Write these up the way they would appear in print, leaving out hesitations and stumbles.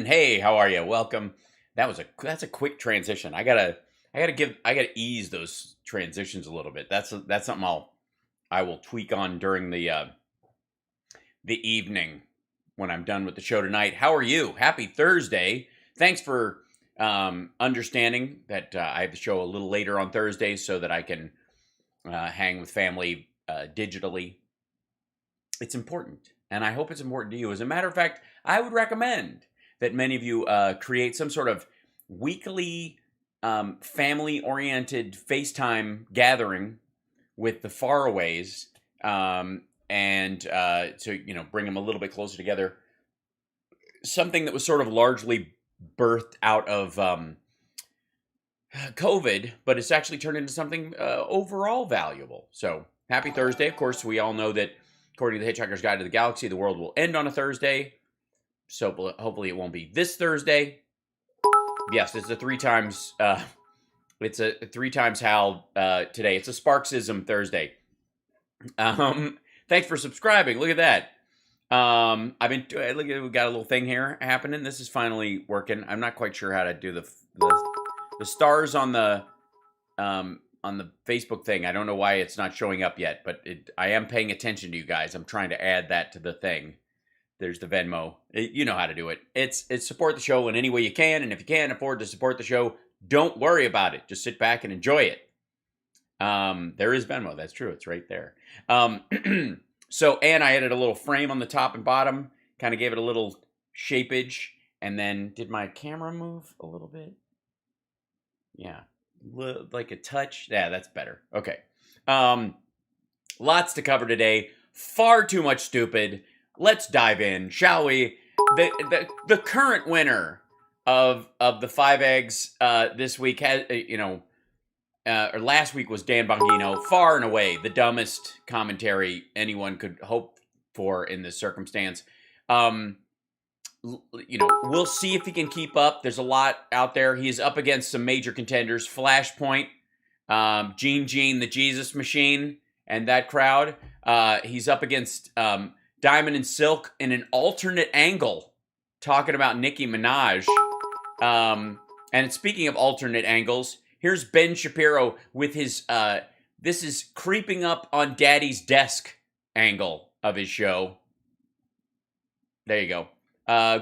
Gentlemen, hey, how are you? Welcome. That's a quick transition. I gotta ease those transitions a little bit. That's something I will tweak on during the evening when I'm done with the show tonight. How are you? Happy Thursday. Thanks for understanding that I have the show a little later on Thursday so that I can hang with family digitally. It's important, and I hope it's important to you. As a matter of fact, I would recommend that many of you create some sort of weekly family-oriented FaceTime gathering with the faraways, and to bring them a little bit closer together. Something that was sort of largely birthed out of COVID, but it's actually turned into something overall valuable. So happy Thursday. Of course, we all know that according to the Hitchhiker's Guide to the Galaxy, the world will end on a Thursday. So hopefully it won't be this Thursday. Yes, it's a three times Hal today. It's a Sparksism Thursday. Thanks for subscribing. Look at that. We got a little thing here happening. This is finally working. I'm not quite sure how to do the stars on the Facebook thing. I don't know why it's not showing up yet, but I am paying attention to you guys. I'm trying to add that to the thing. There's the Venmo. You know how to do it. It's support the show in any way you can, and if you can't afford to support the show, don't worry about it. Just sit back and enjoy it. There is Venmo. That's true. It's right there. And I added a little frame on the top and bottom, kind of gave it a little shapeage, and then did my camera move a little bit? Yeah, like a touch. Yeah, that's better. Okay. Lots to cover today. Far too much stupid. Let's dive in, shall we? The current winner of the 5 eggs this week has or last week was Dan Bongino, far and away the dumbest commentary anyone could hope for in this circumstance. We'll see if he can keep up. There's a lot out there. He is up against some major contenders: Flashpoint, Gene the Jesus Machine, and that crowd. He's up against Diamond and Silk in an alternate angle, talking about Nicki Minaj. And speaking of alternate angles, here's Ben Shapiro with his this is creeping up on Daddy's desk angle of his show. There you go.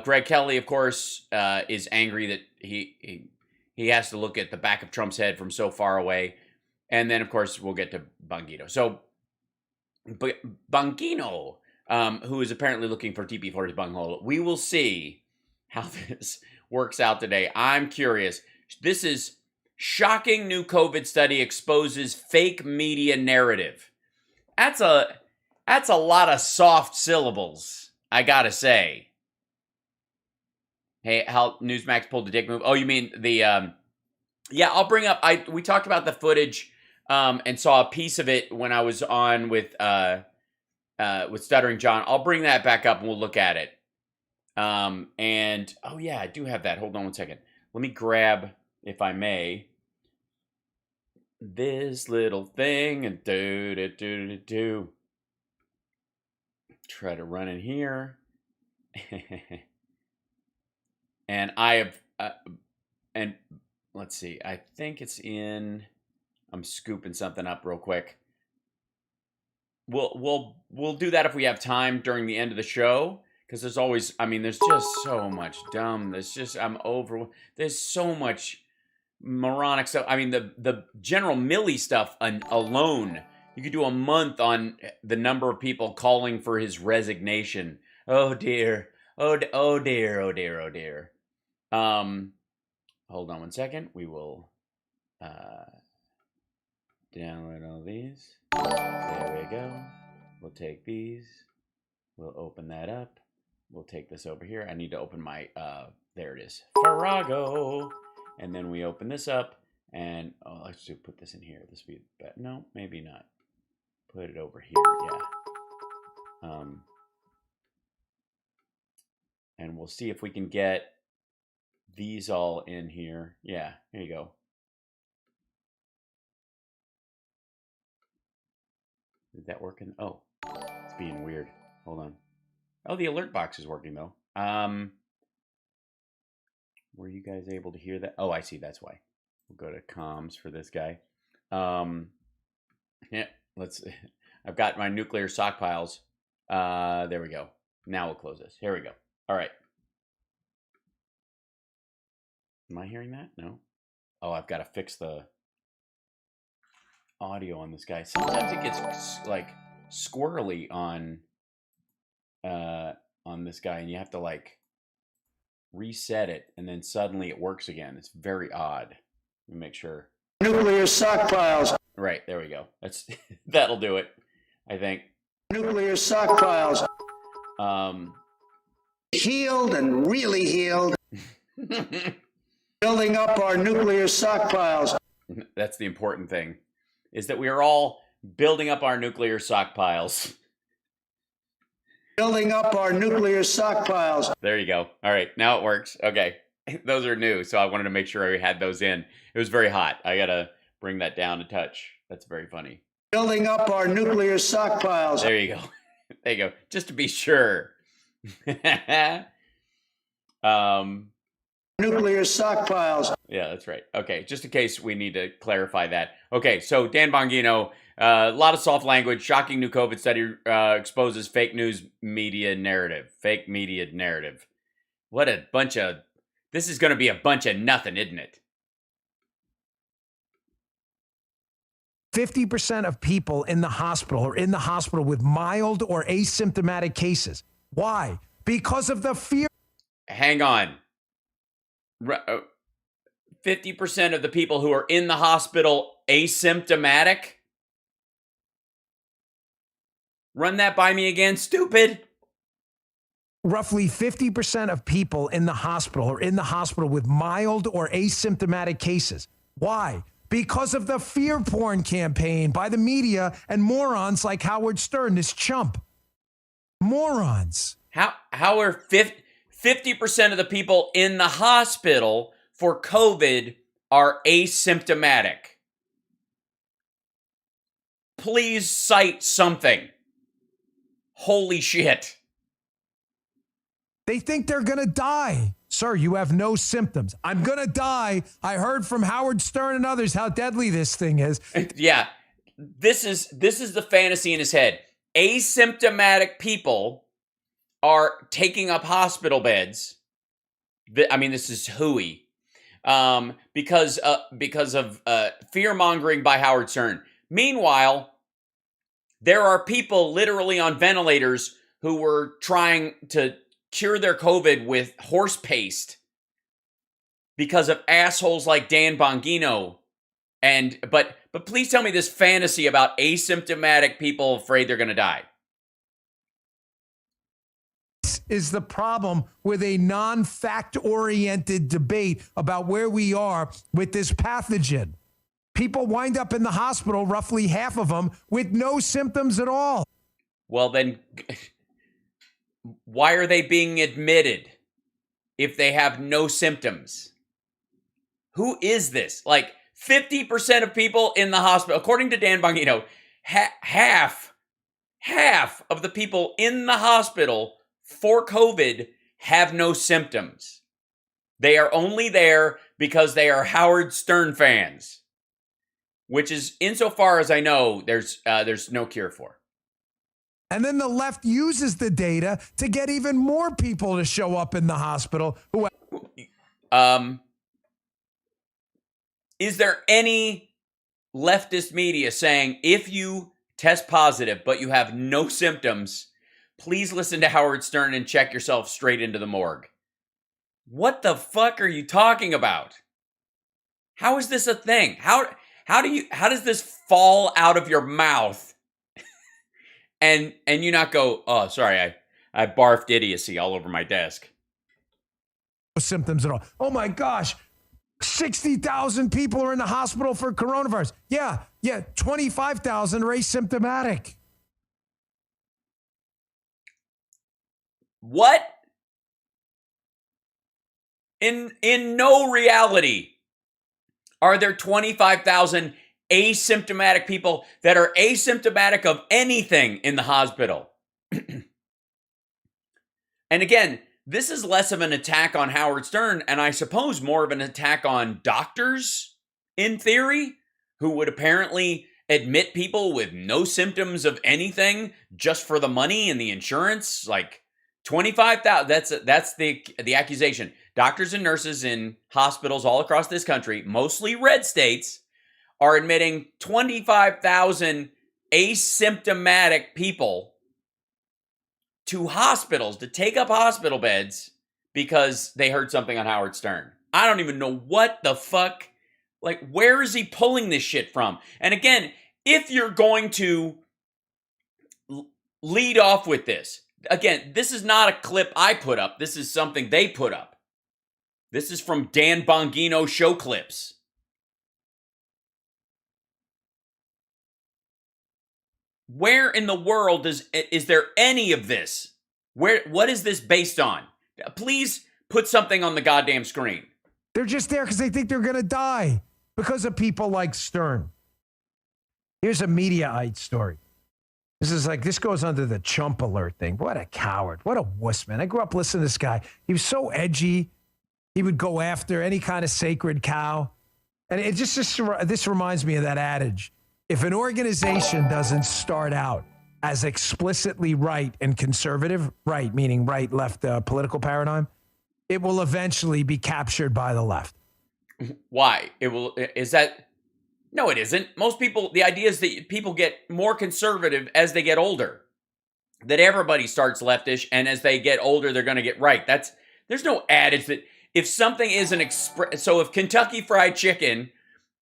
Greg Kelly, of course, is angry that he has to look at the back of Trump's head from so far away. And then, of course, we'll get to Bongino. So, Bongino, who is apparently looking for TP for his bunghole. We will see how this works out today. I'm curious. This is shocking new COVID study exposes fake media narrative. That's a lot of soft syllables, I gotta say. Hey, how Newsmax pulled the dick move? Oh, you mean the yeah, I'll bring up we talked about the footage and saw a piece of it when I was on with Stuttering John. I'll bring that back up and we'll look at it. And oh yeah, I do have that. Hold on one second. Let me grab, if I may, this little thing and do. Try to run in here. And I have, and let's see, I think it's in, I'm scooping something up real quick. We'll do that if we have time during the end of the show, because there's always, there's just so much dumb. There's so much moronic stuff. The General Milley stuff alone, you could do a month on the number of people calling for his resignation. Oh dear. Oh dear. Oh dear. Oh dear. Hold on one second. We will download all these. There we go. We'll take these. We'll open that up. We'll take this over here. I need to open my there it is. Farrago. And then we open this up and let's just put this in here. This would be better. No, maybe not. Put it over here. Yeah. And we'll see if we can get these all in here. Yeah, here you go. Is that working? Oh, it's being weird. Hold on. Oh, the alert box is working though. Were you guys able to hear that? Oh, I see. That's why. We'll go to comms for this guy. Yeah, let's. I've got my nuclear stockpiles. There we go. Now we'll close this. Here we go. All right. Am I hearing that? No. Oh, I've got to fix the audio on this guy. Sometimes it gets like squirrely on this guy, and you have to like reset it, and then suddenly it works again. It's very odd. Let me make sure. Nuclear stockpiles. Right, there we go. That'll do it, I think. Nuclear stockpiles. Healed and really healed. Building up our nuclear stockpiles. That's the important thing, is that we are all building up our nuclear stockpiles. Building up our nuclear stockpiles. There you go. All right, now it works. Okay, those are new, so I wanted to make sure I had those in. It was very hot. I gotta bring that down a touch. That's very funny. Building up our nuclear stockpiles. There you go. There you go. Just to be sure. Nuclear stockpiles. Yeah, that's right. Okay, just in case we need to clarify that. Okay, so Dan Bongino, a lot of soft language. Shocking new COVID study exposes fake news media narrative. Fake media narrative. What a bunch of... This is going to be a bunch of nothing, isn't it? 50% of people in the hospital are in the hospital with mild or asymptomatic cases. Why? Because of the fear. Hang on. 50% of the people who are in the hospital asymptomatic? Run that by me again, stupid. Roughly 50% of people in the hospital are in the hospital with mild or asymptomatic cases. Why? Because of the fear porn campaign by the media and morons like Howard Stern, this chump. Morons. How are 50% of the people in the hospital for COVID are asymptomatic? Please cite something. Holy shit. They think they're going to die. Sir, you have no symptoms. I'm going to die. I heard from Howard Stern and others how deadly this thing is. Yeah, this is the fantasy in his head. Asymptomatic people are taking up hospital beds. I mean, this is hooey. Because of fear-mongering by Howard Stern. Meanwhile, there are people literally on ventilators who were trying to cure their COVID with horse paste because of assholes like Dan Bongino. But please tell me this fantasy about asymptomatic people afraid they're going to die. This is the problem with a non-fact-oriented debate about where we are with this pathogen. People wind up in the hospital, roughly half of them, with no symptoms at all. Well, then... why are they being admitted if they have no symptoms? Who is this? Like 50% of people in the hospital, according to Dan Bongino, half of the people in the hospital for COVID have no symptoms. They are only there because they are Howard Stern fans, which is, insofar as I know, there's no cure for. And then the left uses the data to get even more people to show up in the hospital. Is there any leftist media saying, if you test positive but you have no symptoms, please listen to Howard Stern and check yourself straight into the morgue? What the fuck are you talking about? How is this a thing? How does this fall out of your mouth? And you not go, oh, sorry, I barfed idiocy all over my desk. No symptoms at all. Oh my gosh, 60,000 people are in the hospital for coronavirus. Yeah, 25,000 are asymptomatic. What? In no reality are there 25,000 asymptomatic people that are asymptomatic of anything in the hospital. And again, this is less of an attack on Howard Stern, and I suppose more of an attack on doctors, in theory, who would apparently admit people with no symptoms of anything just for the money and the insurance. Like 25,000. That's the accusation. Doctors and nurses in hospitals all across this country, mostly red states, are admitting 25,000 asymptomatic people to hospitals to take up hospital beds because they heard something on Howard Stern. I don't even know what the fuck. Like, where is he pulling this shit from? And again, if you're going to lead off with this, again, this is not a clip I put up. This is something they put up. This is from Dan Bongino show clips. Where in the world is there any of this? What is this based on? Please put something on the goddamn screen. They're just there because they think they're going to die because of people like Stern. Here's a Mediaite story. This goes under the chump alert thing. What a coward. What a wuss, man. I grew up listening to this guy. He was so edgy. He would go after any kind of sacred cow. And it this reminds me of that adage. If an organization doesn't start out as explicitly right and conservative, right, meaning right, left political paradigm, it will eventually be captured by the left. Why? No, it isn't. Most people, the idea is that people get more conservative as they get older. That everybody starts leftish, and as they get older, they're going to get right. There's no adage that if something isn't so if Kentucky Fried Chicken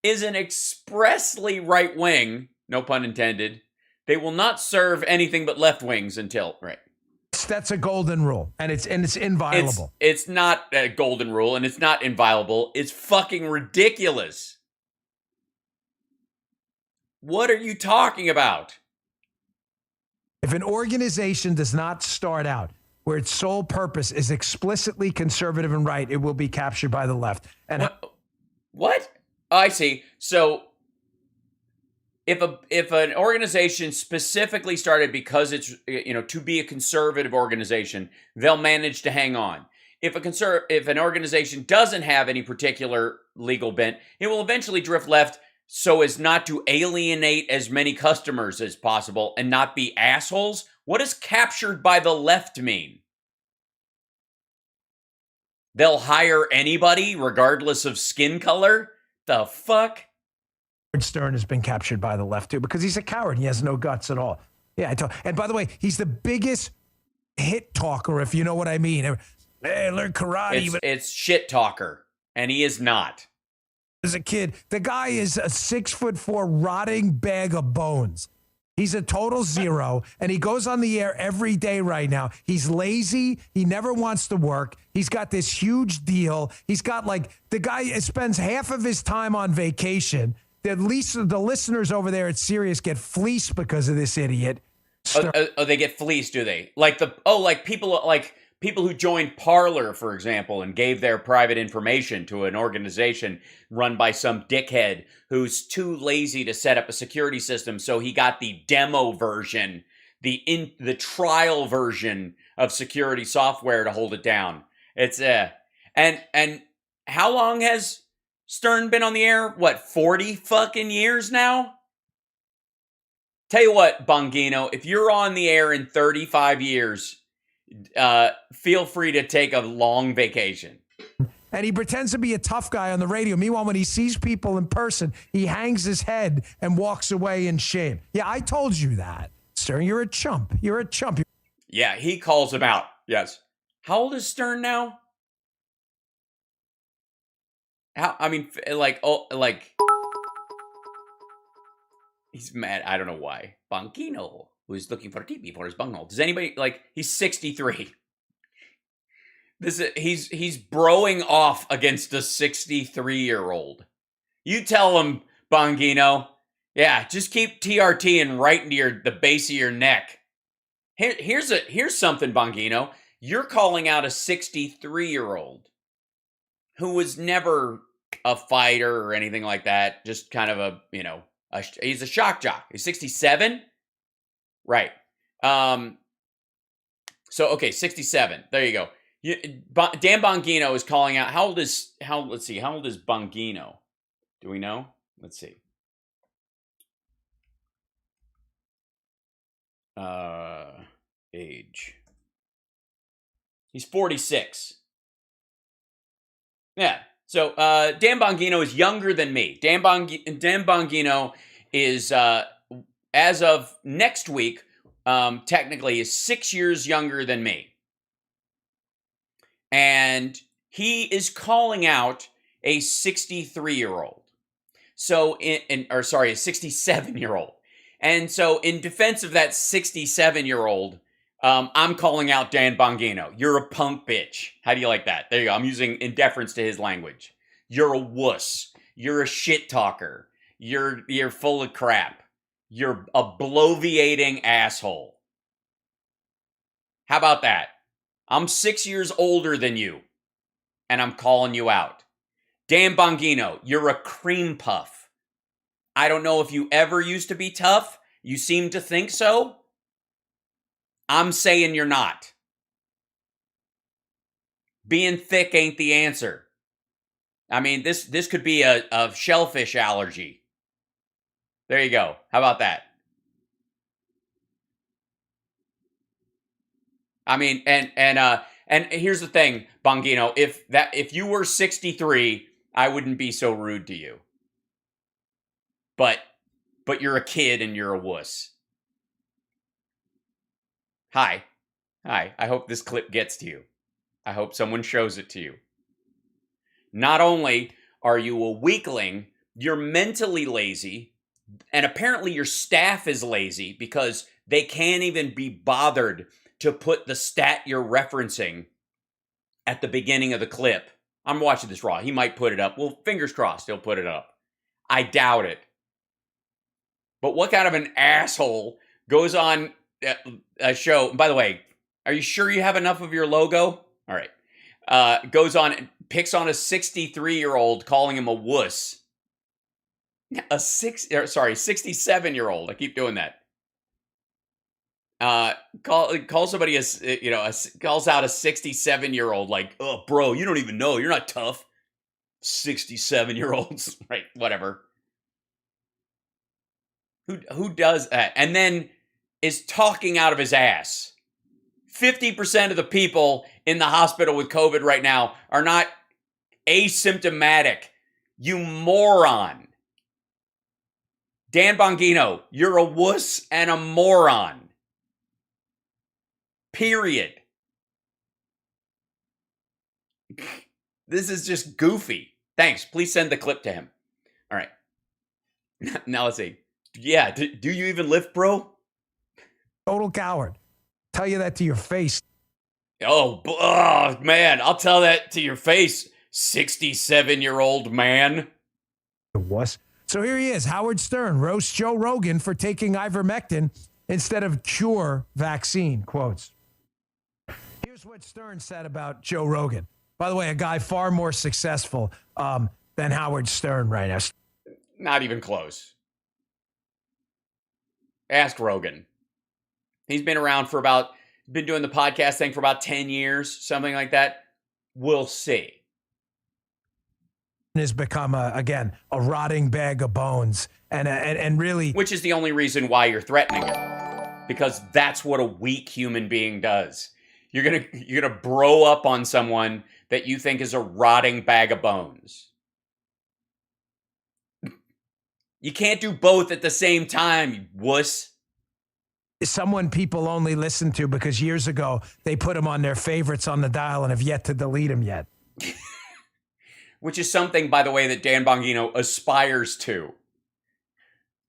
isn't expressly right wing, no pun intended, they will not serve anything but left wings until right. That's a golden rule, and it's inviolable. It's not a golden rule, and it's not inviolable. It's fucking ridiculous. What are you talking about? If an organization does not start out where its sole purpose is explicitly conservative and right, it will be captured by the left. And what? Oh, I see. So if an organization specifically started because it's to be a conservative organization, they'll manage to hang on. If an organization doesn't have any particular legal bent, it will eventually drift left so as not to alienate as many customers as possible and not be assholes. What does captured by the left mean? They'll hire anybody regardless of skin color? The fuck? Stern has been captured by the left too because he's a coward. He has no guts at all. Yeah, and by the way, he's the biggest hit talker, if you know what I mean. Hey, learn karate. It's shit talker, and he is not. As a kid, the guy is a 6'4" rotting bag of bones. He's a total zero, and he goes on the air every day right now. He's lazy. He never wants to work. He's got this huge deal. He's got the guy spends half of his time on vacation. At least the listeners over there at Sirius get fleeced because of this idiot. Oh, they get fleeced, do they? People who joined Parler, for example, and gave their private information to an organization run by some dickhead who's too lazy to set up a security system, so he got the demo version, the trial version of security software to hold it down. It's and how long has Stern been on the air? What, 40 fucking years now? Tell you what, Bongino, if you're on the air in 35 years, feel free to take a long vacation. And he pretends to be a tough guy on the radio. Meanwhile, when he sees people in person, he hangs his head and walks away in shame. Yeah, I told you that. Stern, you're a chump. You're a chump. Yeah, he calls him out. Yes. How old is Stern now? He's mad. I don't know why. Bongino, who's looking for a TV for his bunghole. Does anybody, he's 63. He's broing off against a 63-year-old. You tell him, Bongino, yeah, just keep TRT right into the base of your neck. Here's something, Bongino. You're calling out a 63-year-old who was never a fighter or anything like that. Just kind of he's a shock jock. He's 67? Right. 67. There you go. Dan Bongino is calling out. How old is Bongino? Do we know? Let's see. Age. He's 46. Yeah. So Dan Bongino is younger than me. Dan Bongino is, as of next week, technically is 6 years younger than me. And he is calling out a 63-year-old. So, a 67-year-old. And so, in defense of that 67-year-old, I'm calling out Dan Bongino. You're a punk bitch. How do you like that? There you go. I'm using in deference to his language. You're a wuss. You're a shit talker. You're full of crap. You're a bloviating asshole. How about that? I'm 6 years older than you, and I'm calling you out. Dan Bongino, you're a cream puff. I don't know if you ever used to be tough. You seem to think so. I'm saying you're not. Being thick ain't the answer. I mean, this could be a shellfish allergy. There you go. How about that? I mean, and here's the thing, Bongino, if you were 63, I wouldn't be so rude to you. But you're a kid and you're a wuss. Hi. I hope this clip gets to you. I hope someone shows it to you. Not only are you a weakling, you're mentally lazy, and apparently your staff is lazy because they can't even be bothered to put the stat you're referencing at the beginning of the clip. I'm watching this raw. He might put it up. Well, fingers crossed he'll put it up. I doubt it. But what kind of an asshole goes on a show? By the way, are you sure you have enough of your logo? All right. Goes on and picks on a 63-year-old, calling him a wuss. A 67-year-old. I keep doing that. Call somebody calls out a 67-year-old like, oh, bro, you don't even know. You're not tough. 67-year-olds, right? Whatever. Who does that? And then is talking out of his ass. 50% of the people in the hospital with COVID right now are not asymptomatic. You moron. Dan Bongino, you're a wuss and a moron. Period. This is just goofy. Thanks. Please send the clip to him. All right. Now let's see. Yeah. Do you even lift, bro? Total coward. Tell you that to your face. Oh, man. I'll tell that to your face, 67-year-old man. Wuss. So here he is. Howard Stern roasts Joe Rogan for taking ivermectin instead of cure vaccine. Quotes. Here's what Stern said about Joe Rogan. By the way, a guy far more successful than Howard Stern right now. Not even close. Ask Rogan. He's been around been doing the podcast thing for about 10 years, something like that. We'll see. Has become, a rotting bag of bones. And really... Which is the only reason why you're threatening it. Because that's what a weak human being does. You're gonna bro up on someone that you think is a rotting bag of bones. You can't do both at the same time, you wuss. Someone people only listen to because years ago they put him on their favorites on the dial and have yet to delete him yet. Which is something, by the way, that Dan Bongino aspires to.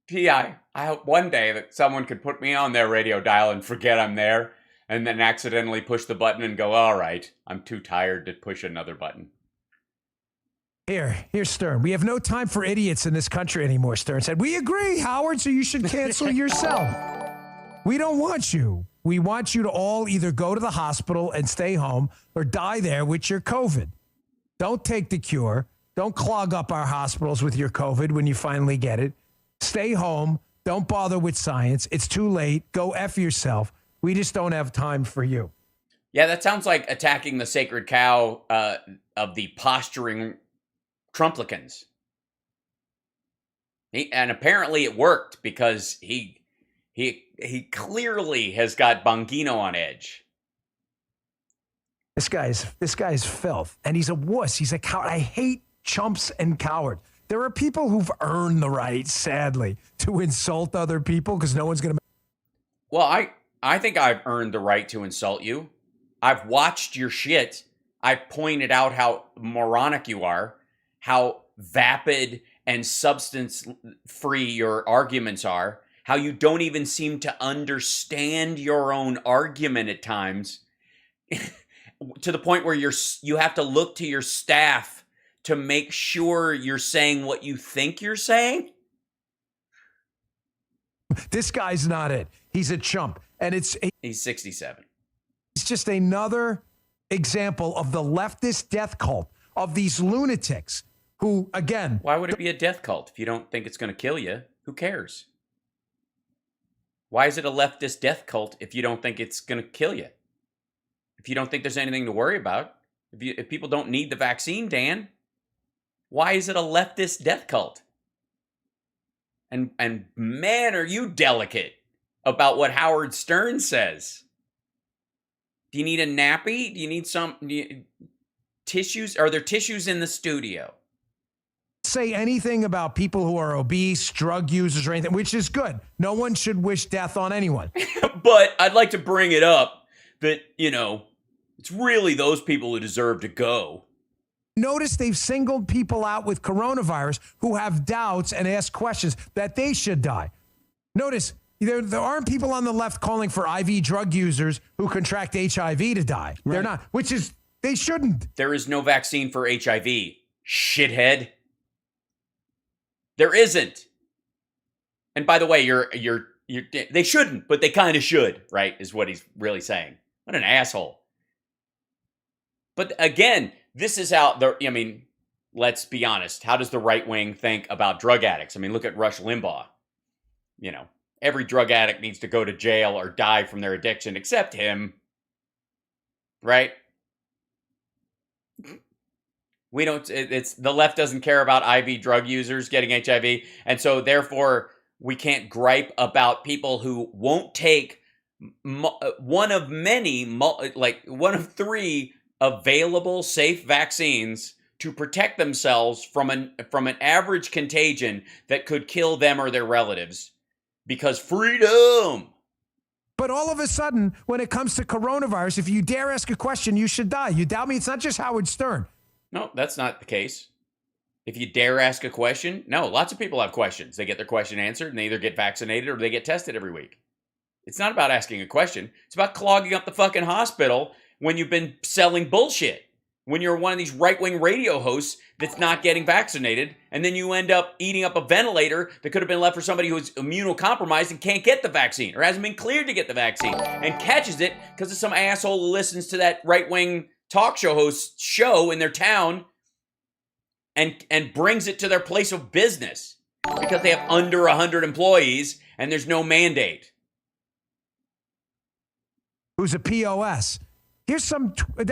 Gee, I hope one day that someone could put me on their radio dial and forget I'm there, and then accidentally push the button and go, all right, I'm too tired to push another button. Here's Stern. We have no time for idiots in this country anymore, Stern said. We agree, Howard, so you should cancel yourself. We don't want you. We want you to all either go to the hospital and stay home or die there with your COVID. Don't take the cure. Don't clog up our hospitals with your COVID when you finally get it. Stay home. Don't bother with science. It's too late. Go F yourself. We just don't have time for you. Yeah, that sounds like attacking the sacred cow of the posturing Trumplicans. And apparently it worked because he clearly has got Bongino on edge. This guy's filth, and he's a wuss. He's a coward. I hate chumps and cowards. There are people who've earned the right, sadly, to insult other people because no one's going to. Well, I think I've earned the right to insult you. I've watched your shit. I've pointed out how moronic you are, how vapid and substance-free your arguments are, how you don't even seem to understand your own argument at times, to the point where you have to look to your staff to make sure you're saying what you think you're saying. This guy's not it. He's a chump. And he's 67. It's just another example of the leftist death cult of these lunatics who, again... Why would it be a death cult if you don't think it's going to kill you? Who cares? Why is it a leftist death cult if you don't think it's going to kill you? If you don't think there's anything to worry about? If people don't need the vaccine, Dan, why is it a leftist death cult? And man, are you delicate about what Howard Stern says. Do you need a nappy? Do you need tissues? Are there tissues in the studio? Say anything about people who are obese, drug users, or anything, which is good. No one should wish death on anyone. But I'd like to bring it up that, it's really those people who deserve to go. Notice they've singled people out with coronavirus who have doubts and ask questions that they should die. Notice there aren't people on the left calling for IV drug users who contract HIV to die. Right. They're not, they shouldn't. There is no vaccine for HIV, shithead. There isn't. And by the way, they shouldn't, but they kind of should, right? Is what he's really saying. What an asshole. But again, this is how let's be honest. How does the right wing think about drug addicts? Look at Rush Limbaugh. Every drug addict needs to go to jail or die from their addiction, except him. Right? The left doesn't care about IV drug users getting HIV. And so therefore we can't gripe about people who won't take one of three available safe vaccines to protect themselves from an average contagion that could kill them or their relatives. Because freedom. But all of a sudden, when it comes to coronavirus, if you dare ask a question, you should die. You doubt me? It's not just Howard Stern. No, that's not the case. If you dare ask a question, no, lots of people have questions. They get their question answered and they either get vaccinated or they get tested every week. It's not about asking a question. It's about clogging up the fucking hospital when you've been selling bullshit. When you're one of these right-wing radio hosts that's not getting vaccinated, and then you end up eating up a ventilator that could have been left for somebody who's immunocompromised and can't get the vaccine, or hasn't been cleared to get the vaccine, and catches it because of some asshole who listens to that right-wing talk show host's show in their town and brings it to their place of business because they have under 100 employees and there's no mandate. Who's a POS? Here's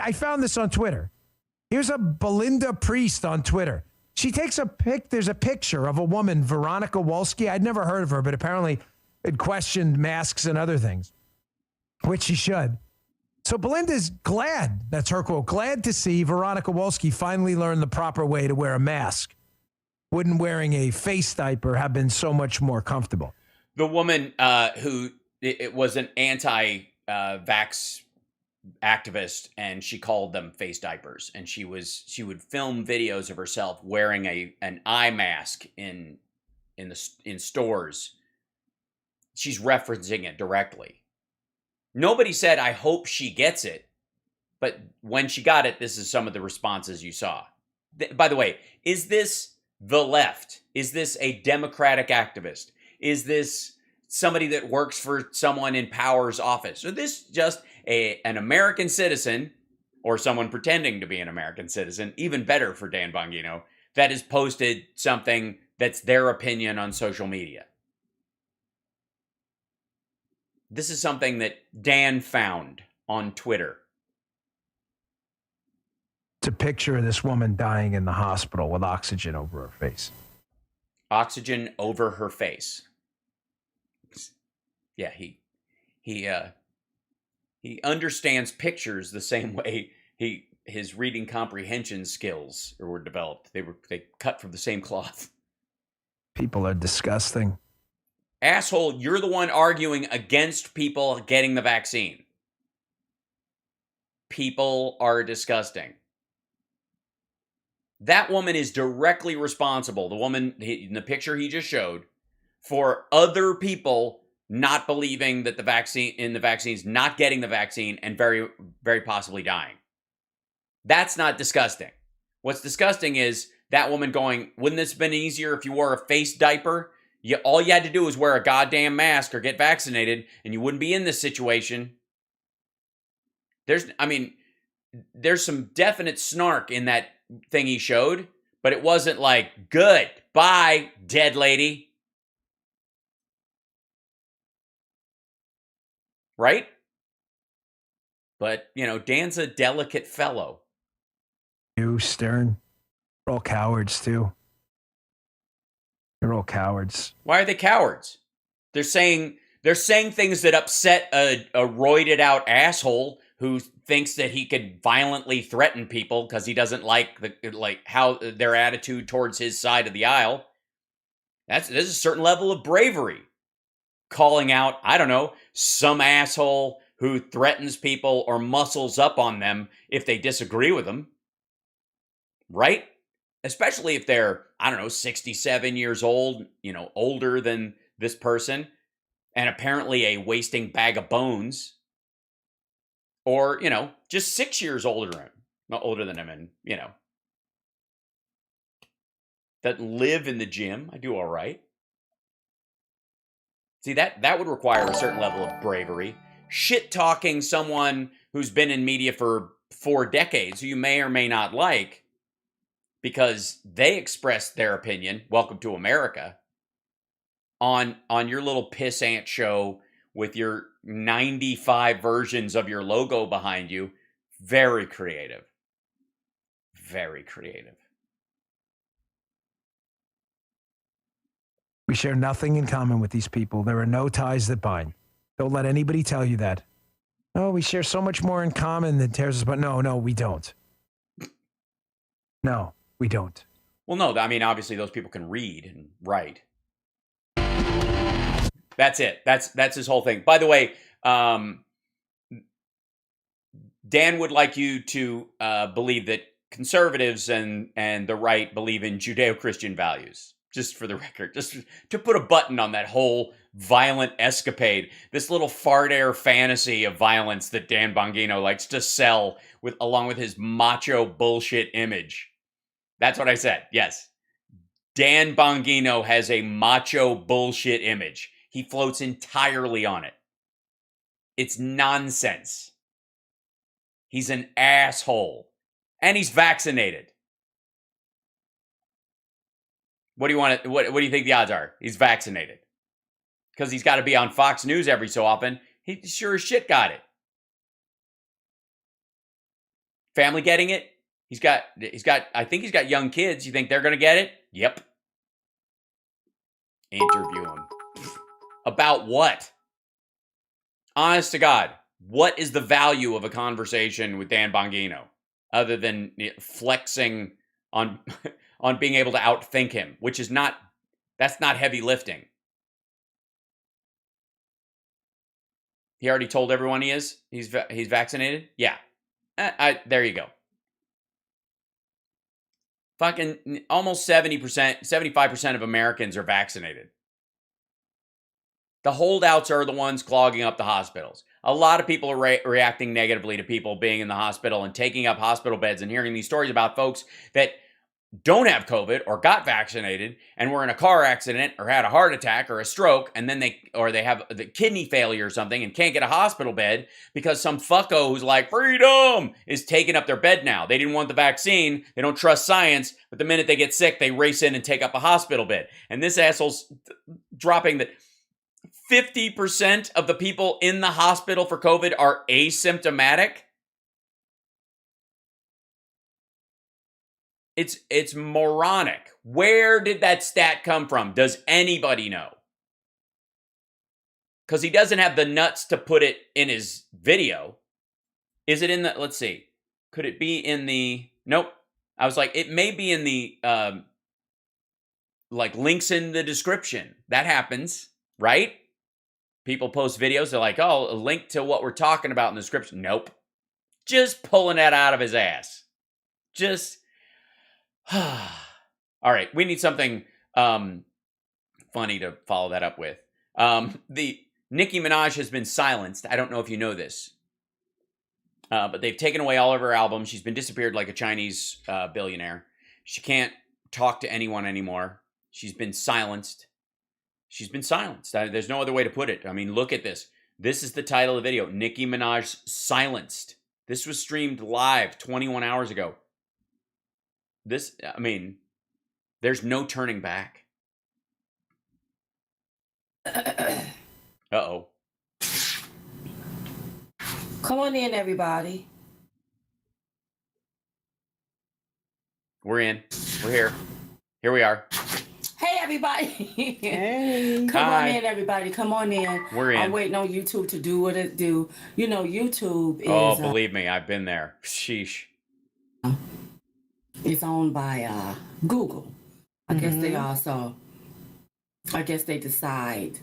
I found this on Twitter. Here's a Belinda Priest on Twitter. She takes there's a picture of a woman, Veronica Wolski. I'd never heard of her, but apparently it questioned masks and other things, which she should. So Belinda's glad, that's her quote, glad to see Veronica Wolski finally learn the proper way to wear a mask. Wouldn't wearing a face diaper have been so much more comfortable? The woman who it was an anti-vax activist, and she called them face diapers, and she would film videos of herself wearing an eye mask in stores. She's referencing it directly. Nobody said, I hope she gets it, but when she got it, this is some of the responses you saw. By the way, is this the left? Is this a Democratic activist? Is this somebody that works for someone in power's office? Or this just an American citizen, or someone pretending to be an American citizen, even better for Dan Bongino, that has posted something that's their opinion on social media? This is something that Dan found on Twitter. It's a picture of this woman dying in the hospital with oxygen over her face. Oxygen over her face. Yeah, he understands pictures the same way his reading comprehension skills were developed. They cut from the same cloth. People are disgusting. Asshole, you're the one arguing against people getting the vaccine. People are disgusting. That woman is directly responsible, the woman in the picture he just showed, for other people not believing that the vaccines, not getting the vaccine, and very, very possibly dying. That's not disgusting. What's disgusting is that woman going, wouldn't this have been easier if you wore a face diaper? All you had to do was wear a goddamn mask or get vaccinated, and you wouldn't be in this situation. There's some definite snark in that thing he showed, but it wasn't like, good, bye, dead lady. Right? But, Dan's a delicate fellow. You, Stern, you're all cowards, too. You're all cowards. Why are they cowards? They're saying things that upset a roided out asshole who thinks that he could violently threaten people because he doesn't like how their attitude towards his side of the aisle. There's a certain level of bravery. Calling out, I don't know, some asshole who threatens people or muscles up on them if they disagree with them. Right? Especially if they're, 67 years old, older than this person, and apparently a wasting bag of bones. Or, just 6 years older than him, and, that live in the gym. I do all right. See, that would require a certain level of bravery. Shit-talking someone who's been in media for 4 decades, who you may or may not like, because they expressed their opinion, welcome to America, on your little pissant show with your 95 versions of your logo behind you. Very creative. Very creative. We share nothing in common with these people. There are no ties that bind. Don't let anybody tell you that. Oh, we share so much more in common than tears us apart. No, we don't. No, we don't. Well, no, obviously those people can read and write. That's it. That's his whole thing. By the way, Dan would like you to believe that conservatives and the right believe in Judeo-Christian values. Just for the record, just to put a button on that whole violent escapade, this little fart air fantasy of violence that Dan Bongino likes to sell along with his macho bullshit image. That's what I said. Yes. Dan Bongino has a macho bullshit image. He floats entirely on it. It's nonsense. He's an asshole. And he's vaccinated. What do you want? What do you think the odds are? He's vaccinated. Because he's got to be on Fox News every so often. He sure as shit got it. Family getting it? I think he's got young kids. You think they're going to get it? Yep. Interview him. About what? Honest to God, what is the value of a conversation with Dan Bongino other than flexing on being able to outthink him, which is that's not heavy lifting. He already told everyone he's vaccinated? Yeah. There you go. Fucking almost 70%, 75% of Americans are vaccinated. The holdouts are the ones clogging up the hospitals. A lot of people are reacting negatively to people being in the hospital and taking up hospital beds and hearing these stories about folks that don't have COVID or got vaccinated and were in a car accident or had a heart attack or a stroke, and then they have the kidney failure or something and can't get a hospital bed because some fucko who's like, freedom, is taking up their bed now. They didn't want the vaccine. They don't trust science. But the minute they get sick, they race in and take up a hospital bed. And this asshole's dropping that 50% of the people in the hospital for COVID are asymptomatic. It's moronic. Where did that stat come from? Does anybody know? Because he doesn't have the nuts to put it in his video. Is it in the, let's see. Could it be in the, nope. I was like, it may be in the, like links in the description. That happens, right? People post videos. They're like, oh, a link to what we're talking about in the description. Nope. Just pulling that out of his ass. Just, all right. We need something funny to follow that up with. The Nicki Minaj has been silenced. I don't know if you know this. But they've taken away all of her albums. She's been disappeared like a Chinese billionaire. She can't talk to anyone anymore. She's been silenced. She's been silenced. There's no other way to put it. I mean, look at this. This is the title of the video. Nicki Minaj silenced. This was streamed live 21 hours ago. This, I mean, there's no turning back. Uh-oh. Come on in, everybody. We're in. We're here. Here we are. Hey, everybody. Hey. Come Hi. on in, everybody. Come on in. We're in. I'm waiting on YouTube to do what it do. You know, YouTube is Oh, believe me, I've been there. Sheesh. it's owned by Google. I guess they also, I guess they decide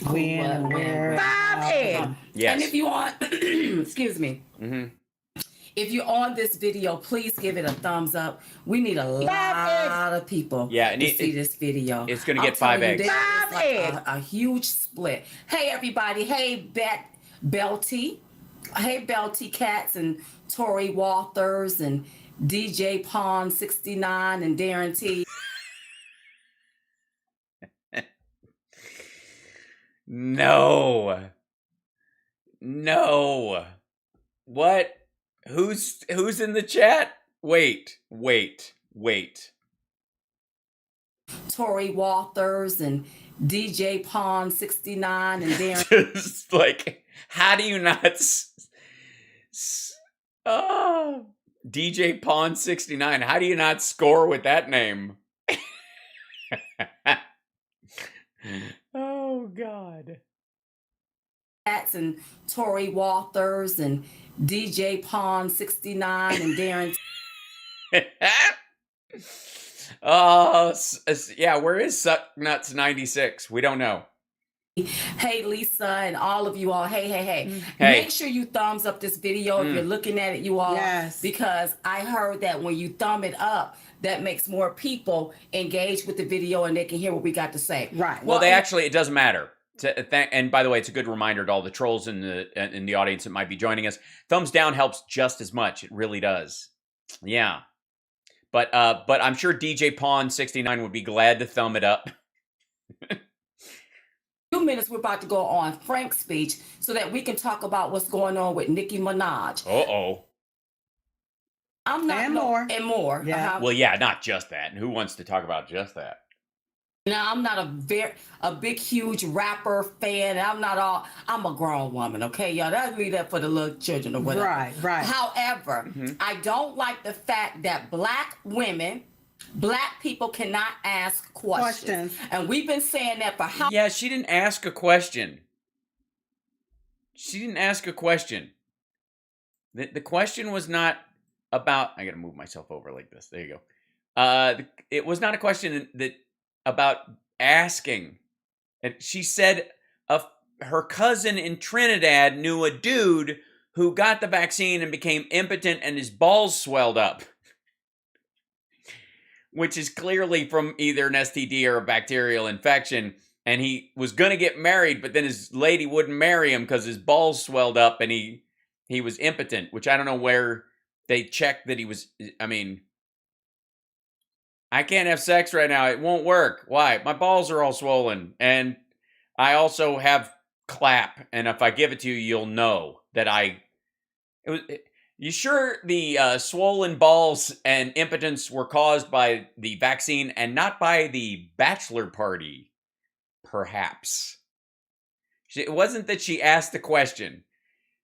who, When, what, where, Stop it. Yes. And if you want, excuse me. Mm-hmm. If you're on this video, please give it a thumbs up. We need a lot of people to see this video. It's going to get 5 eggs. It's like a huge split. Hey, everybody. Hey, Belty. Hey, Belty Cats and Tori Walters and DJ Pawn 69 and Darren T. No. What? Who's in the chat? Wait. Tori Walters and DJ Pawn 69 and Darren. Just like, how do you not? Oh, DJ Pawn 69. How do you not score with that name? Oh God. Cats and Tori Walters and DJ Pawn 69 and Darren. Oh, yeah. Where is Suck Nuts 96? We don't know. Hey, Lisa, and all of you all. Hey. Hey. Make sure you thumbs up this video if you're looking at it, you all. Yes. Because I heard that when you thumb it up, that makes more people engage with the video and they can hear what we got to say. Right. Well, it doesn't matter. And by the way, it's a good reminder to all the trolls in the audience that might be joining us. Thumbs down helps just as much. It really does. Yeah. But I'm sure DJ Pawn 69 would be glad to thumb it up. 2 minutes, we're about to go on Frank's speech so that we can talk about what's going on with Nicki Minaj. Uh-oh. I'm not And more. And more. Yeah. Well, yeah, not just that. And who wants to talk about just that? Now, I'm not a big, huge rapper fan. I'm a grown woman, okay, y'all? That's leave that for the little children or whatever. Right. However, I don't like the fact that black people cannot ask questions. And we've been saying that for how Yeah, she didn't ask a question. The question was not about... I gotta move myself over like this. There you go. It was not a question about asking. And she said her cousin in Trinidad knew a dude who got the vaccine and became impotent and his balls swelled up. Which is clearly from either an STD or a bacterial infection. And he was going to get married, but then his lady wouldn't marry him because his balls swelled up and he was impotent, which I don't know where they checked that he was. I mean, I can't have sex right now. It won't work. Why? My balls are all swollen. And I also have clap. And if I give it to you, you'll know that you sure the swollen balls and impotence were caused by the vaccine and not by the bachelor party? Perhaps. It wasn't that she asked the question.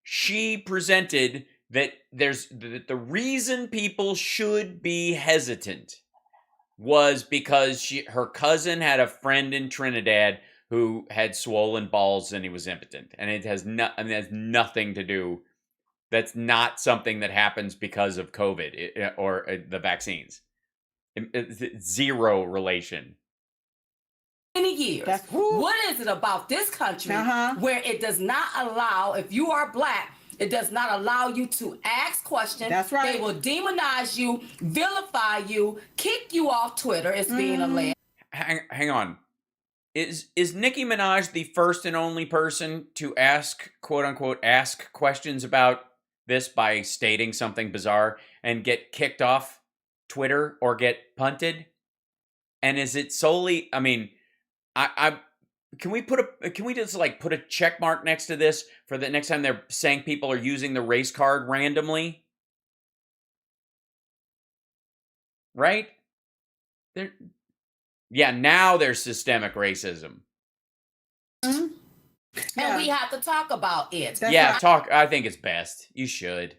She presented that the reason people should be hesitant was because her cousin had a friend in Trinidad who had swollen balls and he was impotent, and it has nothing to do. That's not something that happens because of COVID or the vaccines. Zero relation. Many years. What is it about this country where it does not allow, if you are black, it does not allow you to ask questions. That's right. They will demonize you, vilify you, kick you off Twitter as being alleged. Hang on. Is Nicki Minaj the first and only person to ask, quote unquote, ask questions about this by stating something bizarre and get kicked off Twitter or get punted? And is it solely, I mean, can we just like put a check mark next to this for the next time they're saying people are using the race card randomly? Right? Now there's systemic racism. Mm-hmm. And we have to talk about it. I think it's best. You should.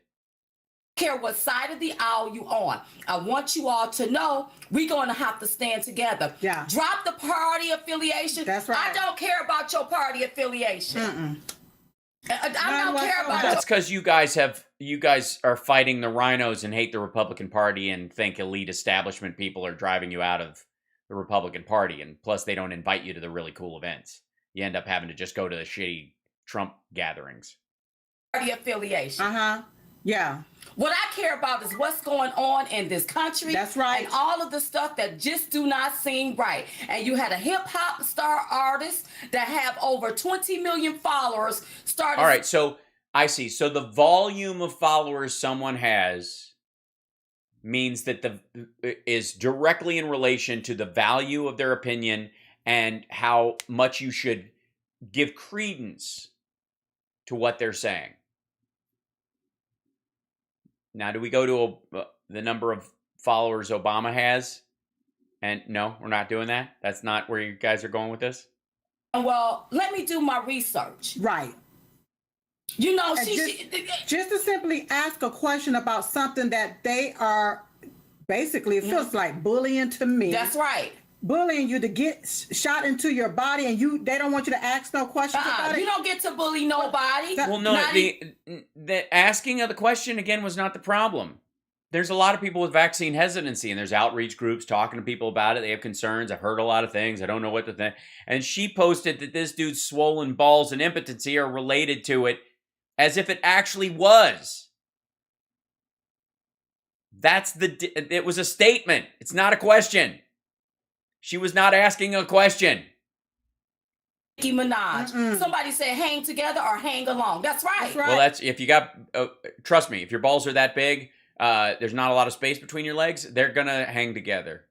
Care what side of the aisle you on. I want you all to know we're going to have to stand together. Yeah. Drop the party affiliation. That's right. I don't care about your party affiliation. I don't care about. That's because you guys are fighting the rhinos and hate the Republican Party and think elite establishment people are driving you out of the Republican Party, and plus they don't invite you to the really cool events. You end up having to just go to the shitty Trump gatherings. Party affiliation. Yeah. What I care about is what's going on in this country. That's right. And all of the stuff that just do not seem right. And you had a hip hop star artist that have over 20 million followers started. All right, so I see. So the volume of followers someone has means that is directly in relation to the value of their opinion and how much you should give credence to what they're saying. Now, do we go to the number of followers Obama has? And no, we're not doing that? That's not where you guys are going with this? Well, let me do my research. Right. You know, just to simply ask a question about something that they are basically, it feels like bullying to me. That's right. Bullying you to get shot into your body, and they don't want you to ask no questions about it. You don't get to bully nobody. Well, no, the asking of the question again was not the problem. There's a lot of people with vaccine hesitancy, and there's outreach groups talking to people about it. They have concerns. I've heard a lot of things. I don't know what to think. And she posted that this dude's swollen balls and impotency are related to it, as if it actually was. It was a statement. It's not a question. She was not asking a question. Nicki Minaj. Somebody said hang together or hang along. That's right. Well, that's if you got, trust me, if your balls are that big, there's not a lot of space between your legs, they're going to hang together.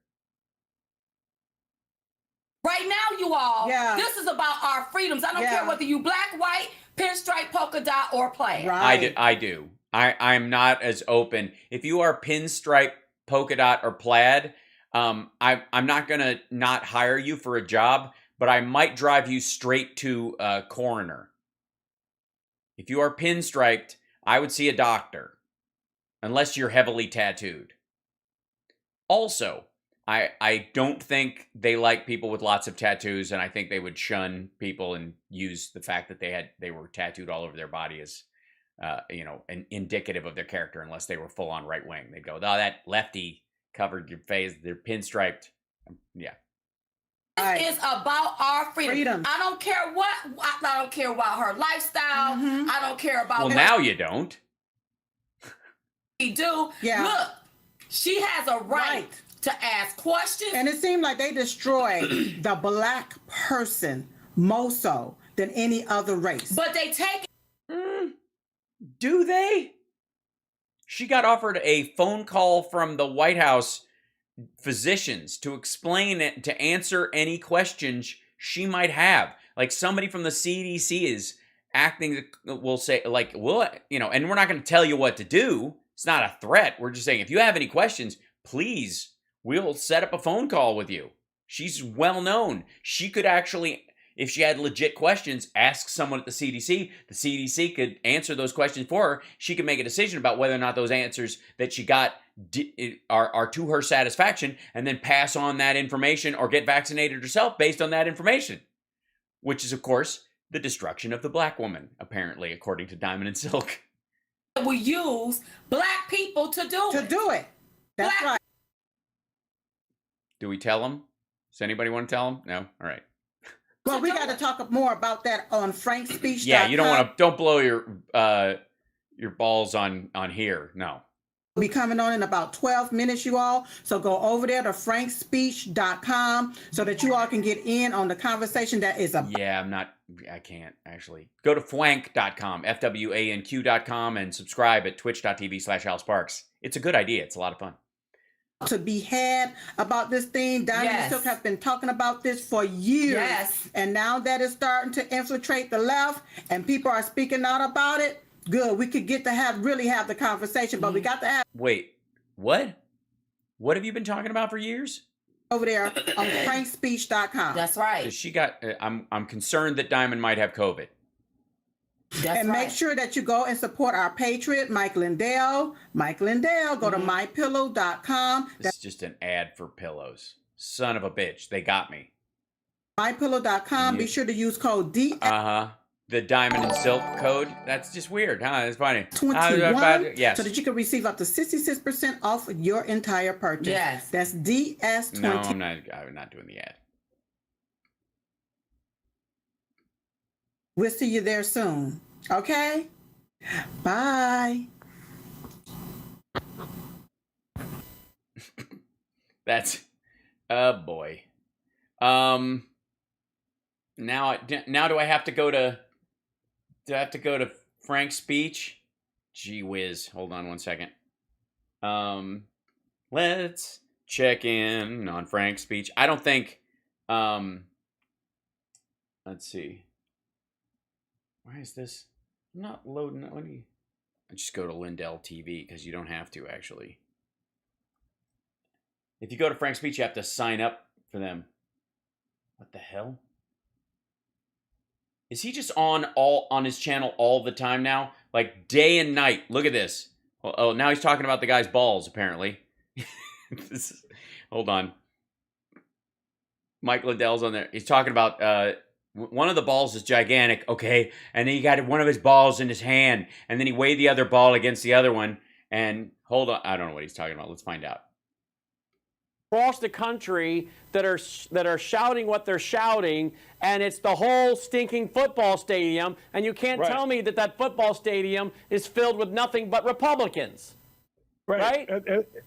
Right now, you all, this is about our freedoms. I don't care whether you black, white, pinstripe, polka dot, or plaid. Right. I do. I'm not as open. If you are pinstripe, polka dot, or plaid, I'm not going to not hire you for a job, but I might drive you straight to a coroner. If you are pinstriped, I would see a doctor, unless you're heavily tattooed. Also, I don't think they like people with lots of tattoos, and I think they would shun people and use the fact that they were tattooed all over their body as an indicative of their character, unless they were full on right wing. They'd go, "Oh, that lefty covered your face, they're pinstriped." Yeah. This is about our freedom. I don't care about her lifestyle. I don't care about. Well, now you don't. We do. Yeah. Look, she has a right to ask questions. And it seemed like they destroyed the black person more so than any other race. But they take. Do they? She got offered a phone call from the White House physicians to explain it, to answer any questions she might have. Like somebody from the CDC is acting, will say, like, well, and we're not going to tell you what to do. It's not a threat. We're just saying, if you have any questions, please, we'll set up a phone call with you. She's well known. She could actually, If she had legit questions, ask someone at the CDC. The CDC could answer those questions for her. She could make a decision about whether or not those answers that she got are to her satisfaction, and then pass on that information or get vaccinated herself based on that information, which is, of course, the destruction of the black woman, apparently, according to Diamond and Silk. We use black people to do it. That's Black- right. Do we tell them? Does anybody want to tell them? No? All right. Well, we got to talk more about that on frankspeech.com. Yeah, you don't blow your balls on here. No. We'll be coming on in about 12 minutes, you all. So go over there to frankspeech.com so that you all can get in on the conversation that is about. Yeah, I can't actually. Go to fwank.com, FWANQ.com, and subscribe at twitch.tv/AlSparks. It's a good idea. It's a lot of fun. To be had about this thing. Diamond and Silk have been talking about this for years. Yes. And now that it's starting to infiltrate the left and people are speaking out about it, good. We could get to really have the conversation, but we got to have. Wait, what? What have you been talking about for years? Over there on frankspeech.com. That's right. 'Cause she got. I'm concerned that Diamond might have COVID. That's and right. make sure that you go and support our patriot, Mike Lindell. Mike Lindell, go to mypillow.com. This is just an ad for pillows. Son of a bitch. They got me. mypillow.com. Be sure to use code DS. The Diamond and Silk code. That's just weird, huh? It's funny. 21, yes. so that you can receive up to 66% off your entire purchase. Yes. That's DS20. No, I'm not doing the ad. We'll see you there soon. Okay? Bye. That's, oh boy. Now do I have to go to? Do I have to go to Frank's speech? Gee whiz. Hold on one second. Let's check in on Frank's speech. I don't think. Let's see. Why is this? I'm not loading. Let me. I just go to Lindell TV because you don't have to actually. If you go to Frank's speech, you have to sign up for them. What the hell? Is he just on his channel all the time now? Like day and night. Look at this. Oh, now he's talking about the guy's balls, apparently. Hold on. Mike Lindell's on there. He's talking about one of the balls is gigantic, okay? And then he got one of his balls in his hand. And then he weighed the other ball against the other one. And hold on. I don't know what he's talking about. Let's find out. Across the country that are shouting what they're shouting, and it's the whole stinking football stadium, and you can't tell me that football stadium is filled with nothing but Republicans. Right?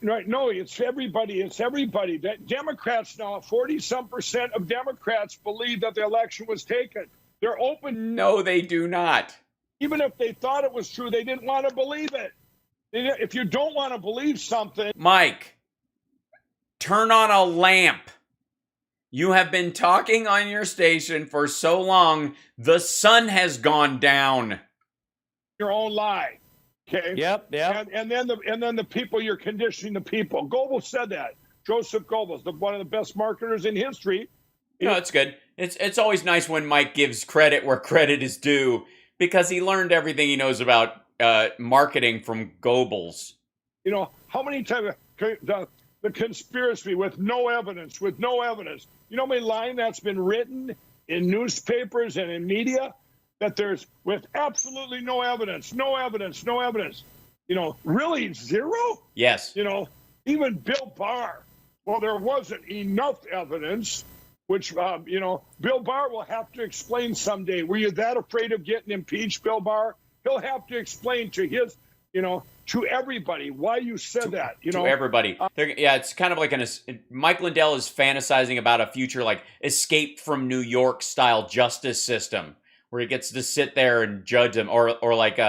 Right. No, it's everybody. It's everybody. That Democrats now, 40-some% of Democrats believe that the election was taken. They're open. No, they do not. Even if they thought it was true, they didn't want to believe it. If you don't want to believe something, Mike, turn on a lamp. You have been talking on your station for so long, the sun has gone down. your own lie. Okay. Yep. And then the people, you're conditioning the people. Goebbels said that. Joseph Goebbels, one of the best marketers in history. No, it's good. It's always nice when Mike gives credit where credit is due because he learned everything he knows about marketing from Goebbels. You know, how many times the conspiracy with no evidence. You know how many line that's been written in newspapers and in media that there's with absolutely no evidence. You know, really zero? Yes. You know, even Bill Barr, well, there wasn't enough evidence, which, you know, Bill Barr will have to explain someday. Were you that afraid of getting impeached, Bill Barr? He'll have to explain to his, you know, to everybody why you said that. You know, to everybody. Yeah, it's kind of like Mike Lindell is fantasizing about a future like Escape from New York style justice system where he gets to sit there and judge them, or like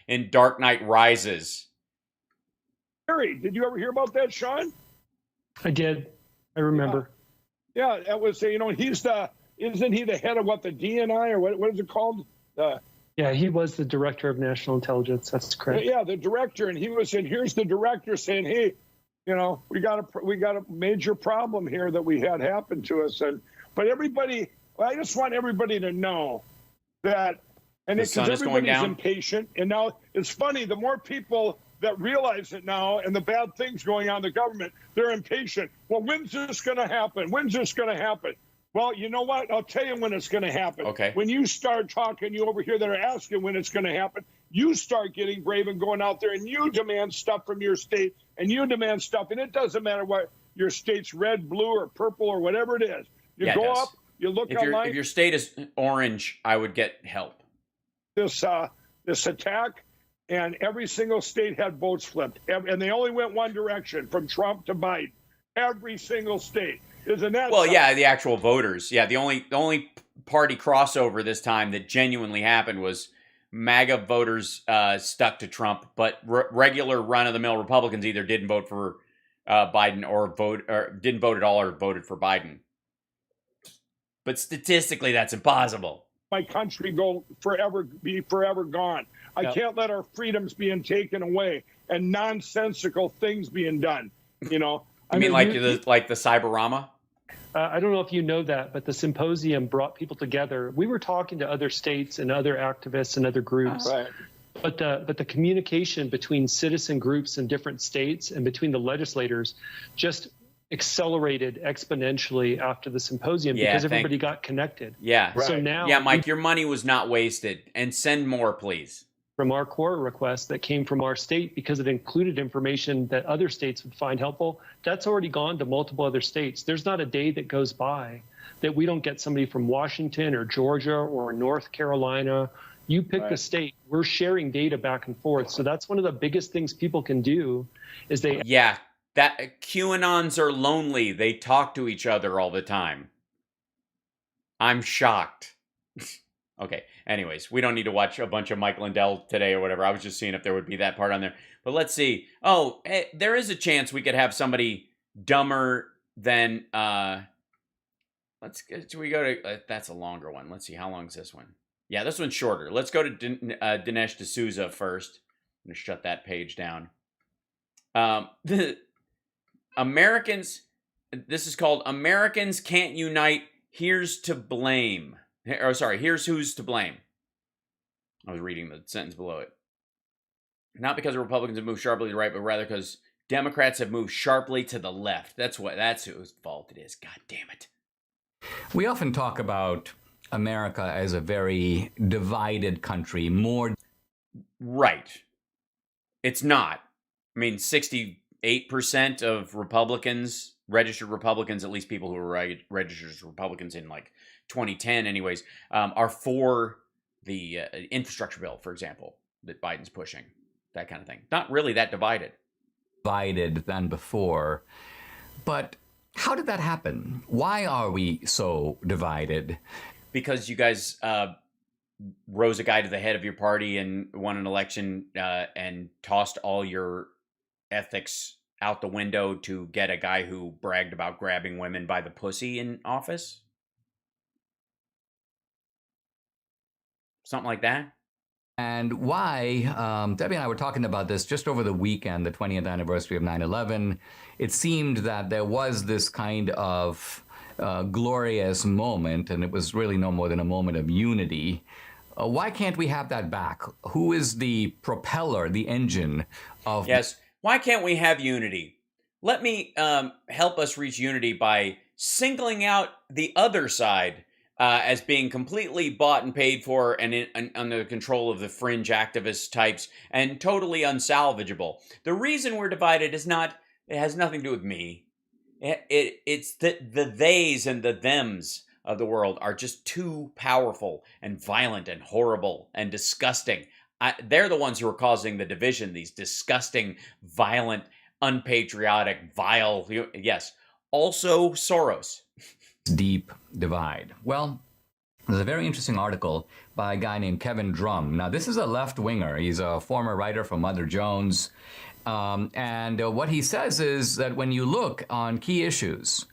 in Dark Knight Rises. Harry, did you ever hear about that, Sean? I did. I remember. Yeah, that was, you know, isn't he the head of what, the DNI, or what is it called? Yeah, he was the director of national intelligence. That's correct. Yeah, the director, and he was saying, here's the director saying, hey, you know, we got a major problem here that we had happen to us, but everybody, I just want everybody to know that, and The because sun is going everybody's down. impatient, and now it's funny, the more people that realize it now and the bad things going on in the government, they're impatient. Well, when's this going to happen? When's this going to happen? Well, you know what? I'll tell you when it's going to happen. Okay. When you start talking, you over here that are asking when it's going to happen, you start getting brave and going out there and you demand stuff from your state and you demand stuff. And it doesn't matter what your state's red, blue, or purple or whatever it is. You Yeah, it go does. up, you look If online. your state is orange, I would get help. This attack, and every single state had votes flipped. And they only went one direction, from Trump to Biden. Every single state. Isn't that Well, something? yeah, the actual voters. Yeah, the only party crossover this time that genuinely happened was MAGA voters stuck to Trump, but regular run-of-the-mill Republicans either didn't vote for Biden or didn't vote at all or voted for Biden. But statistically, that's impossible. My country be forever gone. I can't let our freedoms being taken away and nonsensical things being done. You know, I mean, like the Cyberama? I don't know if you know that, but the symposium brought people together. We were talking to other states and other activists and other groups. Right. But the communication between citizen groups in different states and between the legislators just accelerated exponentially after the symposium because everybody got connected. Yeah. Right. So now, Yeah, Mike, your money was not wasted. And send more, please. from our core request that came from our state, because it included information that other states would find helpful, that's already gone to multiple other states. There's not a day that goes by that we don't get somebody from Washington or Georgia or North Carolina. You pick the state, we're sharing data back and forth. So that's one of the biggest things people can do is they... Yeah, that QAnons are lonely. They talk to each other all the time. I'm shocked. Okay, anyways, we don't need to watch a bunch of Mike Lindell today or whatever. I was just seeing if there would be that part on there. But let's see. Oh, there is a chance we could have somebody dumber than... Should we go to... that's a longer one. Let's see, how long is this one? Yeah, this one's shorter. Let's go to Dinesh D'Souza first. I'm going to shut that page down. The Americans... This is called Americans Can't Unite. Here's to blame. Or sorry, here's who's to blame. I was reading the sentence below it. Not because the Republicans have moved sharply to the right, but rather because Democrats have moved sharply to the left. That's whose fault it is. God damn it. We often talk about America as a very divided country, more... Right. It's not. I mean, 68% of Republicans, registered Republicans, at least people who were registered as Republicans in like 2010 anyways, are for the infrastructure bill, for example, that Biden's pushing. That kind of thing. Not really that divided. Divided than before. But how did that happen? Why are we so divided? Because you guys rose a guy to the head of your party and won an election and tossed all your ethics out the window to get a guy who bragged about grabbing women by the pussy in office? Something like that? And why, Debbie and I were talking about this just over the weekend, the 20th anniversary of 9/11. It seemed that there was this kind of glorious moment, and it was really no more than a moment of unity. Why can't we have that back? Who is the propeller, the engine of... Yes. Why can't we have unity? Let me help us reach unity by singling out the other side as being completely bought and paid for and under the control of the fringe activist types and totally unsalvageable. The reason we're divided is not, it has nothing to do with me. It's that the theys and the thems of the world are just too powerful and violent and horrible and disgusting. They're the ones who are causing the division, these disgusting, violent, unpatriotic, vile, yes, also Soros. Deep divide. Well, there's a very interesting article by a guy named Kevin Drum. Now, this is a left-winger. He's a former writer for Mother Jones. And what he says is that when you look on key issues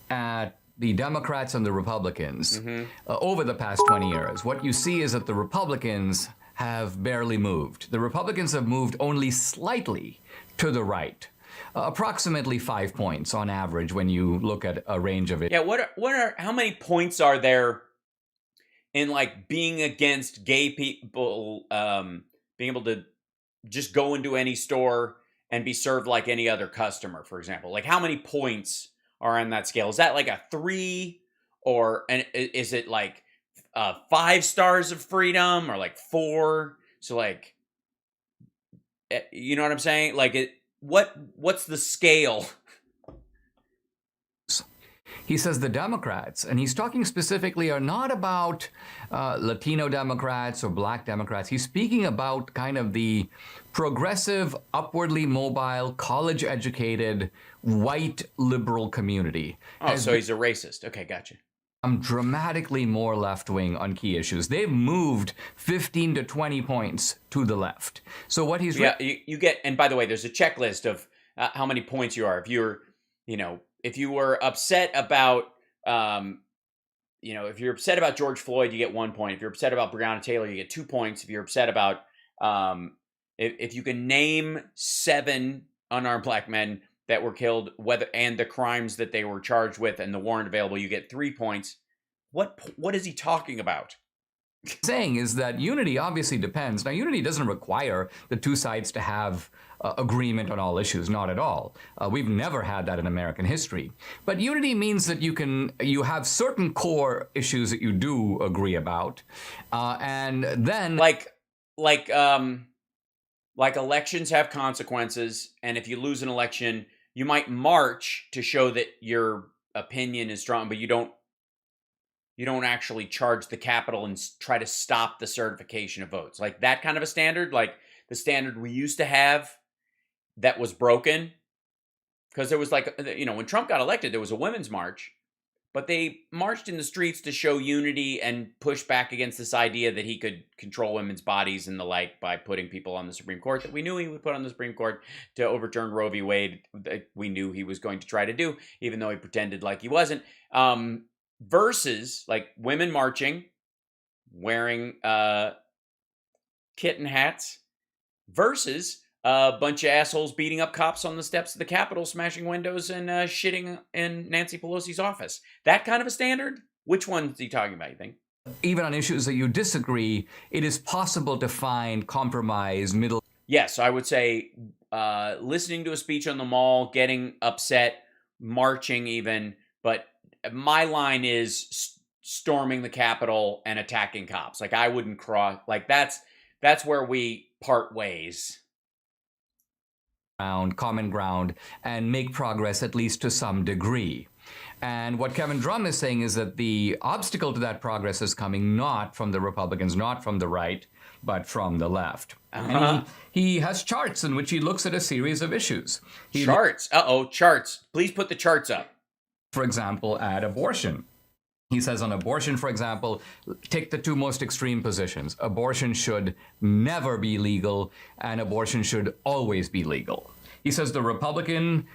at the Democrats and the Republicans over the past 20 years, what you see is that the Republicans have barely moved. The Republicans have moved only slightly to the right. Approximately 5 points on average when you look at a range of it. Yeah, how many points are there in like being against gay people, being able to just go into any store and be served like any other customer, for example? Like, how many points are on that scale? Is that like a 3, or and is it like 5 stars of freedom, or like 4? So like, you know what I'm saying? Like, what's the scale? He says the Democrats, and he's talking specifically, are not about Latino Democrats or Black Democrats. He's speaking about kind of the progressive, upwardly mobile, college-educated, white liberal community. Oh, so he's a racist. Okay, gotcha. Dramatically more left-wing on key issues. They've moved 15 to 20 points to the left. So what he's... Yeah, you get... And by the way, there's a checklist of how many points you are. If you're, if you were upset about, if you're upset about George Floyd, you get 1 point. If you're upset about Breonna Taylor, you get 2 points. If you're upset about, if you can name 7 unarmed black men that were killed, and the crimes that they were charged with and the warrant available, you get 3 points. What is he talking about? Saying is that unity obviously depends. Now, unity doesn't require the two sides to have agreement on all issues, not at all. We've never had that in American history. But unity means that you have certain core issues that you do agree about, and then like elections have consequences, and if you lose an election, you might march to show that your opinion is strong, but you don't actually charge the Capitol and try to stop the certification of votes. Like that kind of a standard, like the standard we used to have that was broken. Because there was like, when Trump got elected, there was a women's march, but they marched in the streets to show unity and push back against this idea that he could control women's bodies and the like by putting people on the Supreme Court that we knew he would put on the Supreme Court to overturn Roe v. Wade, that we knew he was going to try to do, even though he pretended like he wasn't. Versus like women marching, wearing kitten hats, versus a bunch of assholes beating up cops on the steps of the Capitol, smashing windows and shitting in Nancy Pelosi's office. That kind of a standard? Which one is he talking about, you think? Even on issues that you disagree, it is possible to find compromise, middle. Yes, I would say listening to a speech on the Mall, getting upset, marching even, but my line is storming the Capitol and attacking cops. Like, I wouldn't cross. Like, that's where we part ways. Common ground, and make progress at least to some degree. And what Kevin Drum is saying is that the obstacle to that progress is coming not from the Republicans, not from the right, but from the left. And he has charts in which he looks at a series of issues. Charts? Charts. Please put the charts up. For example, at abortion. He says on abortion, for example, take the 2 most extreme positions. Abortion should never be legal, and abortion should always be legal. He says the Republican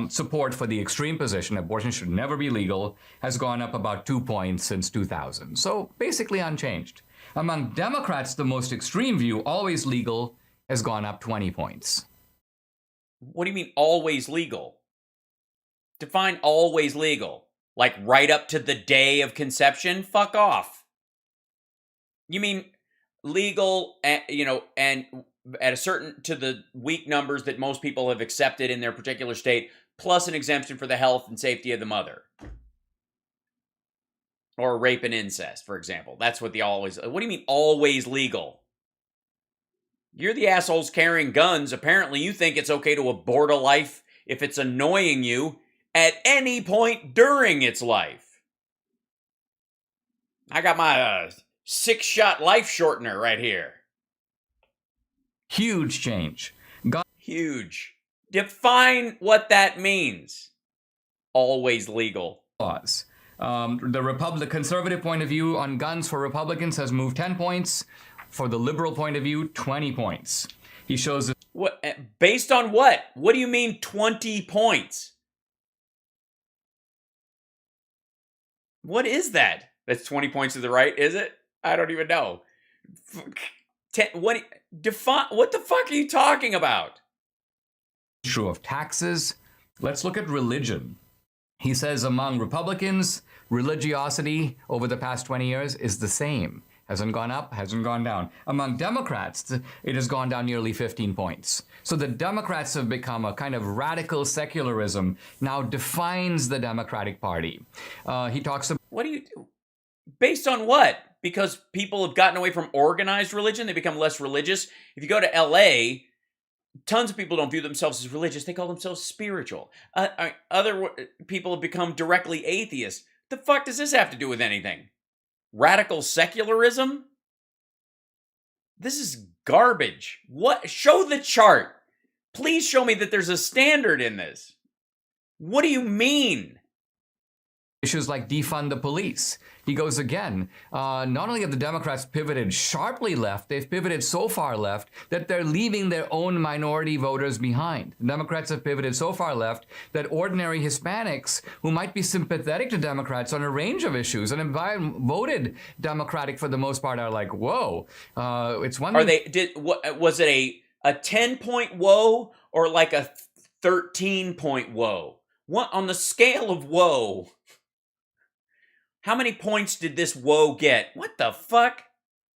support for the extreme position, abortion should never be legal, has gone up about 2 points since 2000. So basically unchanged. Among Democrats, the most extreme view, always legal, has gone up 20 points. What do you mean always legal? Define always legal. Like right up to the day of conception? Fuck off. You mean legal, and at a certain, to the weak numbers that most people have accepted in their particular state, plus an exemption for the health and safety of the mother. Or rape and incest, for example. That's what what do you mean always legal? You're the assholes carrying guns. Apparently you think it's okay to abort a life if it's annoying you at any point during its life. I got my 6-shot life shortener right here. Huge change. Huge. Define what that means. Always legal. Laws. The conservative point of view on guns for Republicans has moved 10 points. For the liberal point of view, 20 points. He shows... What? Based on what? What do you mean 20 points? What is that? That's 20 points to the right, is it? I don't even know. What the fuck are you talking about? Issue of taxes. Let's look at religion. He says among Republicans, religiosity over the past 20 years is the same. Hasn't gone up, hasn't gone down. Among Democrats, it has gone down nearly 15 points. So the Democrats have become a kind of radical secularism now defines the Democratic Party. He talks about... What do you do? Based on what? Because people have gotten away from organized religion, they become less religious. If you go to LA, tons of people don't view themselves as religious. They call themselves spiritual. Other people have become directly atheists. The fuck does this have to do with anything? Radical secularism? This is garbage. What? Show the chart. Please show me that there's a standard in this. What do you mean? Issues like defund the police. He goes again, not only have the Democrats pivoted sharply left, they've pivoted so far left that they're leaving their own minority voters behind. The Democrats have pivoted so far left that ordinary Hispanics who might be sympathetic to Democrats on a range of issues and have voted Democratic for the most part are like, whoa, it's one thing. Was it a 10-point whoa or like a 13-point whoa? What on the scale of whoa? How many points did this whoa get? What the fuck?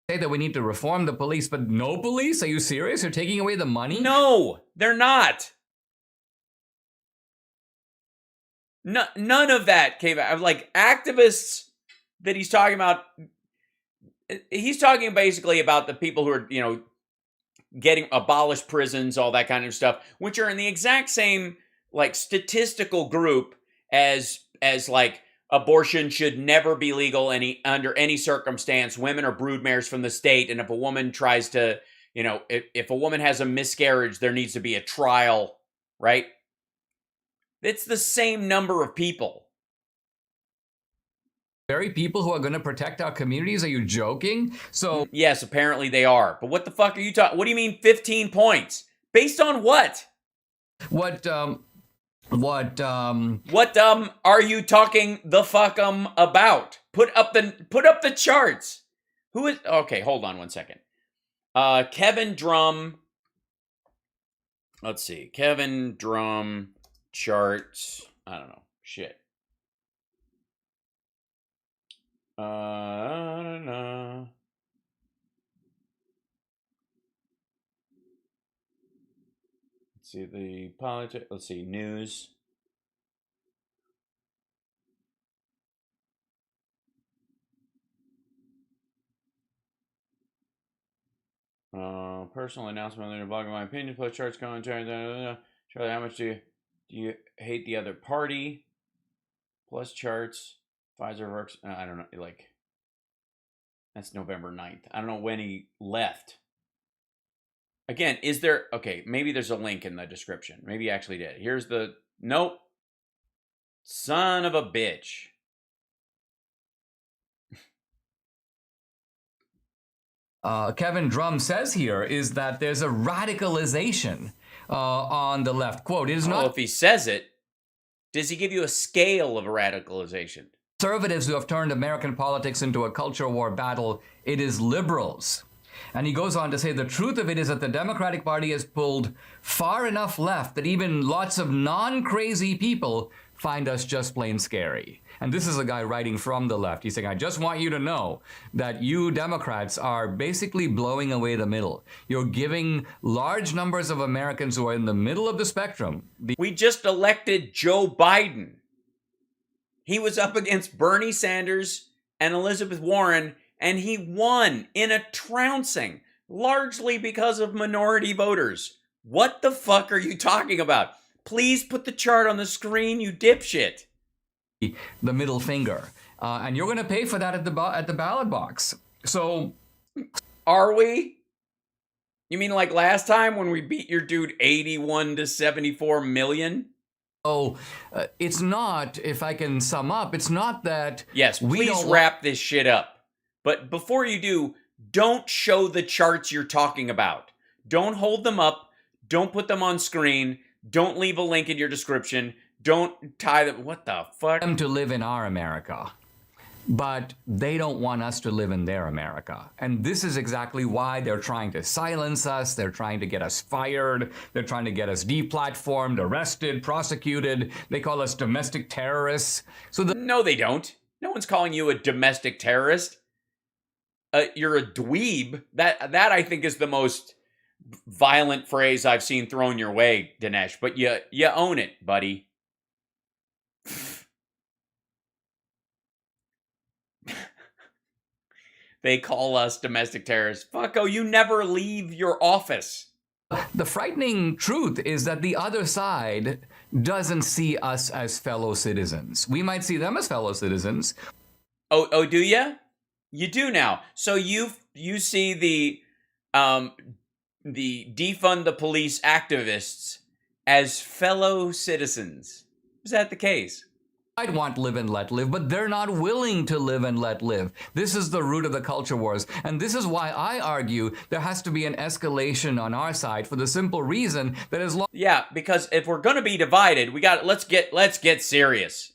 Say that we need to reform the police, but no police? Are you serious? You're taking away the money? No, they're not. No, none of that came out. Like activists that he's talking about. He's talking basically about the people who are, getting abolished prisons, all that kind of stuff, which are in the exact same like statistical group as like abortion should never be legal under any circumstance. Women are broodmares from the state, and if a woman tries to, if a woman has a miscarriage, there needs to be a trial, right? It's the same number of people. Very people who are going to protect our communities? Are you joking? So yes, apparently they are. But what the fuck are you talking? What do you mean 15 points? Based on what? What are you talking the fuck about? Put up the charts. Who is okay, hold on one second. Kevin Drum. Let's see. Kevin Drum charts. I don't know. Shit. I don't know. See the politics. Let's see, news. Personal announcement on the blog of my opinion. Plus charts, commentary. Charlie, how much do you hate the other party? Plus charts. Pfizer works. I don't know. Like that's November 9th. I don't know when he left. Again, is there... Okay, maybe there's a link in the description. Maybe he actually did. Here's the... Nope. Son of a bitch. Kevin Drum says here is that there's a radicalization on the left. Quote, it is not... Well, if he says it, does he give you a scale of radicalization? Conservatives who have turned American politics into a culture war battle. It is liberals. And he goes on to say the truth of it is that the Democratic Party has pulled far enough left that even lots of non-crazy people find us just plain scary. And this is a guy writing from the left. He's saying, I just want you to know that you Democrats are basically blowing away the middle. You're giving large numbers of Americans who are in the middle of the spectrum. We just elected Joe Biden. He was up against Bernie Sanders and Elizabeth Warren, and he won in a trouncing, largely because of minority voters. What the fuck are you talking about? Please put the chart on the screen, you dipshit. The middle finger. And you're going to pay for that at the ballot box. So... Are we? You mean like last time when we beat your dude 81 to 74 million? Oh, it's not, if I can sum up, it's not that... Yes, please wrap this shit up. But before you do, don't show the charts you're talking about. Don't hold them up. Don't put them on screen. Don't leave a link in your description. Don't tie them. What the fuck? Them to live in our America. but they don't want us to live in their America. And this is exactly why they're trying to silence us. They're trying to get us fired. They're trying to get us deplatformed, arrested, prosecuted. They call us domestic terrorists. No, they don't. No one's calling you a domestic terrorist. You're a dweeb. That I think is the most violent phrase I've seen thrown your way, Dinesh. But you own it, buddy. They call us domestic terrorists. Fucko, you never leave your office. The frightening truth is that the other side doesn't see us as fellow citizens. We might see them as fellow citizens. Oh, do you? You do now. So you see the defund the police activists as fellow citizens. Is that the case? I'd want live and let live, but they're not willing to live and let live. This is the root of the culture wars. And this is why I argue there has to be an escalation on our side for the simple reason that as long Yeah, because if we're going to be divided, let's get serious.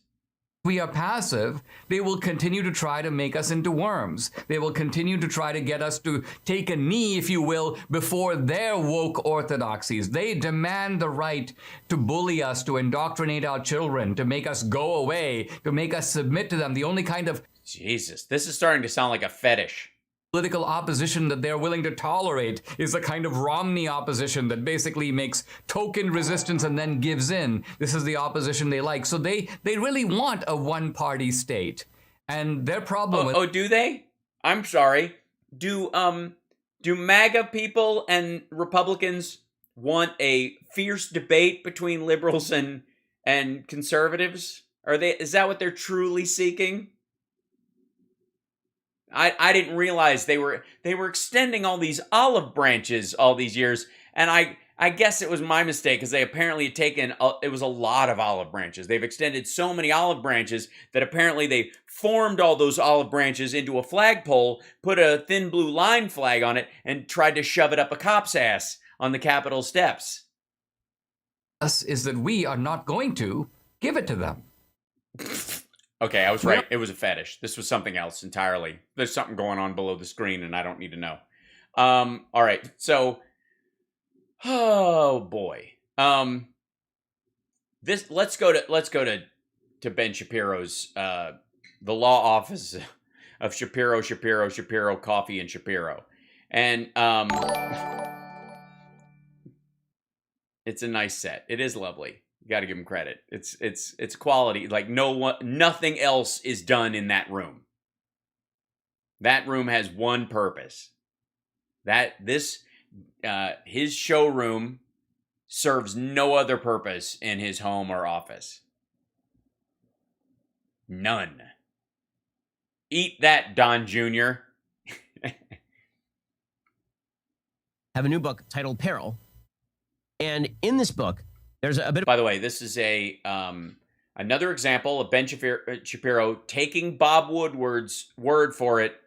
we are passive, they will continue to try to make us into worms. They will continue to try to get us to take a knee, if you will, before their woke orthodoxies. They demand the right to bully us, to indoctrinate our children, to make us go away, to make us submit to them. The only kind of Jesus, this is starting to sound like a fetish. political opposition that they're willing to tolerate is the kind of Romney opposition that basically makes token resistance and then gives in. This is the opposition they like. So they really want a one-party state. And their problem with... Oh, do they? I'm sorry. Do MAGA people and Republicans want a fierce debate between liberals and conservatives? Is that what they're truly seeking? I didn't realize they were extending all these olive branches all these years, and I guess it was my mistake because they apparently had taken it was a lot of olive branches. They've extended so many olive branches that apparently they formed all those olive branches into a flagpole, put a thin blue line flag on it, and tried to shove it up a cop's ass on the Capitol steps. us is that we are not going to give it to them. Okay, I was right. It was a fetish. This was something else entirely. There's something going on below the screen, and I don't need to know. All right. So, oh boy. Let's go to Ben Shapiro's the law office of Shapiro, Coffee, and Shapiro, and it's a nice set. It is lovely. Got to give him credit. It's quality. Like nothing else is done in that room. That room has one purpose. His showroom serves no other purpose in his home or office. None. Eat that, Don Jr. Have a new book titled Peril. And in this book, there's a bit of... By the way, this is another example of Ben Shapiro taking Bob Woodward's word for it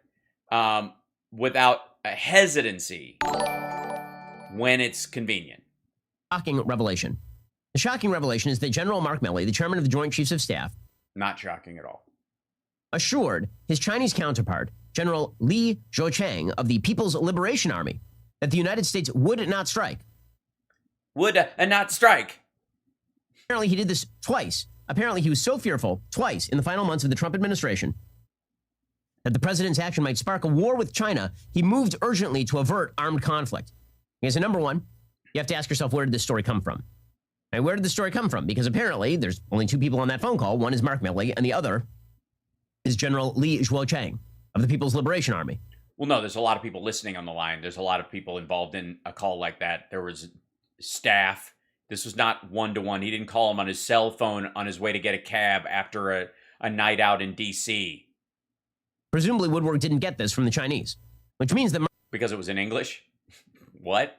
without a hesitancy when it's convenient. Shocking revelation. The shocking revelation is that General Mark Milley, the chairman of the Joint Chiefs of Staff, not shocking at all, assured his Chinese counterpart, General Li Zhuochang of the People's Liberation Army, that the United States would not strike. Would not strike. Apparently he did this twice. Apparently he was so fearful, twice in the final months of the Trump administration, that the president's action might spark a war with China, he moved urgently to avert armed conflict. Because number one, you have to ask yourself, where did this story come from? And where did the story come from? Because apparently there's only two people on that phone call. One is Mark Milley, and the other is General Li Zhuochang of the People's Liberation Army. Well, no, there's a lot of people listening on the line. There's a lot of people involved in a call like that. There was staff. This was not one-to-one. He didn't call him on his cell phone on his way to get a cab after a night out in D.C. Presumably Woodward didn't get this from the Chinese, which means that Mark because it was in English. What?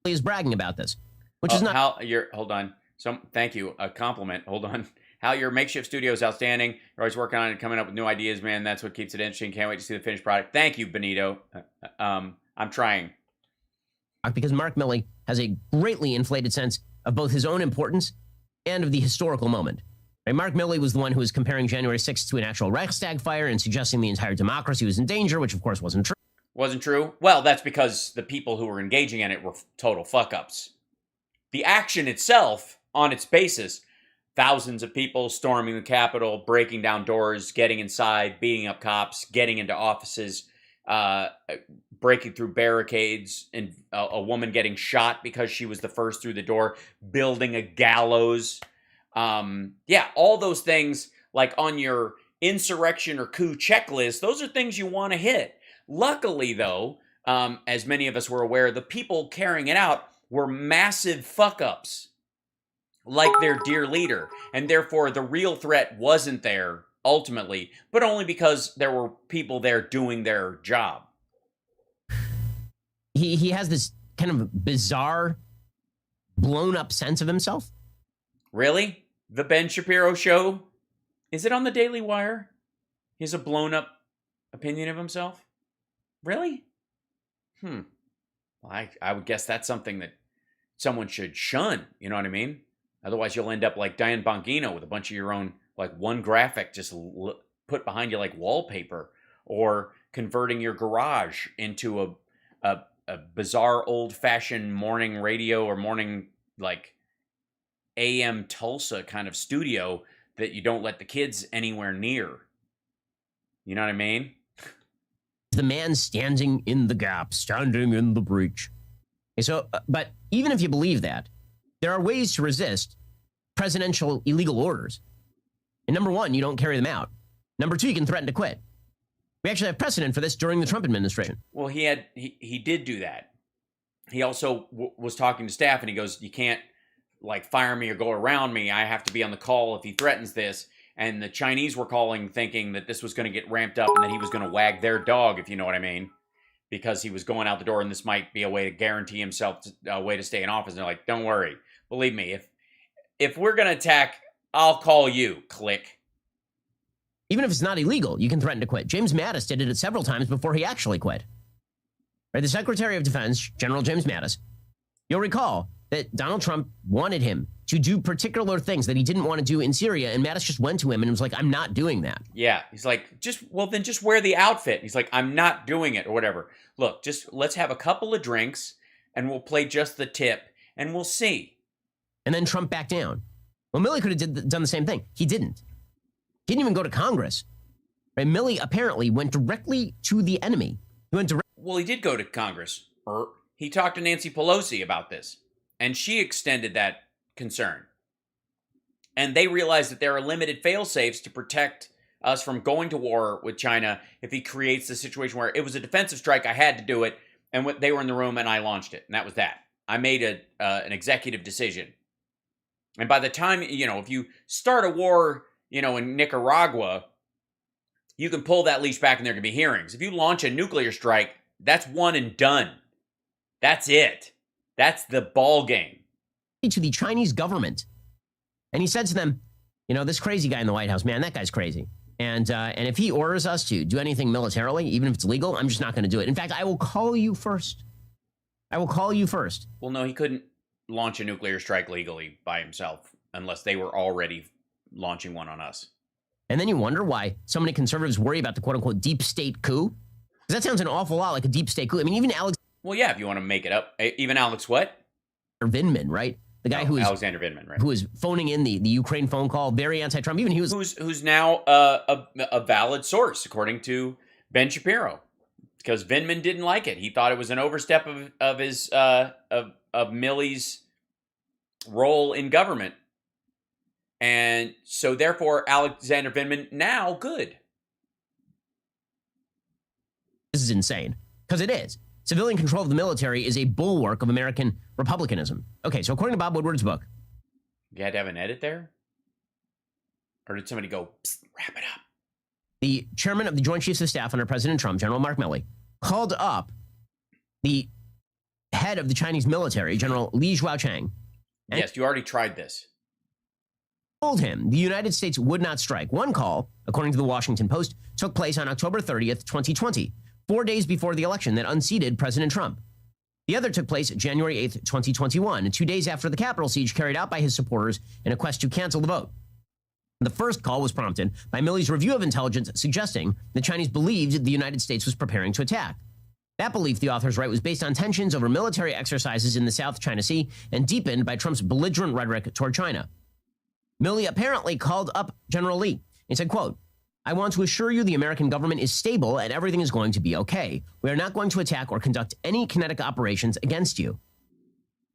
Milley is bragging about this, which is not... Hold on. Thank you. A compliment. Hold on. Hal, your makeshift studio is outstanding. You're always working on it and coming up with new ideas, man. That's what keeps it interesting. Can't wait to see the finished product. Thank you, Benito. I'm trying. Because Mark Milley has a greatly inflated sense of both his own importance and of the historical moment. Right? Mark Milley was the one who was comparing January 6th to an actual Reichstag fire and suggesting the entire democracy was in danger, which of course wasn't true. Wasn't true? Well, that's because the people who were engaging in it were total fuck-ups. The action itself, on its basis, thousands of people storming the Capitol, breaking down doors, getting inside, beating up cops, getting into offices, breaking through barricades, and a woman getting shot because she was the first through the door, building a gallows. Yeah, all those things, like on your insurrection or coup checklist, those are things you want to hit. Luckily, though, as many of us were aware, the people carrying it out were massive fuck-ups, like their dear leader, and therefore the real threat wasn't there ultimately, but only because there were people there doing their job. He has this kind of bizarre, blown-up sense of himself. Really? The Ben Shapiro show? Is it on the Daily Wire? He has a blown-up opinion of himself? Really? Well, I would guess that's something that someone should shun, you know what I mean? Otherwise, you'll end up like Diane Bongino with a bunch of your own, like one graphic just put behind you like wallpaper, or converting your garage into a bizarre old-fashioned morning radio or morning, like, AM Tulsa kind of studio that you don't let the kids anywhere near. You know what I mean? The man standing in the gap, standing in the breach. Okay, so, but even if you believe that, there are ways to resist presidential illegal orders. And number one, you don't carry them out. Number two, you can threaten to quit. We actually have precedent for this during the Trump administration. Well, he did do that. He also was talking to staff, and he goes, you can't, like, fire me or go around me. I have to be on the call if he threatens this. And the Chinese were calling thinking that this was going to get ramped up and that he was going to wag their dog, if you know what I mean, because he was going out the door and this might be a way to guarantee himself a way to stay in office. And they're like, don't worry. Believe me, if we're going to attack, I'll call you. Click. Even if it's not illegal, you can threaten to quit. James Mattis did it several times before he actually quit. Right? The Secretary of Defense, General James Mattis, you'll recall that Donald Trump wanted him to do particular things that he didn't want to do in Syria, and Mattis just went to him and was like, I'm not doing that. Yeah, he's like, just wear the outfit. He's like, I'm not doing it, or whatever. Look, just let's have a couple of drinks, and we'll play just the tip, and we'll see. And then Trump backed down. Well, Milley could have done the same thing. He didn't. He didn't even go to Congress. Right? Milley apparently went directly to the enemy. Well, he did go to Congress. He talked to Nancy Pelosi about this, and she extended that concern. And they realized that there are limited fail-safes to protect us from going to war with China if he creates the situation where it was a defensive strike, I had to do it, and they were in the room and I launched it, and that was that. I made an executive decision. And by the time, if you start a war, in Nicaragua, you can pull that leash back and there can be hearings. If you launch a nuclear strike, that's one and done. That's it. That's the ball game. To the Chinese government. And he said to them, this crazy guy in the White House, man, that guy's crazy. And if he orders us to do anything militarily, even if it's legal, I'm just not going to do it. In fact, I will call you first. Well, no, he couldn't launch a nuclear strike legally by himself unless they were already launching one on us. And then you wonder why so many conservatives worry about the quote-unquote deep state coup. Because that sounds an awful lot like a deep state coup. I mean, even Alex... Well, yeah, if you want to make it up. Even Alex what? Vindman, right? The guy who is... Alexander Vindman, right. Who is phoning in the Ukraine phone call, very anti-Trump. Even he was... Who's now a valid source, according to Ben Shapiro. Because Vindman didn't like it. He thought it was an overstep of his... of Milley's role in government. And so, therefore, Alexander Vindman, now good. This is insane. Because it is. Civilian control of the military is a bulwark of American republicanism. Okay, so according to Bob Woodward's book... You had to have an edit there? Or did somebody go, wrap it up? The chairman of the Joint Chiefs of Staff under President Trump, General Mark Milley, called up the head of the Chinese military, General Li Zhuochang. Yes, you already tried this. Told him the United States would not strike. One call, according to the Washington Post, took place on October 30th, 2020, 4 days before the election that unseated President Trump. The other took place January 8th, 2021, 2 days after the Capitol siege carried out by his supporters in a quest to cancel the vote. The first call was prompted by Milley's review of intelligence suggesting the Chinese believed the United States was preparing to attack. That belief, the authors write, was based on tensions over military exercises in the South China Sea and deepened by Trump's belligerent rhetoric toward China. Milley apparently called up General Lee and said, quote, "I want to assure you the American government is stable and everything is going to be okay. We are not going to attack or conduct any kinetic operations against you."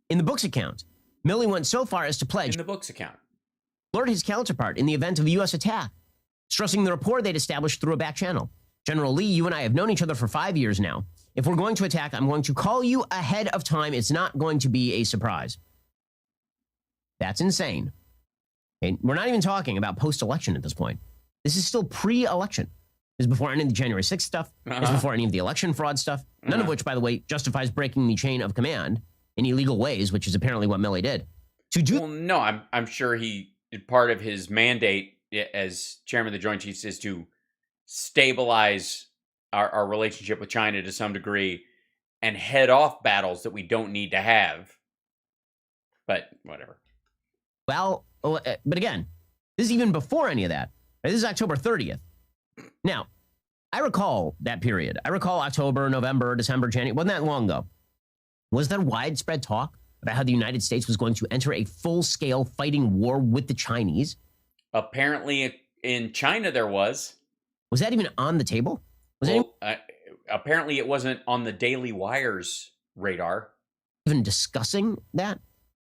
In the book's account, Milley went so far as to pledge In the book's account. alert his counterpart in the event of a U.S. attack, stressing the rapport they'd established through a back channel. "General Lee, you and I have known each other for 5 years now. If we're going to attack, I'm going to call you ahead of time. It's not going to be a surprise." That's insane. Okay? We're not even talking about post-election at this point. This is still pre-election. This is before any of the January 6th stuff. This is before any of the election fraud stuff. None of which, by the way, justifies breaking the chain of command in illegal ways, which is apparently what Milley did. Well, no, I'm sure part of his mandate as chairman of the Joint Chiefs is to stabilize our relationship with China to some degree and head off battles that we don't need to have. But whatever. Well, but again, this is even before any of that. This is October 30th. Now, I recall that period. I recall October, November, December, January. Wasn't that long ago? Was there widespread talk about how the United States was going to enter a full-scale fighting war with the Chinese? Apparently in China there was. Was that even on the table? Apparently it wasn't on the Daily Wire's radar. Even discussing that?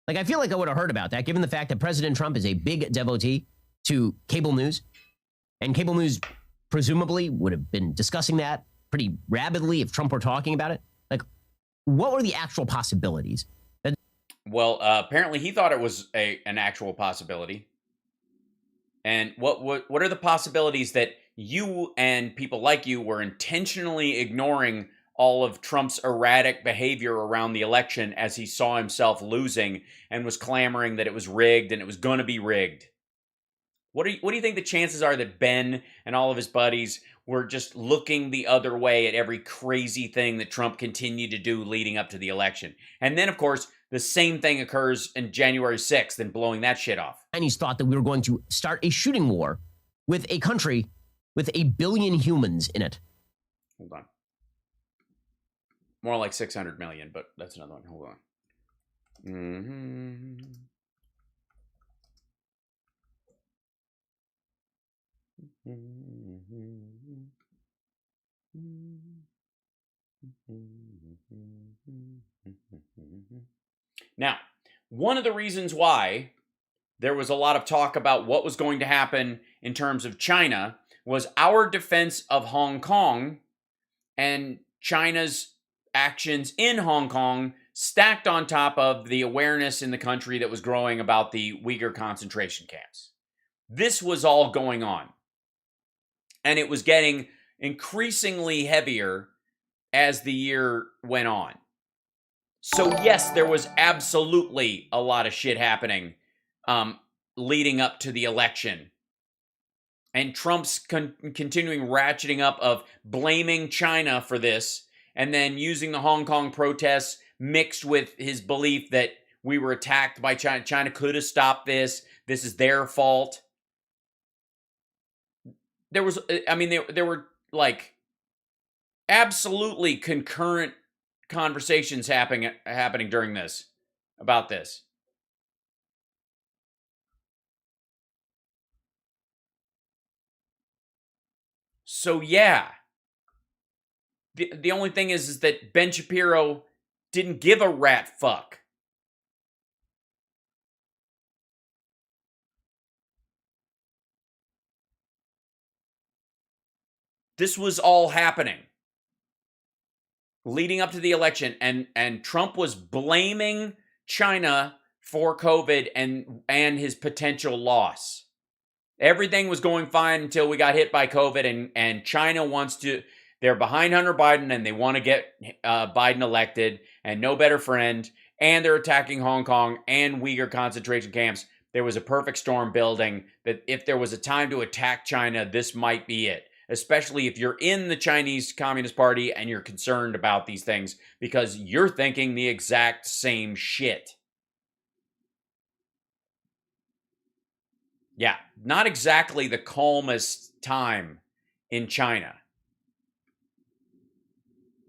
Like, I feel like I would have heard about that, given the fact that President Trump is a big devotee to cable news. And cable news presumably would have been discussing that pretty rabidly if Trump were talking about it. Like, what were the actual possibilities? Well, apparently he thought it was an actual possibility. And what are the possibilities that you and people like you were intentionally ignoring all of Trump's erratic behavior around the election as he saw himself losing and was clamoring that it was rigged and it was going to be rigged? What do you think the chances are that Ben and all of his buddies were just looking the other way at every crazy thing that Trump continued to do leading up to the election? And then, of course, the same thing occurs in January 6th and blowing that shit off. Chinese thought that we were going to start a shooting war with a country with 1 billion humans in it. Hold on. More like 600 million, but that's another one. Hold on. Now, one of the reasons why there was a lot of talk about what was going to happen in terms of China was our defense of Hong Kong and China's actions in Hong Kong stacked on top of the awareness in the country that was growing about the Uyghur concentration camps. This was all going on. And it was getting increasingly heavier as the year went on. So yes, there was absolutely a lot of shit happening leading up to the election. And Trump's continuing ratcheting up of blaming China for this and then using the Hong Kong protests mixed with his belief that we were attacked by China. China could have stopped this. This is their fault. There were like absolutely concurrent conversations happening during this, about this. So yeah, the only thing is that Ben Shapiro didn't give a rat fuck. This was all happening leading up to the election, and Trump was blaming China for COVID and his potential loss. Everything was going fine until we got hit by COVID, and China they're behind Hunter Biden, and they want to get Biden elected, and no better friend, and they're attacking Hong Kong and Uyghur concentration camps. There was a perfect storm building that if there was a time to attack China, this might be it. Especially if you're in the Chinese Communist Party and you're concerned about these things because you're thinking the exact same shit. Yeah, not exactly the calmest time in China.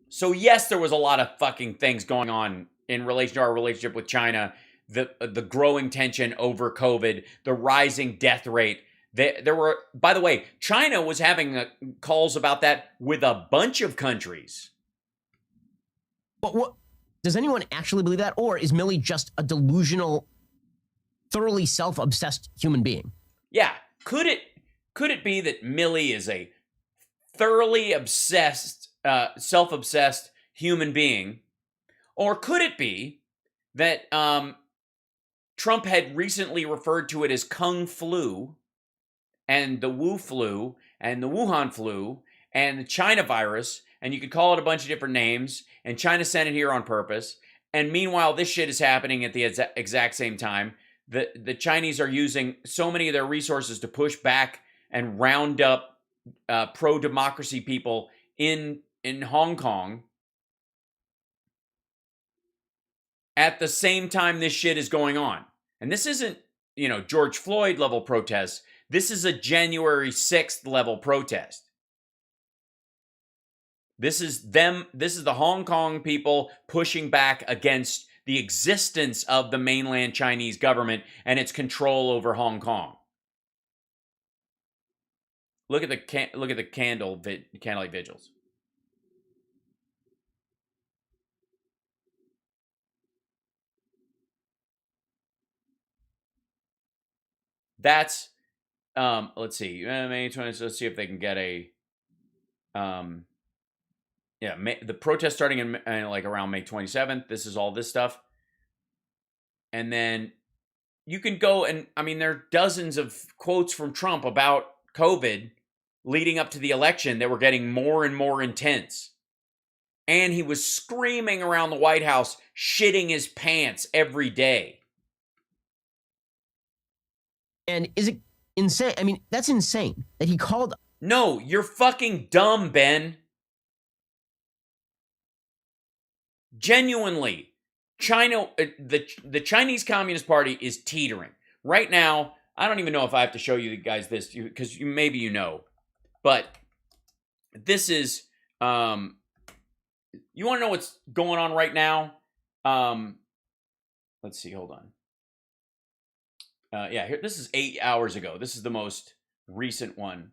So yes, there was a lot of fucking things going on in relation to our relationship with China, the growing tension over COVID, the rising death rate. There were, by the way, China was having calls about that with a bunch of countries. But what does anyone actually believe that, or is Milley just a delusional, thoroughly self-obsessed human being? Yeah, could it be that Milley is a thoroughly obsessed, self-obsessed human being, or could it be that Trump had recently referred to it as Kung flu, and the Wu flu, and the Wuhan flu, and the China virus, and you could call it a bunch of different names, and China sent it here on purpose, and meanwhile this shit is happening at the exact same time. The Chinese are using so many of their resources to push back and round up pro-democracy people in Hong Kong at the same time this shit is going on. And this isn't, George Floyd level protests. This is a January 6th level protest. This is the Hong Kong people pushing back against the existence of the mainland Chinese government and its control over Hong Kong. Look at the candlelight vigils. That's let's see, May 20th. Let's see if they can get a the protest starting in like around May 27th. This is all this stuff. And then you can go and, there are dozens of quotes from Trump about COVID leading up to the election that were getting more and more intense. And he was screaming around the White House, shitting his pants every day. And is it insane? That's insane that he called. No, you're fucking dumb, Ben. Genuinely, China, the Chinese Communist Party is teetering. Right now, I don't even know if I have to show you guys this, because maybe you know. But this is, you want to know what's going on right now? Let's see, hold on. Here, this is 8 hours ago. This is the most recent one.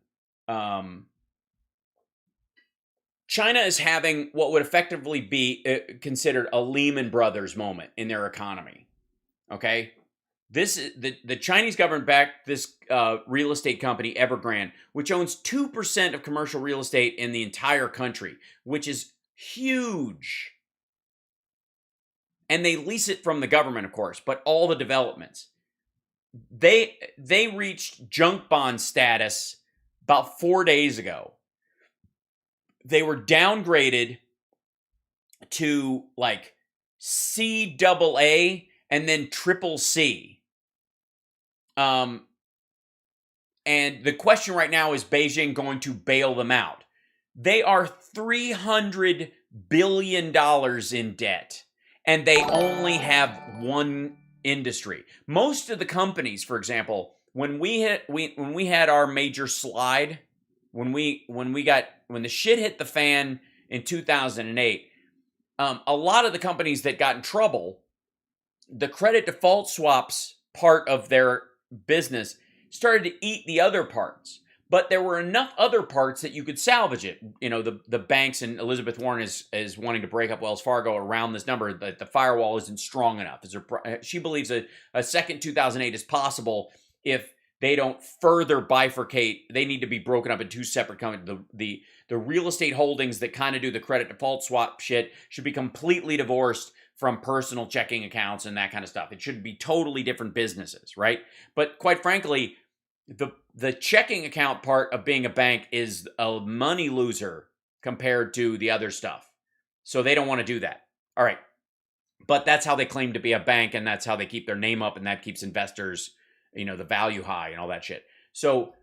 China is having what would effectively be considered a Lehman Brothers moment in their economy. Okay? This is the Chinese government backed this real estate company, Evergrande, which owns 2% of commercial real estate in the entire country, which is huge. And they lease it from the government, of course, but all the developments. They reached junk bond status about 4 days ago. They were downgraded to like CAA and then CCC. And the question right now is Beijing going to bail them out? They are $300 billion in debt, and they only have one industry. Most of the companies, for example, when we had our major slide, when the shit hit the fan in 2008, a lot of the companies that got in trouble, the credit default swaps part of their business started to eat the other parts. But there were enough other parts that you could salvage it. The banks, and Elizabeth Warren is wanting to break up Wells Fargo around this number, that the firewall isn't strong enough. She believes a second 2008 is possible if they don't further bifurcate. They need to be broken up in two separate companies. The real estate holdings that kind of do the credit default swap shit should be completely divorced from personal checking accounts and that kind of stuff. It should be totally different businesses, right? But quite frankly, the checking account part of being a bank is a money loser compared to the other stuff. So they don't want to do that. All right. But that's how they claim to be a bank, and that's how they keep their name up, and that keeps investors, the value high and all that shit. So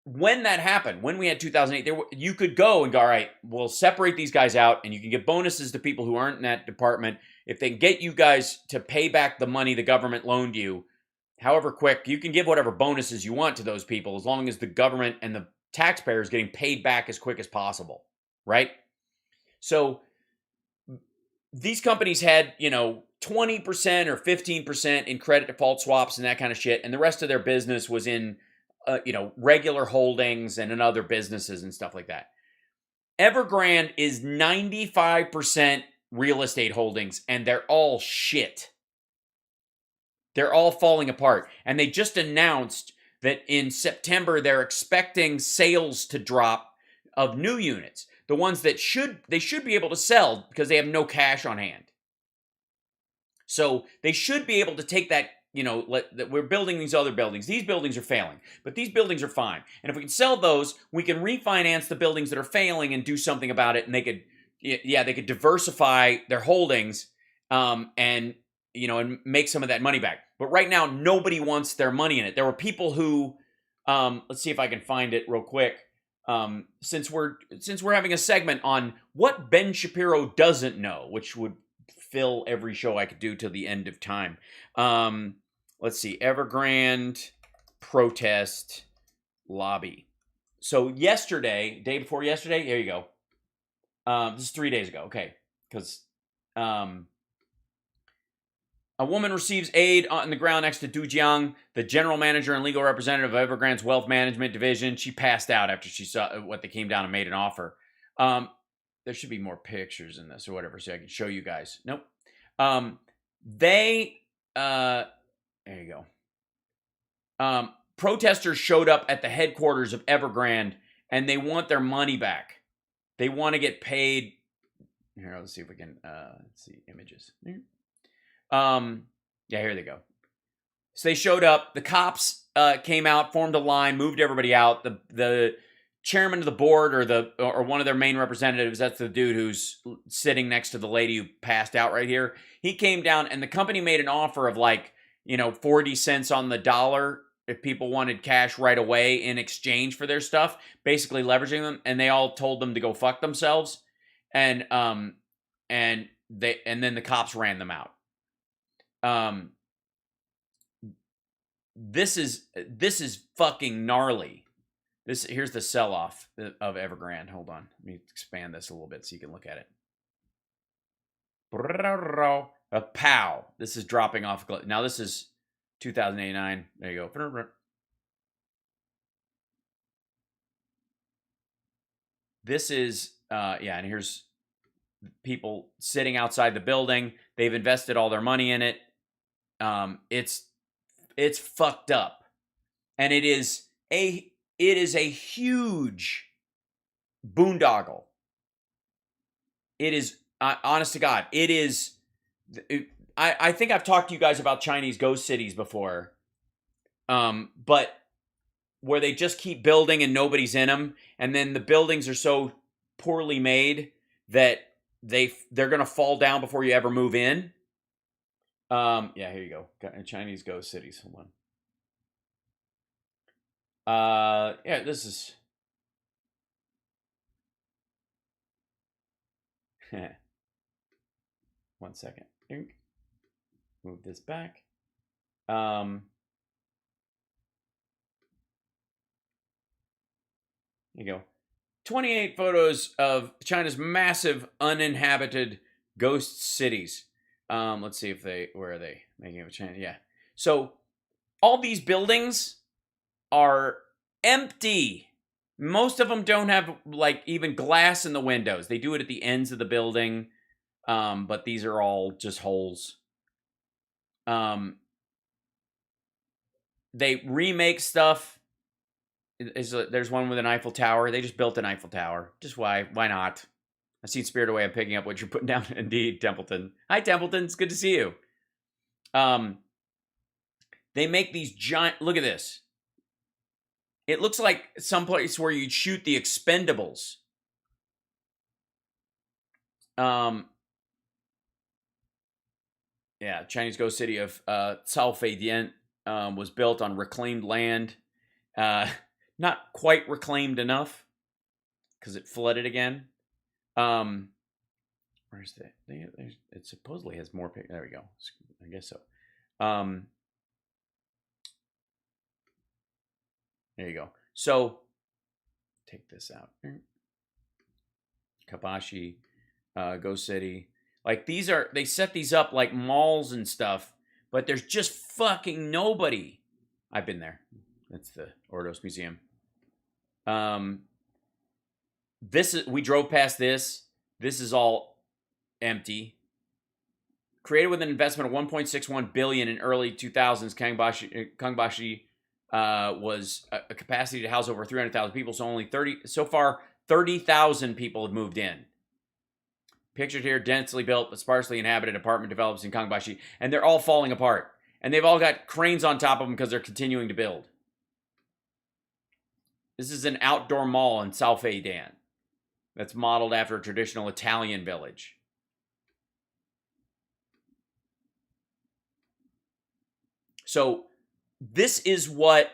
when that happened, when we had 2008, you could go and go, all right, we'll separate these guys out, and you can give bonuses to people who aren't in that department. If they can get you guys to pay back the money the government loaned you, however quick. You can give whatever bonuses you want to those people as long as the government and the taxpayer is getting paid back as quick as possible, right? So these companies had, 20% or 15% in credit default swaps and that kind of shit, and the rest of their business was in, regular holdings and in other businesses and stuff like that. Evergrande is 95% real estate holdings, and they're all shit. They're all falling apart. And they just announced that in September, they're expecting sales to drop of new units. The ones that they should be able to sell because they have no cash on hand. So they should be able to take that, we're building these other buildings. These buildings are failing, but these buildings are fine. And if we can sell those, we can refinance the buildings that are failing and do something about it. And they could diversify their holdings, and make some of that money back. But right now, nobody wants their money in it. There were people who, let's see if I can find it real quick. Since we're having a segment on what Ben Shapiro doesn't know, which would fill every show I could do till the end of time. Let's see, Evergrande protest lobby. So yesterday, day before yesterday, here you go. This is 3 days ago. Okay, because a woman receives aid on the ground next to Du Jiang, the general manager and legal representative of Evergrande's wealth management division. She passed out after she saw what they came down and made an offer. There should be more pictures in this or whatever, so I can show you guys. Nope. There you go. Protesters showed up at the headquarters of Evergrande, and they want their money back. They want to get paid. Here, let's see if we can, let's see, images. Yeah, here they go. So they showed up. The cops came out, formed a line, moved everybody out. The chairman of the board or one of their main representatives, that's the dude who's sitting next to the lady who passed out right here. He came down, and the company made an offer of 40 cents on the dollar if people wanted cash right away in exchange for their stuff, basically leveraging them. And they all told them to go fuck themselves. And then the cops ran them out. This is fucking gnarly. Here's the sell-off of Evergrande. Hold on. Let me expand this a little bit so you can look at it. A pow. This is dropping off. Now this is 2089. There you go. This is, and here's people sitting outside the building. They've invested all their money in it. It's fucked up. And it is a huge boondoggle. It is, honest to God, it is. I think I've talked to you guys about Chinese ghost cities before, but where they just keep building and nobody's in them, and then the buildings are so poorly made that they're gonna fall down before you ever move in. Yeah, here you go. Got Chinese ghost cities. Hold on. Yeah, this is. One second. Move this back. Here you go. 28 photos of China's massive uninhabited ghost cities. Let's see where are they making a China? Yeah. So all these buildings are empty. Most of them don't have even glass in the windows. They do it at the ends of the building. But these are all just holes. They remake stuff. There's one with an Eiffel Tower. They just built an Eiffel Tower. Just why? Why not? I see Spirit Away. I'm picking up what you're putting down. Indeed, Templeton. Hi, Templeton. It's good to see you. They make these giant. Look at this. It looks like someplace where you'd shoot the Expendables. Yeah, Chinese ghost city of Lafayette was built on reclaimed land. Not quite reclaimed enough because it flooded again. Where's that? It supposedly has more. There we go. I guess so. There you go. So take this out. Kabashi, Go City. Like these are, they set these up like malls and stuff, but there's just fucking nobody. I've been there. That's the Ordos Museum. We drove past this. This is all empty. Created with an investment of 1.61 billion in early 2000s, Kangbashi was a capacity to house over 300,000 people. So far 30,000 people have moved in. Pictured here, densely built but sparsely inhabited apartment develops in Kangbashi, and they're all falling apart. And they've all got cranes on top of them because they're continuing to build. This is an outdoor mall in Southfaydan that's modeled after a traditional Italian village. So this is what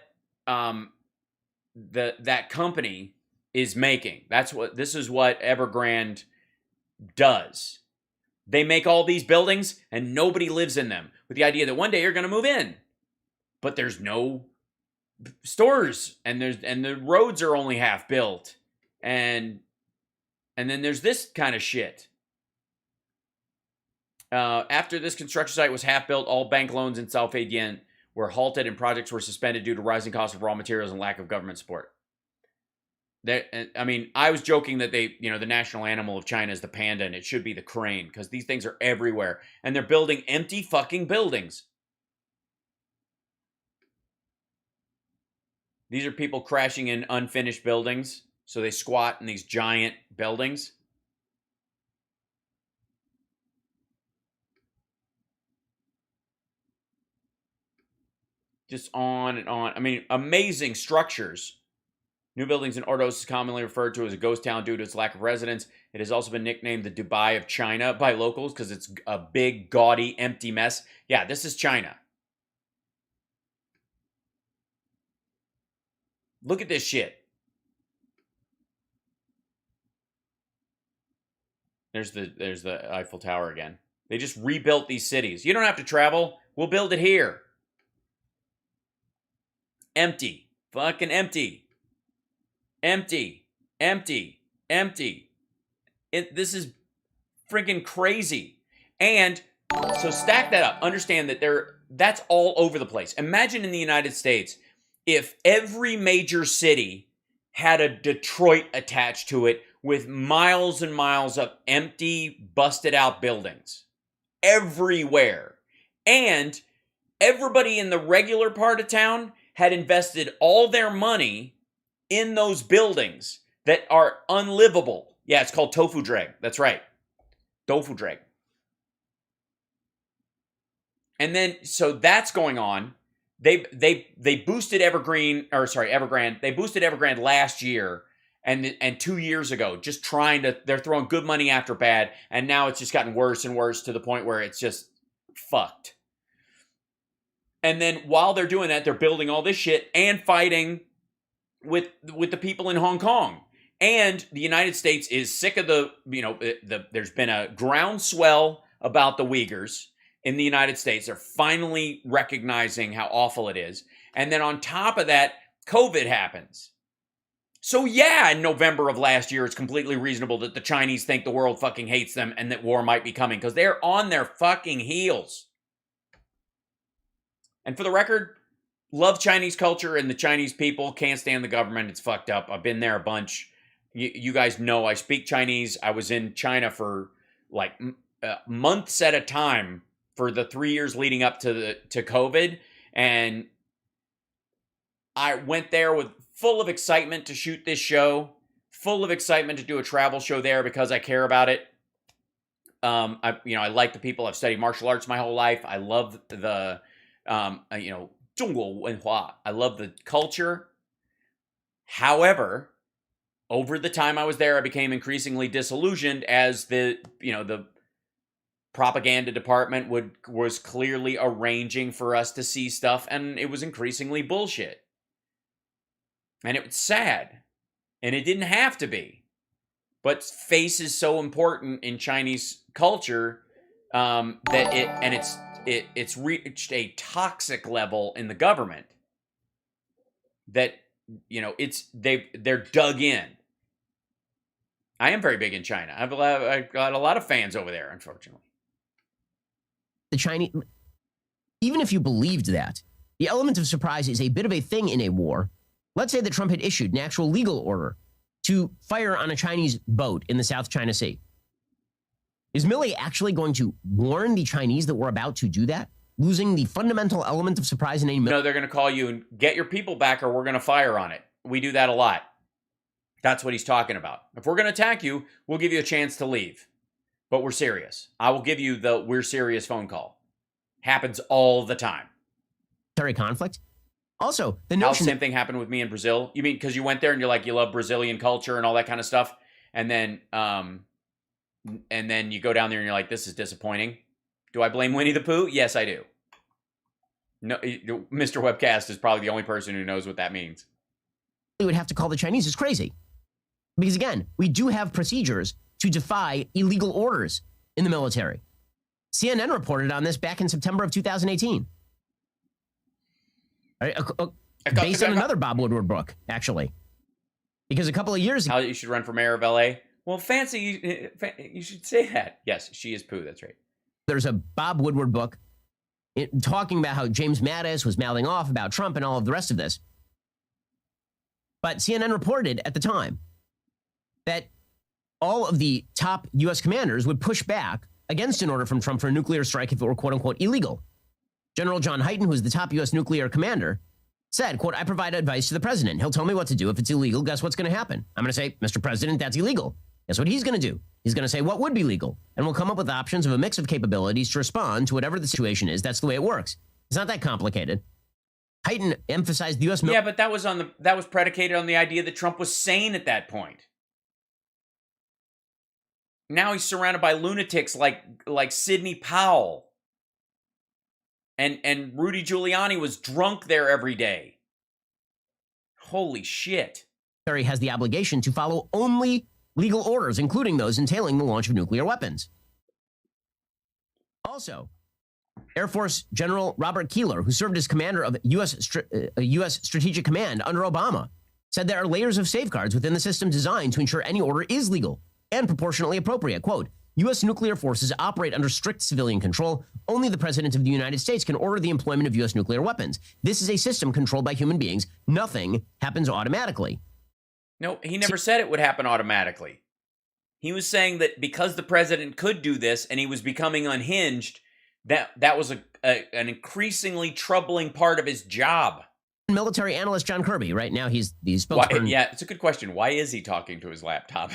that company is making. This is what Evergrande does. They make all these buildings and nobody lives in them with the idea that one day you're going to move in. But there's no stores and the roads are only half built. And then there's this kind of shit. After this construction site was half built, all bank loans in Southfaydan were halted and projects were suspended due to rising costs of raw materials and lack of government support. I was joking that the national animal of China is the panda and it should be the crane because these things are everywhere and they're building empty fucking buildings. These are people crashing in unfinished buildings, so they squat in these giant buildings. Just on and on. I mean, amazing structures. New buildings in Ordos is commonly referred to as a ghost town due to its lack of residents. It has also been nicknamed the Dubai of China by locals because it's a big, gaudy, empty mess. Yeah, this is China. Look at this shit. There's the Eiffel Tower again. They just rebuilt these cities. You don't have to travel. We'll build it here. Empty. Fucking empty. Empty. Empty. Empty. This is freaking crazy. And so stack that up. Understand that that's all over the place. Imagine in the United States if every major city had a Detroit attached to it with miles and miles of empty, busted out buildings. Everywhere. And everybody in the regular part of town had invested all their money in those buildings that are unlivable. Yeah, it's called tofu drag. That's right. Tofu drag. And then, so that's going on. They boosted Evergrande. They boosted Evergrande last year and 2 years ago, just they're throwing good money after bad. And now it's just gotten worse and worse to the point where it's just fucked. And then while they're doing that, they're building all this shit and fighting with the people in Hong Kong. And the United States is sick of there's been a groundswell about the Uyghurs in the United States. They're finally recognizing how awful it is. And then on top of that, COVID happens. So yeah, in November of last year, it's completely reasonable that the Chinese think the world fucking hates them and that war might be coming because they're on their fucking heels. And for the record, love Chinese culture and the Chinese people, can't stand the government. It's fucked up. I've been there a bunch. You guys know I speak Chinese. I was in China for like months at a time for the 3 years leading up to COVID. And I went there full of excitement to shoot this show, full of excitement to do a travel show there because I care about it. I like the people. I've studied martial arts my whole life. I love the, 中国文化. I love the culture. However, over the time I was there, I became increasingly disillusioned as the propaganda department was clearly arranging for us to see stuff, and it was increasingly bullshit. And it was sad. And it didn't have to be. But face is so important in Chinese culture that it's reached a toxic level in the government that they're dug in. I am very big in China. I've got a lot of fans over there, unfortunately. The Chinese, even if you believed that, the element of surprise is a bit of a thing in a war. Let's say that Trump had issued an actual legal order to fire on a Chinese boat in the South China Sea. Is Milley actually going to warn the Chinese that we're about to do that? Losing the fundamental element of surprise in a No, they're going to call you and get your people back or we're going to fire on it. We do that a lot. That's what he's talking about. If we're going to attack you, we'll give you a chance to leave. But we're serious. I will give you the we're serious phone call. Happens all the time. Conflict. Also, the How notion... same thing happened with me in Brazil. You mean because you went there and you're like, you love Brazilian culture and all that kind of stuff. And then you go down there and you're like, this is disappointing. Do I blame Winnie the Pooh? Yes, I do. No, Mr. Webcast is probably the only person who knows what that means. We would have to call the Chinese is crazy. Because again, we do have procedures to defy illegal orders in the military. CNN reported on this back in September of 2018. Based on another Bob Woodward book, actually. Because a couple of years ago... How you should run for mayor of LA? Well, Fancy, you should say that. Yes, she is Pooh, that's right. There's a Bob Woodward book talking about how James Mattis was mouthing off about Trump and all of the rest of this. But CNN reported at the time that all of the top U.S. commanders would push back against an order from Trump for a nuclear strike if it were, quote-unquote, illegal. General John Hyten, who is the top U.S. nuclear commander, said, quote, I provide advice to the president. He'll tell me what to do. If it's illegal, guess what's going to happen? I'm going to say, Mr. President, that's illegal. Guess what he's going to do? He's going to say what would be legal, and we'll come up with options of a mix of capabilities to respond to whatever the situation is. That's the way it works. It's not that complicated. Hyten emphasized the U.S. Yeah, but that was predicated on the idea that Trump was sane at that point. Now he's surrounded by lunatics like Sidney Powell. And Rudy Giuliani was drunk there every day. Holy shit. Has the obligation to follow only legal orders, including those entailing the launch of nuclear weapons. Also, Air Force General Robert Keeler, who served as commander of U.S. Strategic Command under Obama, said there are layers of safeguards within the system designed to ensure any order is legal and proportionately appropriate. Quote, U.S. nuclear forces operate under strict civilian control. Only the President of the United States can order the employment of U.S. nuclear weapons. This is a system controlled by human beings. Nothing happens automatically. No, he never said it would happen automatically. He was saying that because the president could do this and he was becoming unhinged, that was an increasingly troubling part of his job. Military analyst John Kirby, right now he's the spokesman. Yeah, it's a good question. Why is he talking to his laptop?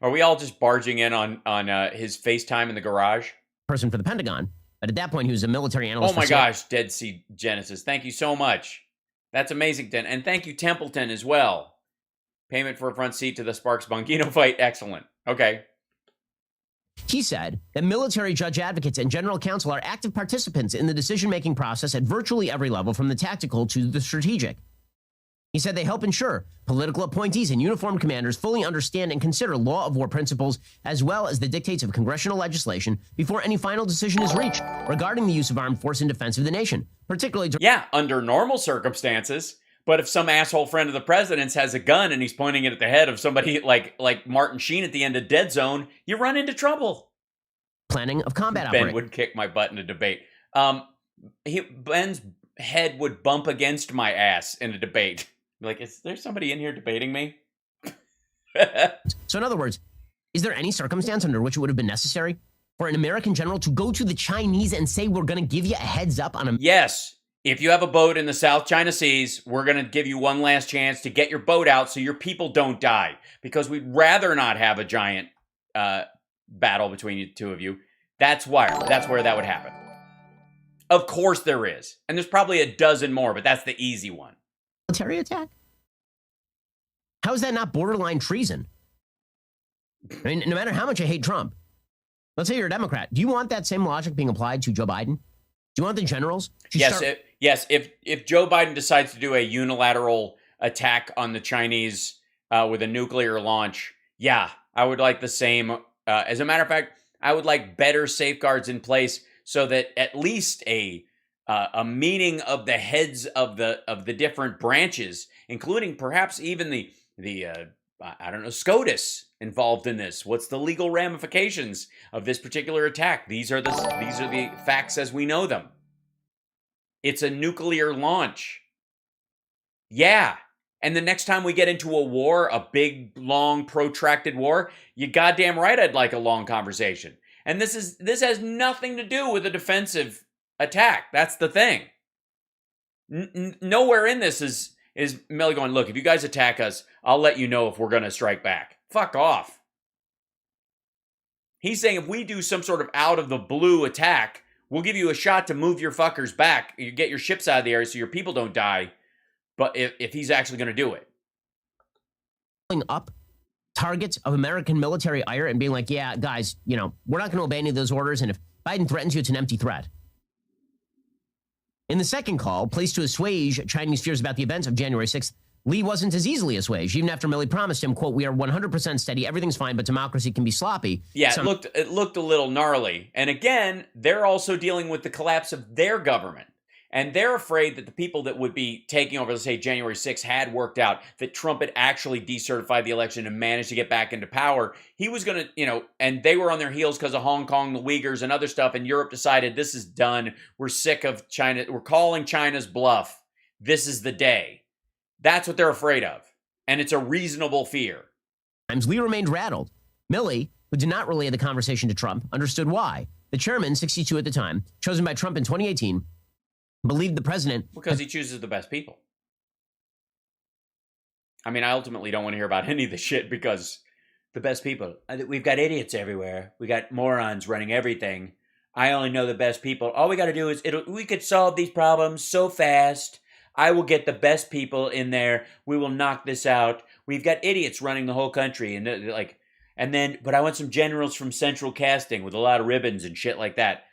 Are we all just barging in on his FaceTime in the garage? Person for the Pentagon, but at that point he was a military analyst. Oh my gosh, Dead Sea Genesis. Thank you so much. That's amazing, and thank you Templeton as well. Payment for a front seat to the Sparks Bongino fight. Excellent. Okay. He said that military judge advocates and general counsel are active participants in the decision-making process at virtually every level, from the tactical to the strategic. He said they help ensure political appointees and uniformed commanders fully understand and consider law of war principles, as well as the dictates of congressional legislation, before any final decision is reached regarding the use of armed force in defense of the nation, particularly... Yeah, under normal circumstances. But if some asshole friend of the president's has a gun and he's pointing it at the head of somebody like Martin Sheen at the end of Dead Zone, you run into trouble. Planning of combat Ben would kick my butt in a debate. Ben's head would bump against my ass in a debate. Like, is there somebody in here debating me? So in other words, is there any circumstance under which it would have been necessary for an American general to go to the Chinese and say, we're going to give you a heads up on a... Yes. If you have a boat in the South China Seas, we're going to give you one last chance to get your boat out so your people don't die. Because we'd rather not have a giant battle between the two of you. That's where that would happen. Of course there is. And there's probably a dozen more, but that's the easy one. Military attack? How is that not borderline treason? I mean, no matter how much I hate Trump, let's say you're a Democrat. Do you want that same logic being applied to Joe Biden? Do you want the generals to Yes, if Joe Biden decides to do a unilateral attack on the Chinese with a nuclear launch, yeah, I would like the same. As a matter of fact, I would like better safeguards in place so that at least a a meeting of the heads of the different branches, including perhaps even the I don't know, SCOTUS involved in this. What's the legal ramifications of this particular attack? These are the facts as we know them. It's a nuclear launch. Yeah. And the next time we get into a war, a big, long, protracted war, you goddamn right I'd like a long conversation. And this has nothing to do with a defensive attack. That's the thing. Nowhere in this is Milley going, look, if you guys attack us, I'll let you know if we're going to strike back. Fuck off. He's saying if we do some sort of out of the blue attack, we'll give you a shot to move your fuckers back. You get your ships out of the area so your people don't die. But if he's actually going to do it. Up targets of American military ire and being like, yeah, guys, we're not going to obey any of those orders. And if Biden threatens you, it's an empty threat. In the second call, placed to assuage Chinese fears about the events of January 6th, Lee wasn't as easily assuaged, even after Milley promised him, quote, we are 100% steady, everything's fine, but democracy can be sloppy. Yeah, it looked a little gnarly. And again, they're also dealing with the collapse of their government. And they're afraid that the people that would be taking over, let's say, January 6th had worked out, that Trump had actually decertified the election and managed to get back into power. He was going to, and they were on their heels because of Hong Kong, the Uyghurs, and other stuff. And Europe decided this is done. We're sick of China. We're calling China's bluff. This is the day. That's what they're afraid of. And it's a reasonable fear. Lee remained rattled. Milley, who did not relay the conversation to Trump, understood why. The chairman, 62 at the time, chosen by Trump in 2018, believed the president... Because he chooses the best people. I mean, I ultimately don't want to hear about any of this shit because the best people... We've got idiots everywhere. We got morons running everything. I only know the best people. All we got to do is... we could solve these problems so fast. I will get the best people in there. We will knock this out. We've got idiots running the whole country. But I want some generals from central casting with a lot of ribbons and shit like that.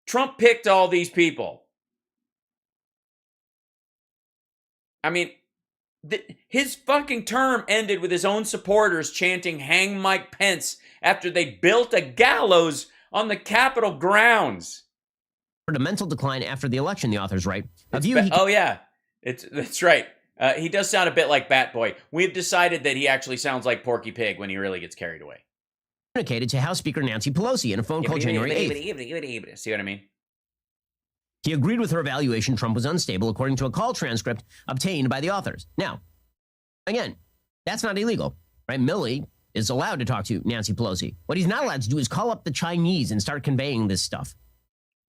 Trump picked all these people. I mean, his fucking term ended with his own supporters chanting, hang Mike Pence, after they built a gallows on the Capitol grounds. A mental decline after the election, the authors write. Yeah, that's right. He does sound a bit like Bat Boy. We've decided that he actually sounds like Porky Pig when he really gets carried away. Communicated to House Speaker Nancy Pelosi in a phone call January 8th. See what I mean? He agreed with her evaluation Trump was unstable, according to a call transcript obtained by the authors. Now, again, that's not illegal, right? Milley is allowed to talk to Nancy Pelosi. What he's not allowed to do is call up the Chinese and start conveying this stuff.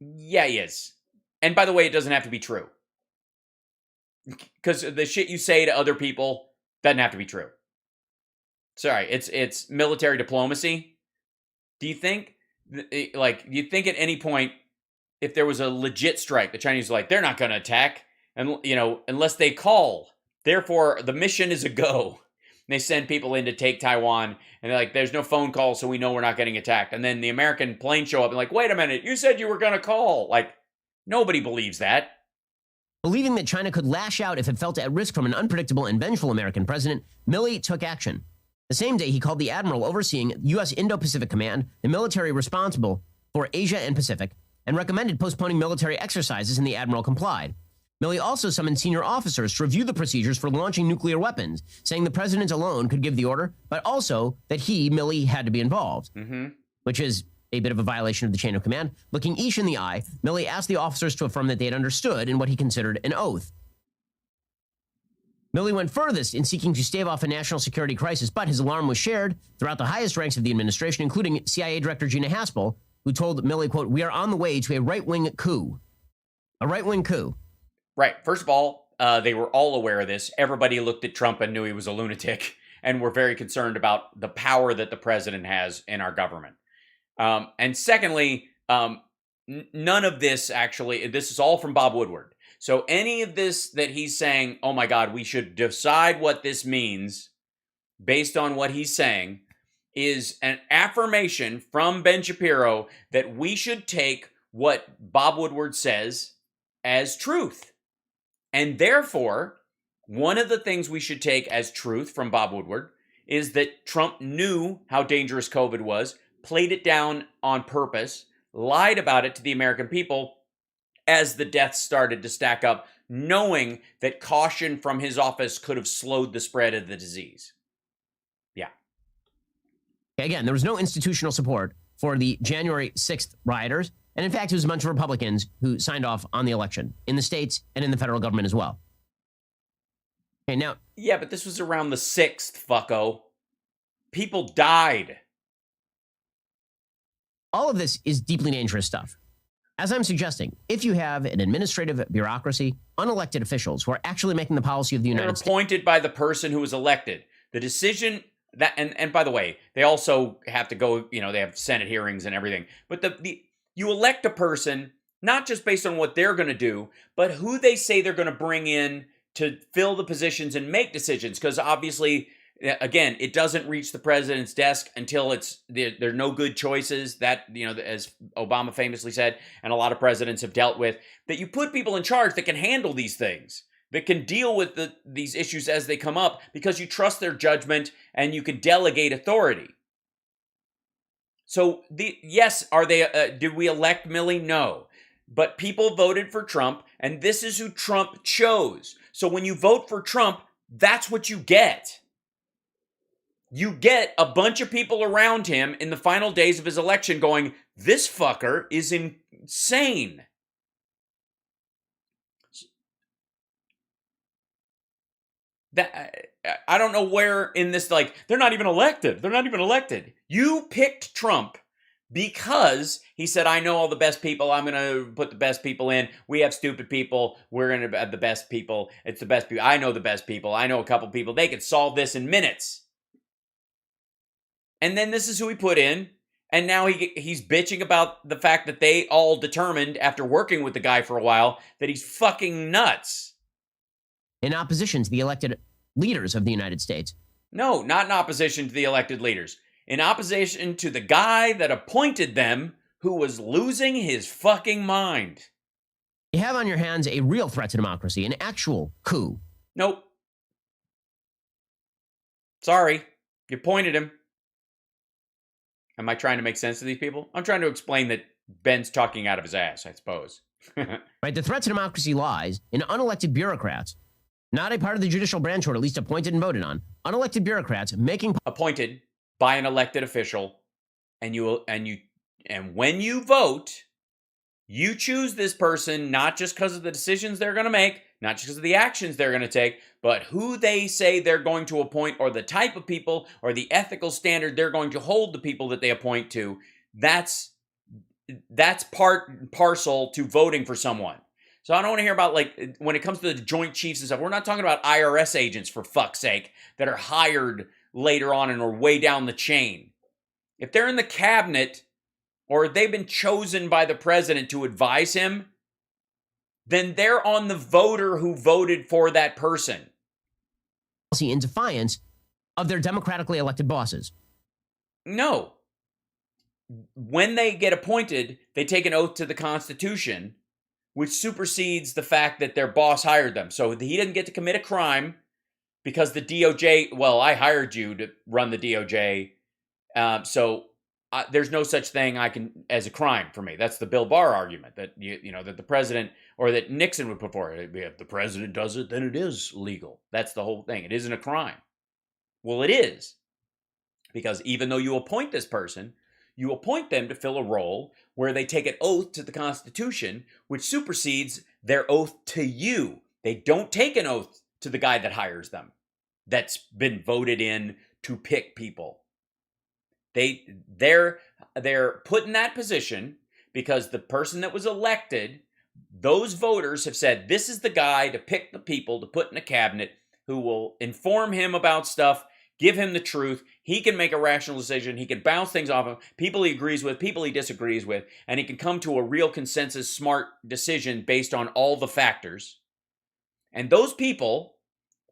Yeah, he is. And by the way, it doesn't have to be true. Because the shit you say to other people doesn't have to be true. Sorry, it's military diplomacy. Do you think at any point, if there was a legit strike, the Chinese are like, they're not going to attack, and unless they call. Therefore, the mission is a go. And they send people in to take Taiwan, and they're like, there's no phone call, so we know we're not getting attacked. And then the American planes show up and like, wait a minute, you said you were going to call. Like, nobody believes that. Believing that China could lash out if it felt at risk from an unpredictable and vengeful American president, Milley took action. The same day, he called the admiral overseeing U.S. Indo-Pacific Command, the military responsible for Asia and Pacific, and recommended postponing military exercises, and the admiral complied. Milley also summoned senior officers to review the procedures for launching nuclear weapons, saying the president alone could give the order, but also that he, Milley, had to be involved, which is a bit of a violation of the chain of command. Looking each in the eye, Milley asked the officers to affirm that they had understood in what he considered an oath. Milley went furthest in seeking to stave off a national security crisis, but his alarm was shared throughout the highest ranks of the administration, including CIA Director Gina Haspel, who told Milley, quote, we are on the way to a right-wing coup. A right-wing coup. Right. First of all, they were all aware of this. Everybody looked at Trump and knew he was a lunatic and were very concerned about the power that the president has in our government. And secondly, none of this actually, this is all from Bob Woodward. So any of this that he's saying, oh my God, we should decide what this means based on what he's saying, is an affirmation from Ben Shapiro that we should take what Bob Woodward says as truth. And therefore, one of the things we should take as truth from Bob Woodward is that Trump knew how dangerous COVID was, played it down on purpose, lied about it to the American people as the deaths started to stack up, knowing that caution from his office could have slowed the spread of the disease. Yeah. Again, there was no institutional support for the January 6th rioters. And in fact, it was a bunch of Republicans who signed off on the election in the states and in the federal government as well. Okay, now. Yeah, but this was around the 6th, fucko. People died. All of this is deeply dangerous stuff. As I'm suggesting, if you have an administrative bureaucracy, unelected officials who are actually making the policy of the United States. They're appointed by the person who was elected. The decision that, and by the way, they also have to go, they have Senate hearings and everything. But you elect a person, not just based on what they're going to do, but who they say they're going to bring in to fill the positions and make decisions. Because obviously, again, it doesn't reach the president's desk until there are no good choices. That, as Obama famously said, and a lot of presidents have dealt with, that you put people in charge that can handle these things, that can deal with these issues as they come up, because you trust their judgment and you can delegate authority. So, yes, are they? Did we elect Milley? No. But people voted for Trump, and this is who Trump chose. So when you vote for Trump, that's what you get. You get a bunch of people around him in the final days of his election going, this fucker is insane. I don't know where in this, they're not even elected. They're not even elected. You picked Trump because he said, I know all the best people. I'm going to put the best people in. We have stupid people. We're going to have the best people. It's the best people. I know the best people. I know a couple people. They could solve this in minutes. And then this is who he put in. And now he's bitching about the fact that they all determined, after working with the guy for a while, that he's fucking nuts. In opposition to the elected leaders of the United States. No, not in opposition to the elected leaders. In opposition to the guy that appointed them, who was losing his fucking mind. You have on your hands a real threat to democracy, an actual coup. Nope. Sorry, you appointed him. Am I trying to make sense to these people? I'm trying to explain that Ben's talking out of his ass, I suppose. Right, the threat to democracy lies in unelected bureaucrats, not a part of the judicial branch, or at least appointed and voted on. Unelected bureaucrats making appointed by an elected official, and when you vote, you choose this person not just because of the decisions they're going to make, not just because of the actions they're going to take, but who they say they're going to appoint, or the type of people, or the ethical standard they're going to hold the people that they appoint to. That's part and parcel to voting for someone. So I don't want to hear about, when it comes to the Joint Chiefs and stuff, we're not talking about IRS agents, for fuck's sake, that are hired later on and are way down the chain. If they're in the cabinet, or they've been chosen by the president to advise him, then they're on the voter who voted for that person. In defiance of their democratically elected bosses. No. When they get appointed, they take an oath to the Constitution, which supersedes the fact that their boss hired them. So he didn't get to commit a crime because the DOJ, well, I hired you to run the DOJ. There's no such thing as a crime for me. That's the Bill Barr argument that that the president, or that Nixon would put forward. If the president does it, then it is legal. That's the whole thing. It isn't a crime. Well, it is, because even though you appoint this person, you appoint them to fill a role where they take an oath to the Constitution, which supersedes their oath to you. They don't take an oath to the guy that hires them, that's been voted in to pick people. They're put in that position because the person that was elected, those voters have said, this is the guy to pick the people to put in a cabinet who will inform him about stuff, give him the truth. He can make a rational decision. He can bounce things off of people he agrees with, people he disagrees with, and he can come to a real consensus, smart decision based on all the factors. And those people,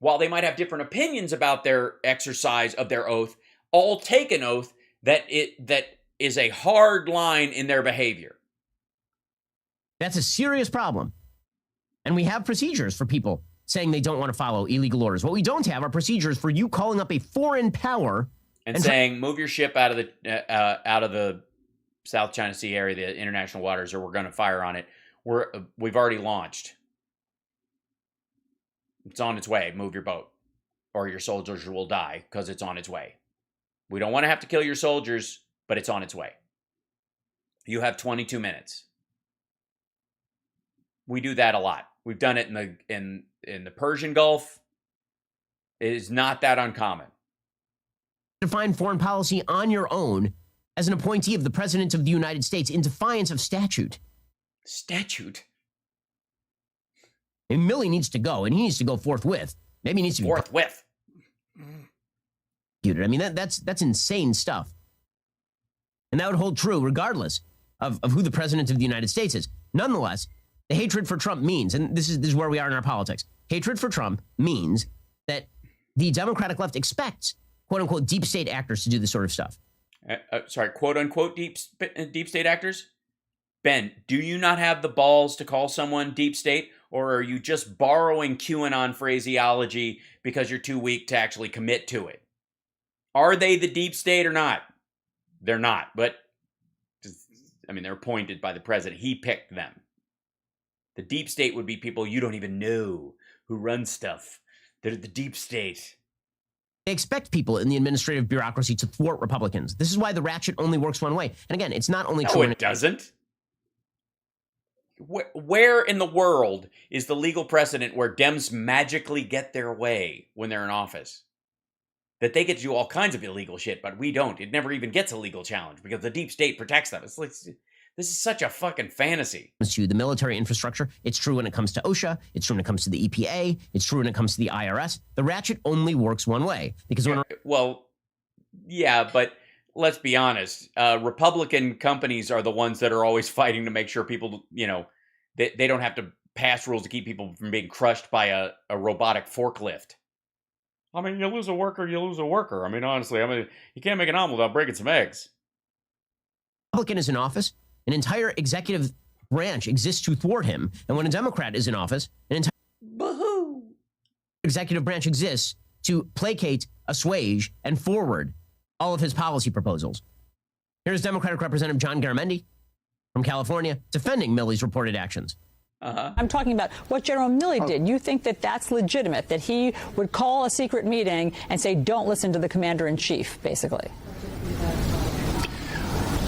while they might have different opinions about their exercise of their oath, all take an oath that is a hard line in their behavior. That's a serious problem. And we have procedures for people saying they don't want to follow illegal orders. What we don't have are procedures for you calling up a foreign power and saying, move your ship out of the South China Sea area, the international waters, or we're going to fire on it. We've already launched. It's on its way. Move your boat, or your soldiers will die because it's on its way. We don't want to have to kill your soldiers, but it's on its way. You have 22 minutes. We do that a lot. We've done it in the Persian Gulf. It is not that uncommon. Define foreign policy on your own as an appointee of the President of the United States in defiance of statute. Statute? And Milley needs to go, and he needs to go forthwith. Maybe he needs to be forthwith. I mean, that's insane stuff. And that would hold true regardless of who the President of the United States is. Nonetheless, the hatred for Trump means, and this is where we are in our politics, hatred for Trump means that the Democratic left expects, quote-unquote, deep state actors to do this sort of stuff. Sorry, quote-unquote deep state actors? Ben, do you not have the balls to call someone deep state, or are you just borrowing QAnon phraseology because you're too weak to actually commit to it? Are they the deep state or not? They're not, but, I mean, they're appointed by the president. He picked them. The deep state would be people you don't even know who run stuff. They're the deep state. They expect people in the administrative bureaucracy to thwart Republicans. This is why the ratchet only works one way. And again, it's not only true. No, it doesn't. Where in the world is the legal precedent where Dems magically get their way when they're in office? That they get to do all kinds of illegal shit, but we don't. It never even gets a legal challenge because the deep state protects them. It's like, this is such a fucking fantasy. To the military infrastructure, it's true when it comes to OSHA, it's true when it comes to the EPA, it's true when it comes to the IRS. The ratchet only works one way because when yeah, but let's be honest. Republican companies are the ones that are always fighting to make sure people, they don't have to pass rules to keep people from being crushed by a robotic forklift. I mean, you lose a worker, you lose a worker. I mean, honestly, you can't make an omelet without breaking some eggs. Republican is in office, an entire executive branch exists to thwart him. And when a Democrat is in office, an entire executive branch exists to placate, assuage, and forward all of his policy proposals. Here's Democratic Representative John Garamendi from California defending Milley's reported actions. I'm talking about what General Milley did. You think that that's legitimate, that he would call a secret meeting and say, don't listen to the commander-in-chief, basically?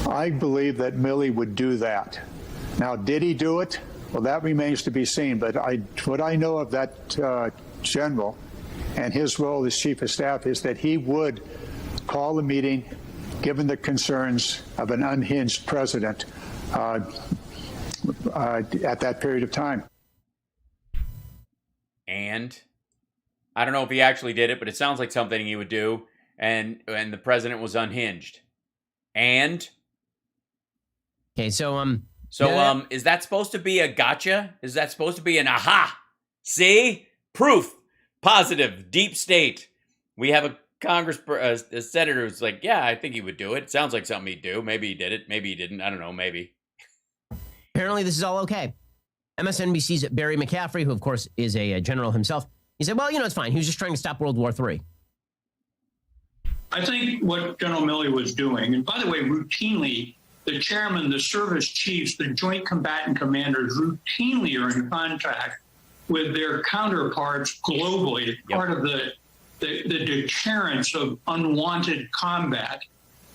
I believe that Milley would do that. Now, did he do it? Well, that remains to be seen. But what I know of that general and his role as chief of staff is that he would call a meeting, given the concerns of an unhinged president, at that period of time. And I don't know if he actually did it, but it sounds like something he would do. And the president was unhinged. And okay, so is that supposed to be a gotcha? Is that supposed to be an aha? See? Proof. Positive. Deep state. We have a senator who's like, yeah, I think he would do it. It sounds like something he'd do. Maybe he did it. Maybe he didn't. I don't know. Maybe. Apparently this is all okay. MSNBC's Barry McCaffrey, who of course is a general himself, he said, well, it's fine. He was just trying to stop World War III. I think what General Milley was doing, and by the way, routinely, the chairman, the service chiefs, the joint combatant commanders routinely are in contact with their counterparts globally, part of the deterrence of unwanted combat.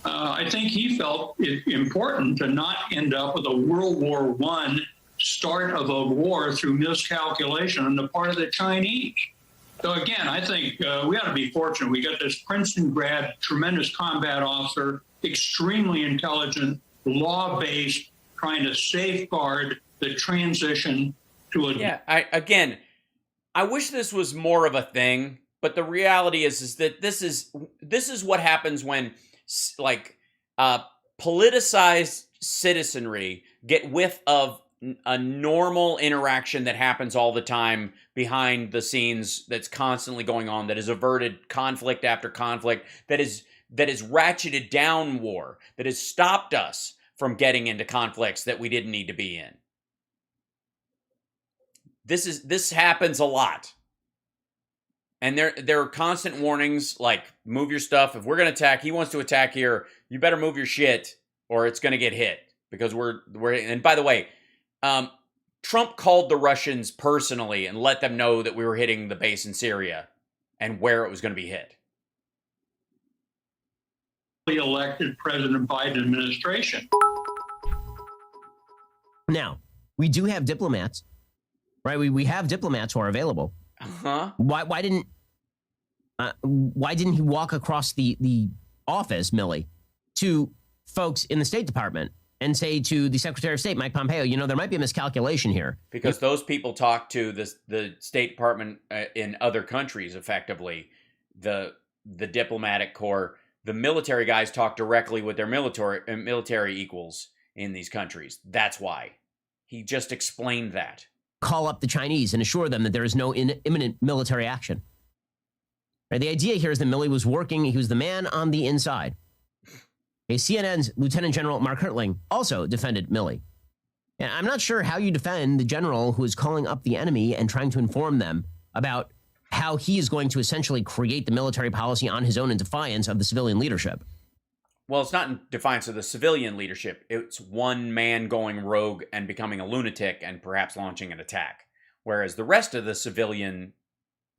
I think he felt it important to not end up with a World War I start of a war through miscalculation on the part of the Chinese. So again, I think we ought to be fortunate. We got this Princeton grad, tremendous combat officer, extremely intelligent, law-based, trying to safeguard the transition to a... Yeah, I wish this was more of a thing, but the reality is that this is what happens when politicized citizenry get whiff of a normal interaction that happens all the time behind the scenes, that's constantly going on, that has averted conflict after conflict, that is ratcheted down war, that has stopped us from getting into conflicts that we didn't need to be in. This happens a lot. And there are constant warnings like, move your stuff. If we're going to attack, he wants to attack here, you better move your shit or it's going to get hit because we're. And by the way, Trump called the Russians personally and let them know that we were hitting the base in Syria and where it was going to be hit. Elected President Biden administration. Now, we do have diplomats, right? We have diplomats who are available. Uh-huh. Why didn't he walk across the office, Milley, to folks in the State Department and say to the Secretary of State, Mike Pompeo, there might be a miscalculation here? Because those people talk to the State Department in other countries, effectively. The diplomatic corps, the military guys talk directly with their military equals in these countries. That's why. He just explained that. Call up the Chinese and assure them that there is no imminent military action. Right, the idea here is that Milley was working. He was the man on the inside. Okay, CNN's Lieutenant General Mark Hertling also defended Milley. And I'm not sure how you defend the general who is calling up the enemy and trying to inform them about how he is going to essentially create the military policy on his own in defiance of the civilian leadership. Well, it's not in defiance of the civilian leadership. It's one man going rogue and becoming a lunatic and perhaps launching an attack. Whereas the rest of the civilian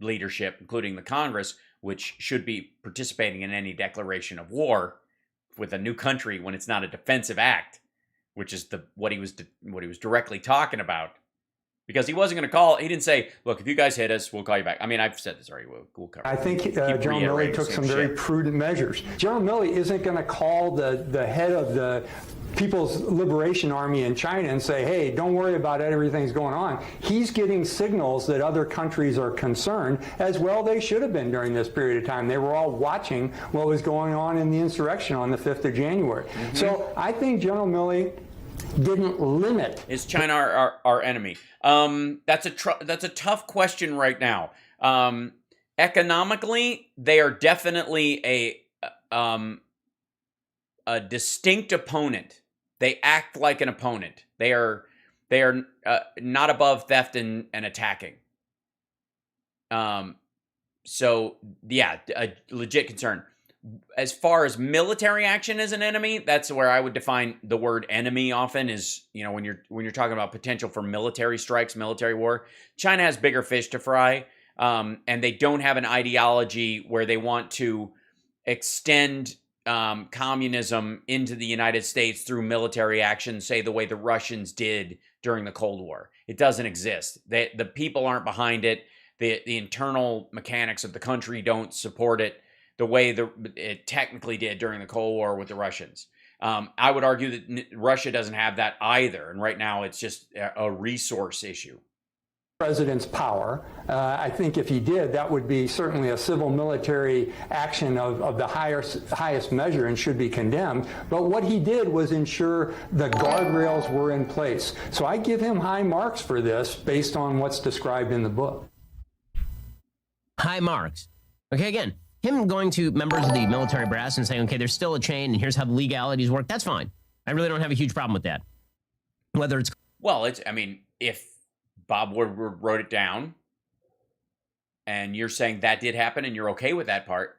leadership, including the Congress, which should be participating in any declaration of war with a new country when it's not a defensive act, which is what he was directly talking about. Because he wasn't going to call. He didn't say, look, if you guys hit us, we'll call you back. I mean, I've said this already. We'll cover it. I think General Milley took some very prudent measures. General Milley isn't going to call the head of the People's Liberation Army in China and say, hey, don't worry about it, everything's going on. He's getting signals that other countries are concerned, as well they should have been during this period of time. They were all watching what was going on in the insurrection on the 5th of January. Mm-hmm. So I think General Milley didn't limit. Is China our enemy? That's a tough question right now. Economically, they are definitely a distinct opponent. They act like an opponent. They are not above theft and attacking. So yeah, a legit concern. As far as military action as an enemy, that's where I would define the word enemy often is, when you're talking about potential for military strikes, military war. China has bigger fish to fry, and they don't have an ideology where they want to extend communism into the United States through military action, say the way the Russians did during the Cold War. It doesn't exist. The people aren't behind it. The internal mechanics of the country don't support it the way it technically did during the Cold War with the Russians. I would argue that Russia doesn't have that either, and right now it's just a resource issue. President's power. I think if he did, that would be certainly a civil military action of the highest measure and should be condemned. But what he did was ensure the guardrails were in place. So I give him high marks for this based on what's described in the book. High marks. Okay, again, him going to members of the military brass and saying, okay, there's still a chain and here's how the legalities work, that's fine. I really don't have a huge problem with that. Whether it's... Well, if Bob Woodward wrote it down and you're saying that did happen and you're okay with that part,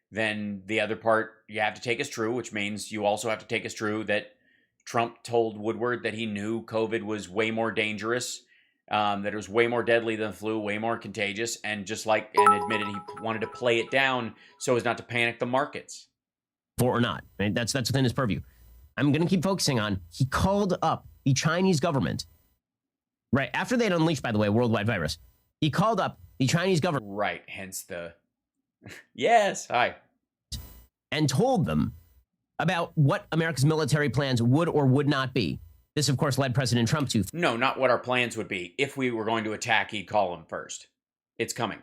then the other part you have to take as true, which means you also have to take as true that Trump told Woodward that he knew COVID was way more dangerous, that it was way more deadly than the flu, way more contagious, and admitted he wanted to play it down so as not to panic the markets. Or not. Right? That's within his purview. I'm going to keep focusing on, he called up the Chinese government, right, after they'd unleashed, by the way, worldwide virus. He called up the Chinese government. Right, hence the... Yes, hi. And told them about what America's military plans would or would not be. This, of course, led President Trump to... No, not what our plans would be. If we were going to attack, he'd call him first. It's coming.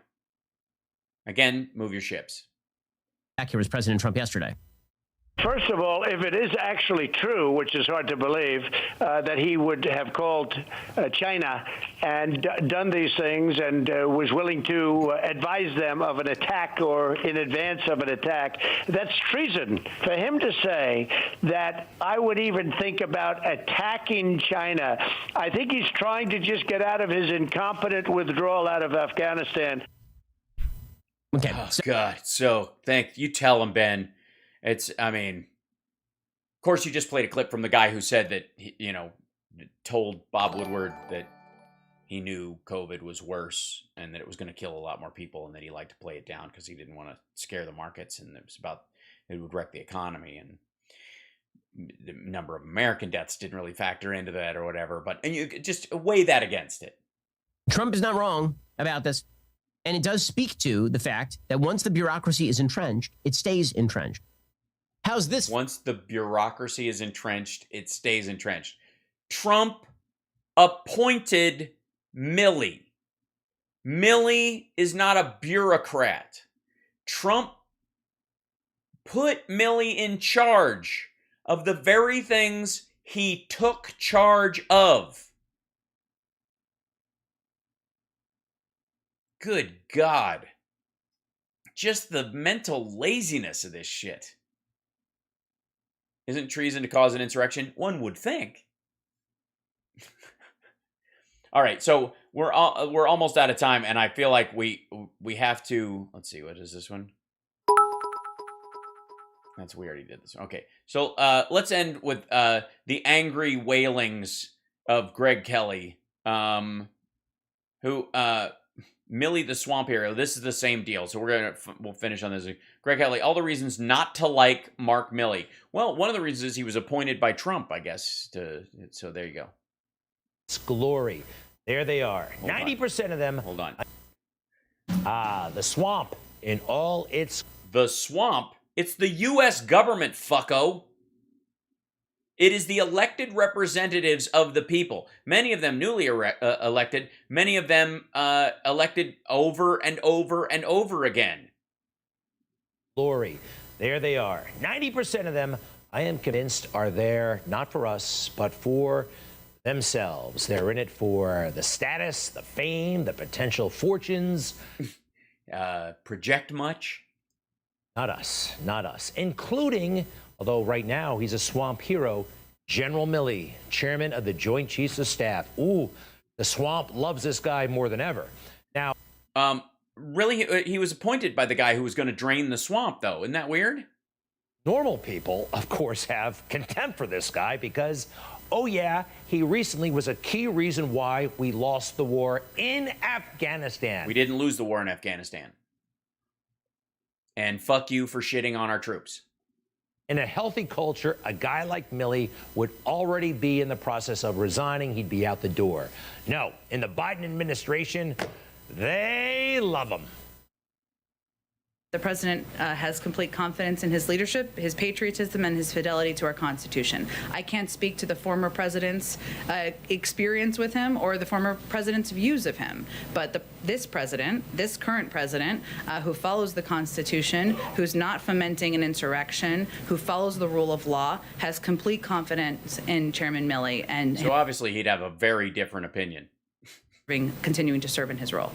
Again, move your ships. Back here was President Trump yesterday. First of all, if it is actually true, which is hard to believe, that he would have called China and done these things and was willing to advise them of an attack or in advance of an attack, that's treason. For him to say that I would even think about attacking China, I think he's trying to just get out of his incompetent withdrawal out of Afghanistan. Okay. Oh, God. So, you tell him, Ben. course, you just played a clip from the guy who said that, told Bob Woodward that he knew COVID was worse and that it was going to kill a lot more people and that he liked to play it down because he didn't want to scare the markets and it would wreck the economy, and the number of American deaths didn't really factor into that or whatever. And you just weigh that against it. Trump is not wrong about this. And it does speak to the fact that once the bureaucracy is entrenched, it stays entrenched. How's this? Once the bureaucracy is entrenched, it stays entrenched. Trump appointed Milley. Milley is not a bureaucrat. Trump put Milley in charge of the very things he took charge of. Good God. Just the mental laziness of this shit. Isn't treason to cause an insurrection? One would think. All right, so we're almost out of time, and I feel like we have to. Let's see, what is this one? We already did this. Okay, so let's end with the angry wailings of Greg Kelly, who Milley the Swamp Hero. This is the same deal. So we'll finish on this. Greg Kelly, all the reasons not to like Mark Milley. Well, one of the reasons is he was appointed by Trump, I guess. So there you go. It's glory. There they are. 90% of them. Hold on. The swamp in all its. The swamp? It's the U.S. government, fucko. It is the elected representatives of the people. Many of them newly elected. Many of them elected over and over and over again. Glory. There they are. 90% of them, I am convinced, are there not for us, but for themselves. They're in it for the status, the fame, the potential fortunes. Project much? Not us. Including, although right now he's a swamp hero, General Milley, chairman of the Joint Chiefs of Staff. Ooh, the swamp loves this guy more than ever. Now, really, he was appointed by the guy who was going to drain the swamp, though. Isn't that weird? Normal people, of course, have contempt for this guy because, oh yeah, he recently was a key reason why we lost the war in Afghanistan. We didn't lose the war in Afghanistan. And fuck you for shitting on our troops. In a healthy culture, a guy like Milley would already be in the process of resigning. He'd be out the door. No, in the Biden administration, they love him. The president has complete confidence in his leadership, his patriotism, and his fidelity to our Constitution. I can't speak to the former president's experience with him or the former president's views of him, but this current president, who follows the Constitution, who's not fomenting an insurrection, who follows the rule of law, has complete confidence in Chairman Milley. And so obviously he'd have a very different opinion. Continuing to serve in his role.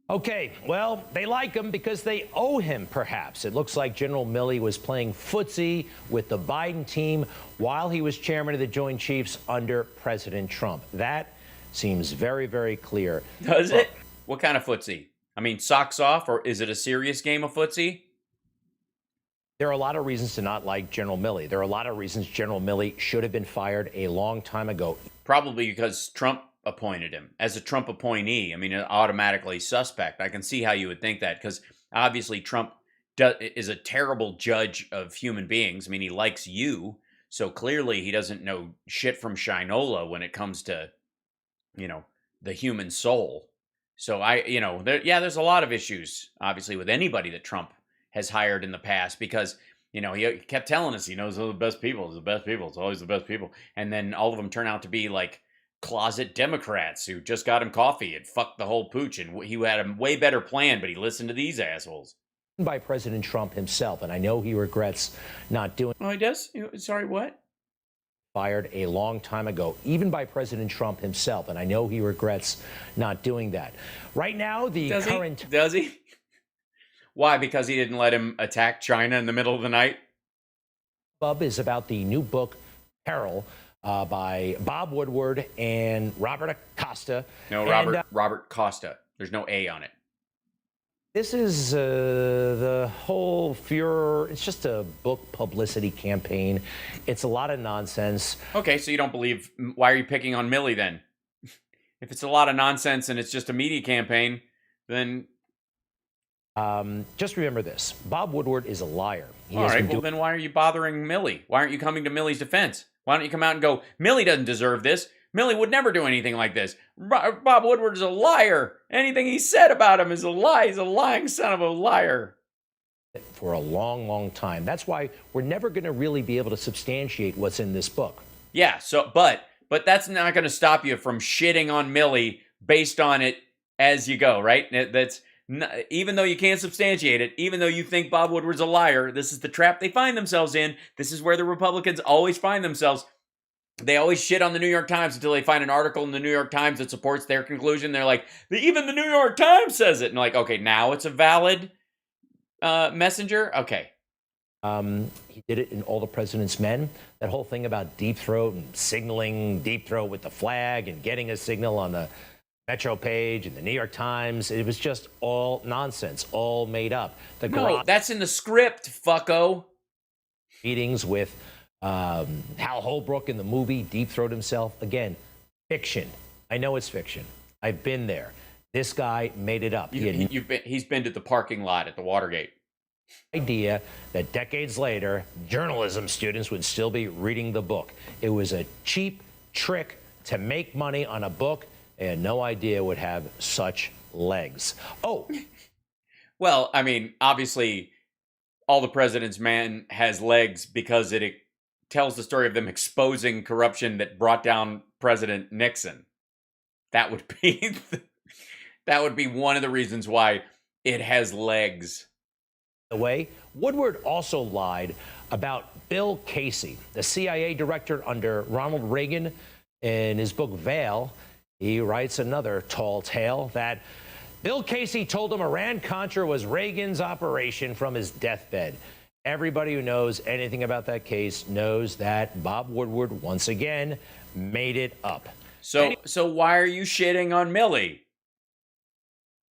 Okay, well, they like him because they owe him, perhaps. It looks like General Milley was playing footsie with the Biden team while he was chairman of the Joint Chiefs under President Trump. That seems very, very clear. Does it? What kind of footsie? I mean, socks off, or is it a serious game of footsie? There are a lot of reasons to not like General Milley. There are a lot of reasons General Milley should have been fired a long time ago. Probably because Trump appointed him as a Trump appointee. I mean, automatically suspect. I can see how you would think that because obviously Trump is a terrible judge of human beings. I mean, he likes you, so clearly he doesn't know shit from Shinola when it comes to, the human soul. So there's a lot of issues, obviously, with anybody that Trump has hired in the past because, he kept telling us he knows all the best people. It's the best people. It's always the best people. And then all of them turn out to be like closet Democrats who just got him coffee and fucked the whole pooch, and he had a way better plan, but he listened to these assholes. By President Trump himself, and I know he regrets not doing. Oh, he does? Sorry, what? Fired a long time ago, even by President Trump himself, and I know he regrets not doing that. Right now, Does he? Why? Because he didn't let him attack China in the middle of the night? Bub is about the new book, Peril, by Bob Woodward and Robert Acosta. No, Robert Costa. There's no A on it. This is the whole Fuhrer. It's just a book publicity campaign. It's a lot of nonsense. Okay, so you don't believe. Why are you picking on Milley then? If it's a lot of nonsense and it's just a media campaign, then. Just remember this. Bob Woodward is a liar. All right, well, then why are you bothering Milley? Why aren't you coming to Milley's defense? Why don't you come out and go, Milley doesn't deserve this. Milley would never do anything like this. Bob Woodward is a liar. Anything he said about him is a lie. He's a lying son of a liar. For a long, long time. That's why we're never going to really be able to substantiate what's in this book. Yeah, so, but that's not going to stop you from shitting on Milley based on it as you go, right? That's not, even though you can't substantiate it, even though you think Bob Woodward's a liar, this is the trap they find themselves in. This is where the Republicans always find themselves. They always shit on the New York Times until they find an article in the New York Times that supports their conclusion. They're like, even the New York Times says it. And like, okay, now it's a valid messenger? Okay. He did it in All the President's Men. That whole thing about Deep Throat and signaling Deep Throat with the flag and getting a signal on the Metro page and the New York Times. It was just all nonsense, all made up. No, that's in the script, fucko. Meetings with Hal Holbrook in the movie, Deep Throat himself. Again, fiction. I know it's fiction. I've been there. This guy made it up. He's been to the parking lot at the Watergate. Idea that decades later, journalism students would still be reading the book. It was a cheap trick to make money on a book. They had no idea it would have such legs. Oh. Well, I mean, obviously, All the President's Men has legs because it tells the story of them exposing corruption that brought down President Nixon. That would be one of the reasons why it has legs. The way Woodward also lied about Bill Casey, the CIA director under Ronald Reagan. In his book Veil, he writes another tall tale that Bill Casey told him Iran-Contra was Reagan's operation from his deathbed. Everybody who knows anything about that case knows that Bob Woodward, once again, made it up. So why are you shitting on Milley?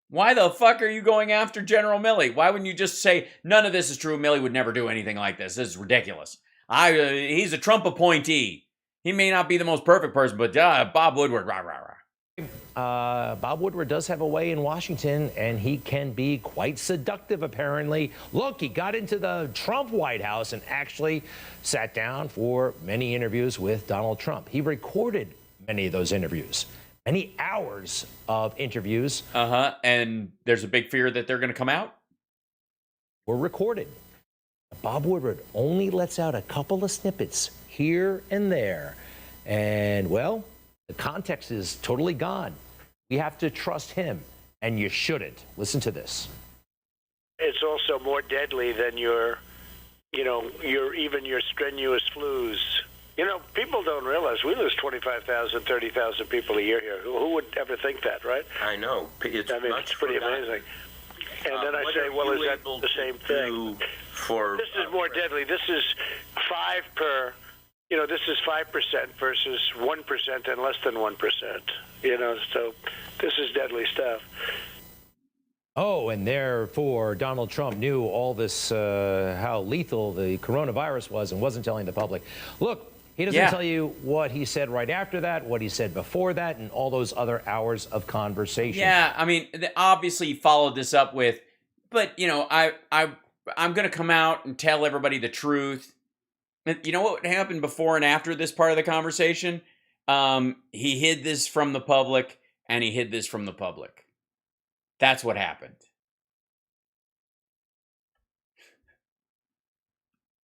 Why the fuck are you going after General Milley? Why wouldn't you just say, none of this is true, Milley would never do anything like this. This is ridiculous. He's a Trump appointee. He may not be the most perfect person, but Bob Woodward, rah, rah, rah. Bob Woodward does have a way in Washington, and he can be quite seductive, apparently. Look, he got into the Trump White House and actually sat down for many interviews with Donald Trump. He recorded many of those interviews. Many hours of interviews. And there's a big fear that they're going to come out? Were recorded. Bob Woodward only lets out a couple of snippets here and there. And, well, the context is totally gone. We have to trust him, and you shouldn't. Listen to this. It's also more deadly than your strenuous flus. You know, people don't realize we lose 25,000, 30,000 people a year here. Who would ever think that, right? I know. It's pretty amazing. And then I say, well, is that the same thing? This is more deadly. This is 5 per, this is 5% versus 1% and less than 1%. So this is deadly stuff. Oh, and therefore Donald Trump knew all this, how lethal the coronavirus was and wasn't telling the public. Look, he doesn't tell you what he said right after that, what he said before that, and all those other hours of conversation. Yeah, I mean, obviously he followed this up with, but, I'm going to come out and tell everybody the truth. You know what happened before and after this part of the conversation? He hid this from the public, and he hid this from the public. That's what happened.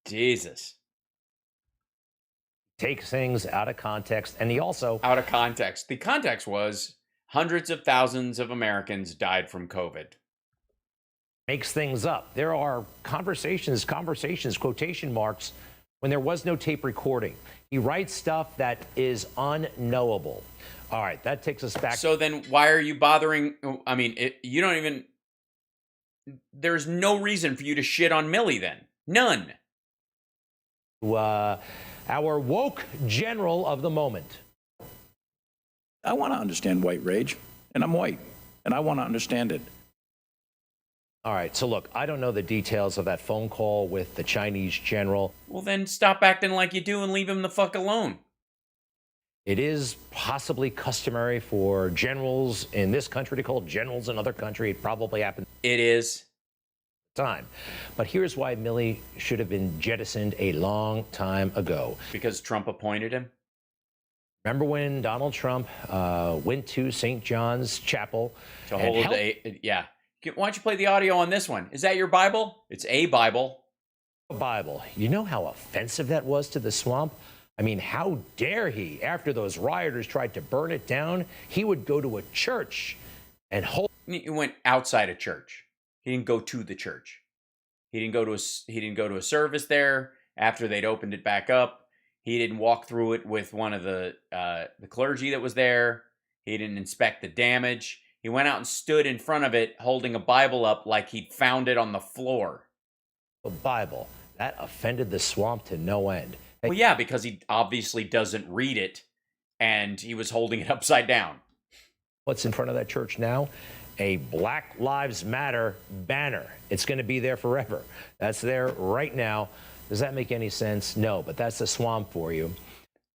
Jesus. Take things out of context, and he also... Out of context. The context was hundreds of thousands of Americans died from COVID. Makes things up. There are conversations, quotation marks, when there was no tape recording. He writes stuff that is unknowable. All right, that takes us back. So then why are you bothering? I mean, you don't even... There's no reason for you to shit on Milley then. None. Our woke general of the moment. I want to understand white rage, and I'm white, and I want to understand it. All right, so look, I don't know the details of that phone call with the Chinese general. Well, then stop acting like you do and leave him the fuck alone. It is possibly customary for generals in this country to call generals in another country. It probably happened. It is. Time. But here's why Milley should have been jettisoned a long time ago. Because Trump appointed him? Remember when Donald Trump went to St. John's Chapel to hold yeah. Why don't you play the audio on this one? Is that your Bible? It's a Bible. A Bible. You know how offensive that was to the swamp? I mean, how dare he? After those rioters tried to burn it down, he would go to a church and hold. He went outside a church. He didn't go to the church. He didn't go to a service there after they'd opened it back up. He didn't walk through it with one of the clergy that was there. He didn't inspect the damage. He went out and stood in front of it holding a Bible up like he'd found it on the floor. The Bible. That offended the swamp to no end. Well, yeah, because he obviously doesn't read it, and he was holding it upside down. What's in front of that church now? A Black Lives Matter banner. It's going to be there forever. That's there right now. Does that make any sense? No, but that's the swamp for you.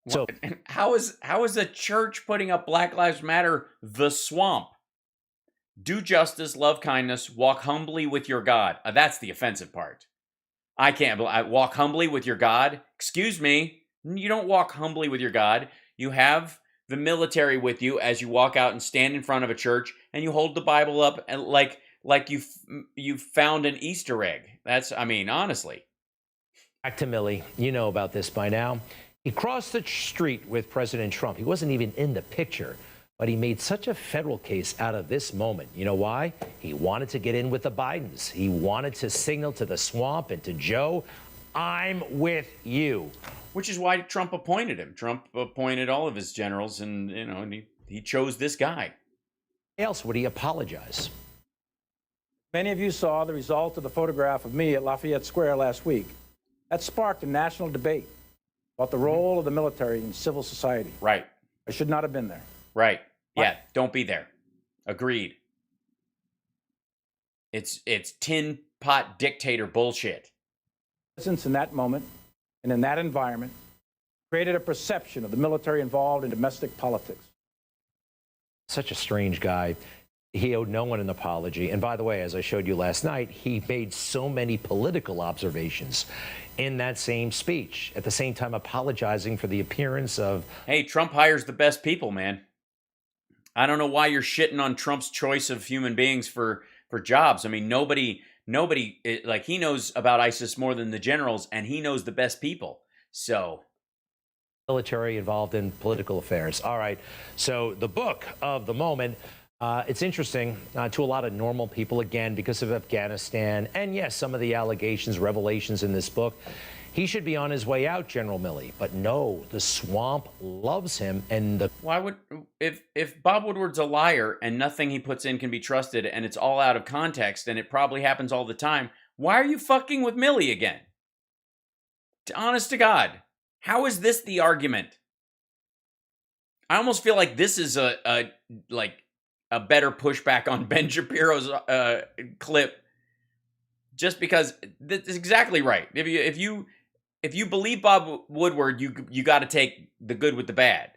So how is a church putting up Black Lives Matter the swamp? Do justice, love kindness, walk humbly with your God. That's the offensive part. I can't walk humbly with your God. Excuse me. You don't walk humbly with your God. You have the military with you as you walk out and stand in front of a church, and you hold the Bible up and like you found an Easter egg. That's, I mean, honestly. Back to Milley. You know about this by now. He crossed the street with President Trump. He wasn't even in the picture, but he made such a federal case out of this moment. You know why? He wanted to get in with the Bidens. He wanted to signal to the swamp and to Joe, I'm with you. Which is why Trump appointed him. Trump appointed all of his generals, and he chose this guy. Why else would he apologize? Many of you saw the result of the photograph of me at Lafayette Square last week. That sparked a national debate about the role of the military in civil society. Right. I should not have been there. Right. Yeah, don't be there. Agreed. It's tin pot dictator bullshit. Since in that moment and in that environment created a perception of the military involved in domestic politics. Such a strange guy. He owed no one an apology. And by the way, as I showed you last night, he made so many political observations in that same speech, at the same time apologizing for the appearance of... Hey, Trump hires the best people, man. I don't know why you're shitting on Trump's choice of human beings for jobs. I mean, nobody, like, he knows about ISIS more than the generals, and he knows the best people. So... military involved in political affairs. All right. So the book of the moment... it's interesting to a lot of normal people, again, because of Afghanistan. And yes, some of the allegations, revelations in this book. He should be on his way out, General Milley. But no, the swamp loves him. And why would, if Bob Woodward's a liar and nothing he puts in can be trusted and it's all out of context and it probably happens all the time, why are you fucking with Milley again? Honest to God, how is this the argument? I almost feel like this is a better pushback on Ben Shapiro's clip, just because that's exactly right. If you believe Bob Woodward, you got to take the good with the bad.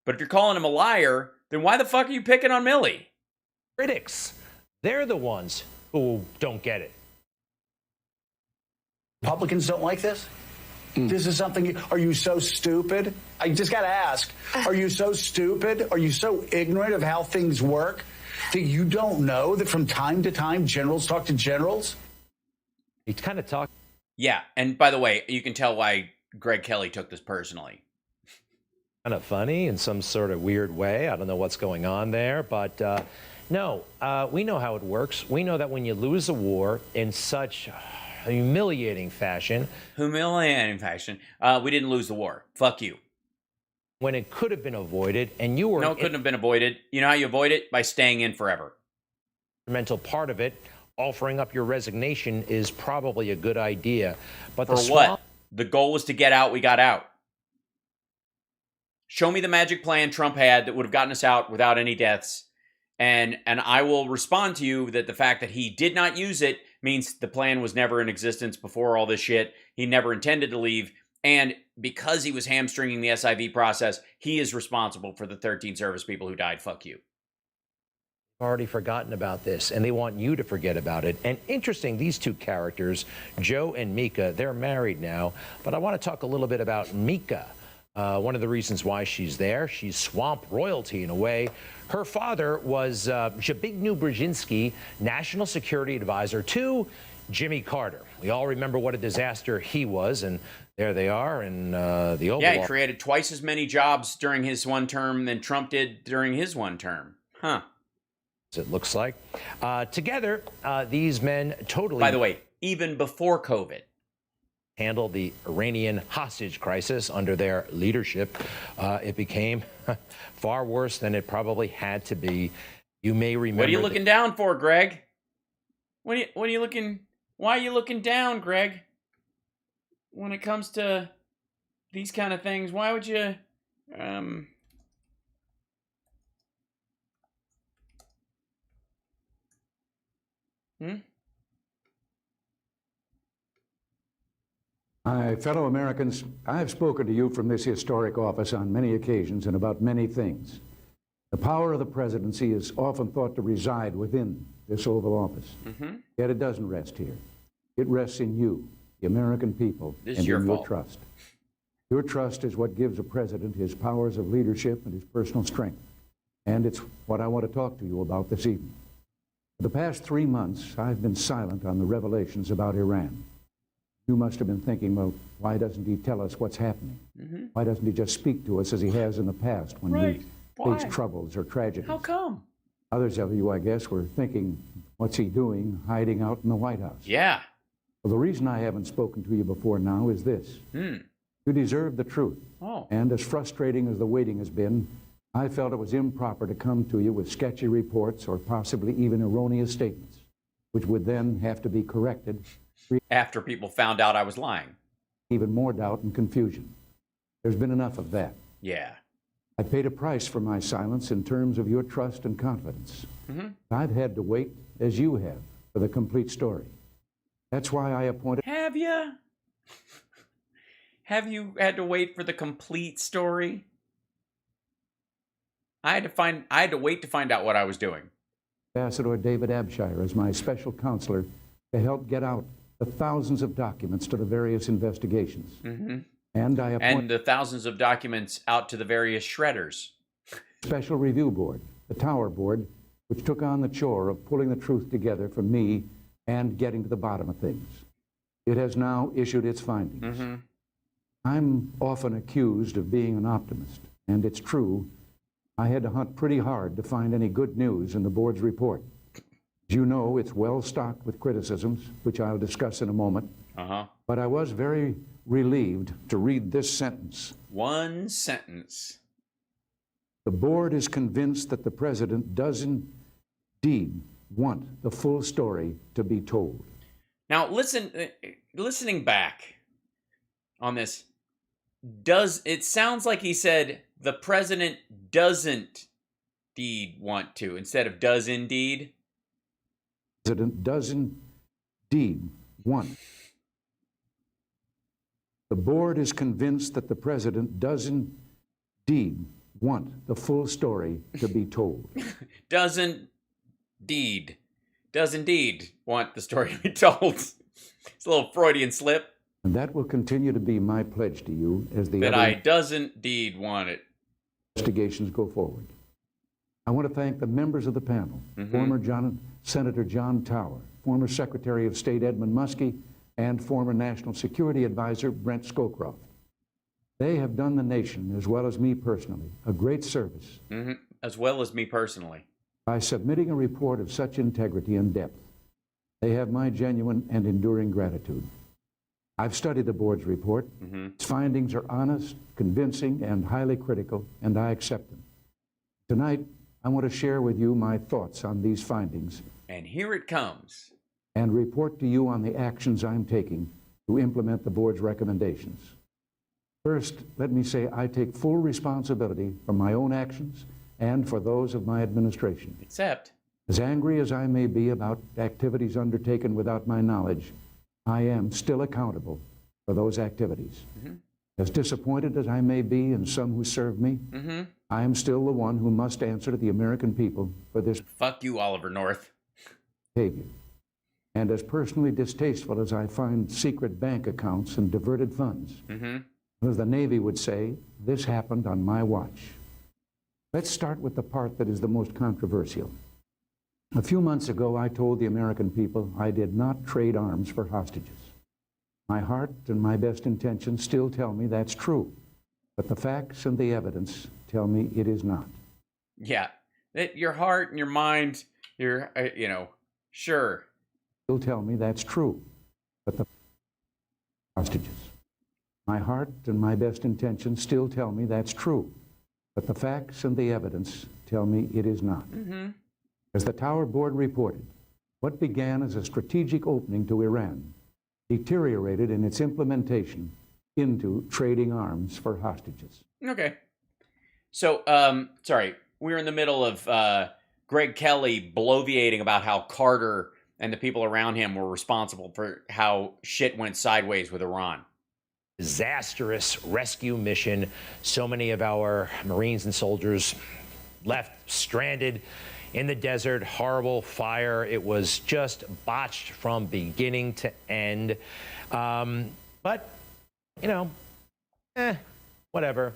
But if you're calling him a liar, then why the fuck are you picking on Milley? critics, they're the ones who don't get it. Republicans don't like this? This is something, are you so stupid? I just got to ask, are you so stupid? Are you so ignorant of how things work that you don't know that from time to time generals talk to generals? He kind of talked. Yeah, and by the way, you can tell why Greg Kelly took this personally. Kind of funny in some sort of weird way. I don't know what's going on there, but no, we know how it works. We know that when you lose a war in such humiliating fashion. We didn't lose the war. Fuck you. When it could have been avoided, and you were... No, it couldn't have been avoided. You know how you avoid it? By staying in forever. Mental part of it, offering up your resignation is probably a good idea. But for what? The goal was to get out. We got out. Show me the magic plan Trump had that would have gotten us out without any deaths. And I will respond to you that the fact that he did not use it means the plan was never in existence before all this shit. He never intended to leave. And because he was hamstringing the SIV process, he is responsible for the 13 service people who died. Fuck you. Already forgotten about this, and they want you to forget about it. And interesting, these two characters, Joe and Mika, they're married now. But I want to talk a little bit about Mika. One of the reasons why she's there, she's swamp royalty in a way. Her father was Zbigniew Brzezinski, national security advisor to Jimmy Carter. We all remember what a disaster he was, and there they are in the Oval. Yeah, he created twice as many jobs during his one term than Trump did during his one term. Huh. It looks like. Together, these men totally... By the way, even before COVID, handled the Iranian hostage crisis under their leadership. It became far worse than it probably had to be. You may remember... What are you looking down for, Greg? What are you looking... Why are you looking down, Greg? When it comes to these kind of things, why would you... My fellow Americans, I have spoken to you from this historic office on many occasions and about many things. The power of the presidency is often thought to reside within this Oval Office. Yet it doesn't rest here. It rests in you, the American people, and in your trust. Your trust is what gives a president his powers of leadership and his personal strength. And it's what I want to talk to you about this evening. For the past 3 months, I've been silent on the revelations about Iran. You must have been thinking, well, why doesn't he tell us what's happening? Why doesn't he just speak to us as he has in the past when we face troubles or tragedies? How come? Others of you, I guess, were thinking, what's he doing hiding out in the White House? Yeah. Well, the reason I haven't spoken to you before now is this. You deserve the truth. And as frustrating as the waiting has been, I felt it was improper to come to you with sketchy reports or possibly even erroneous statements, which would then have to be corrected. After people found out I was lying. Even more doubt and confusion. There's been enough of that. Yeah. I paid a price for my silence in terms of your trust and confidence. I've had to wait, as you have, for the complete story. That's why I appointed... Have you? Have you had to wait for the complete story? I had to wait to find out what I was doing. Ambassador David Abshire as my special counselor to help get out the thousands of documents to the various investigations. And I appointed... And the thousands of documents out to the various shredders. Special Review Board, the Tower Board, which took on the chore of pulling the truth together for me and getting to the bottom of things. It has now issued its findings. I'm often accused of being an optimist, and it's true. I had to hunt pretty hard to find any good news in the board's report. As you know, it's well stocked with criticisms, which I'll discuss in a moment. But I was very relieved to read this sentence. One sentence. The board is convinced that the president does indeed want the full story to be told. Now, listening back on this, it sounds like he said the president doesn't indeed want to instead of does indeed. President does indeed want. The board is convinced that the president does indeed want the full story to be told. Does indeed want the story to be told. It's a little Freudian slip. And that will continue to be my pledge to you as the that I does indeed want it. Investigations go forward. I want to thank the members of the panel, former Senator John Tower, former Secretary of State Edmund Muskie, and former National Security Advisor Brent Scowcroft. They have done the nation, as well as me personally, a great service. As well as me personally. By submitting a report of such integrity and depth. They have my genuine and enduring gratitude. I've studied the board's report. Its findings are honest, convincing, and highly critical, and I accept them. Tonight, I want to share with you my thoughts on these findings. And here it comes. And report to you on the actions I'm taking to implement the board's recommendations. First, let me say I take full responsibility for my own actions and for those of my administration. Except, as angry as I may be about activities undertaken without my knowledge, I am still accountable for those activities. Mm-hmm. As disappointed as I may be in some who served me, mm-hmm. I am still the one who must answer to the American people for this Fuck you, Oliver North. behavior. And as personally distasteful as I find secret bank accounts and diverted funds, Mm-hmm. as the Navy would say, this happened on my watch. Let's start with the part that is the most controversial. A few months ago, I told the American people I did not trade arms for hostages. My heart and my best intentions still tell me that's true, but the facts and the evidence tell me it is not. Yeah. Your heart and your mind, your, sure. Still tell me that's true, but the hostages. My heart and my best intentions still tell me that's true, but the facts and the evidence tell me it is not. Mm-hmm. As the Tower Board reported, what began as a strategic opening to Iran deteriorated in its implementation into trading arms for hostages. Okay. So, sorry, we're in the middle of Greg Kelly bloviating about how Carter and the people around him were responsible for how shit went sideways with Iran. Disastrous rescue mission. So many of our Marines and soldiers left stranded in the desert. Horrible fire. It was just botched from beginning to end. But, whatever.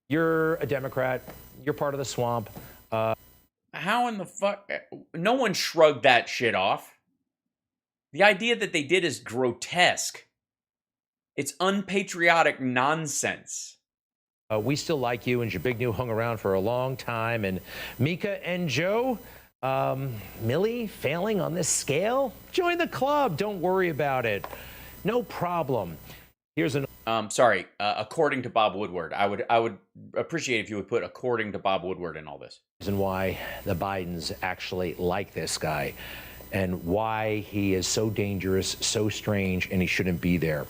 You're a Democrat. You're part of the swamp. How in the fuck? No one shrugged that shit off. The idea that they did is grotesque. It's unpatriotic nonsense. We still like you, and Jabignu hung around for a long time. And Mika and Joe, Milley failing on this scale? Join the club. Don't worry about it. No problem. Here's an. According to Bob Woodward, I would appreciate if you would put according to Bob Woodward in all this. Reason why the Bidens actually like this guy, and why he is so dangerous, so strange, and he shouldn't be there.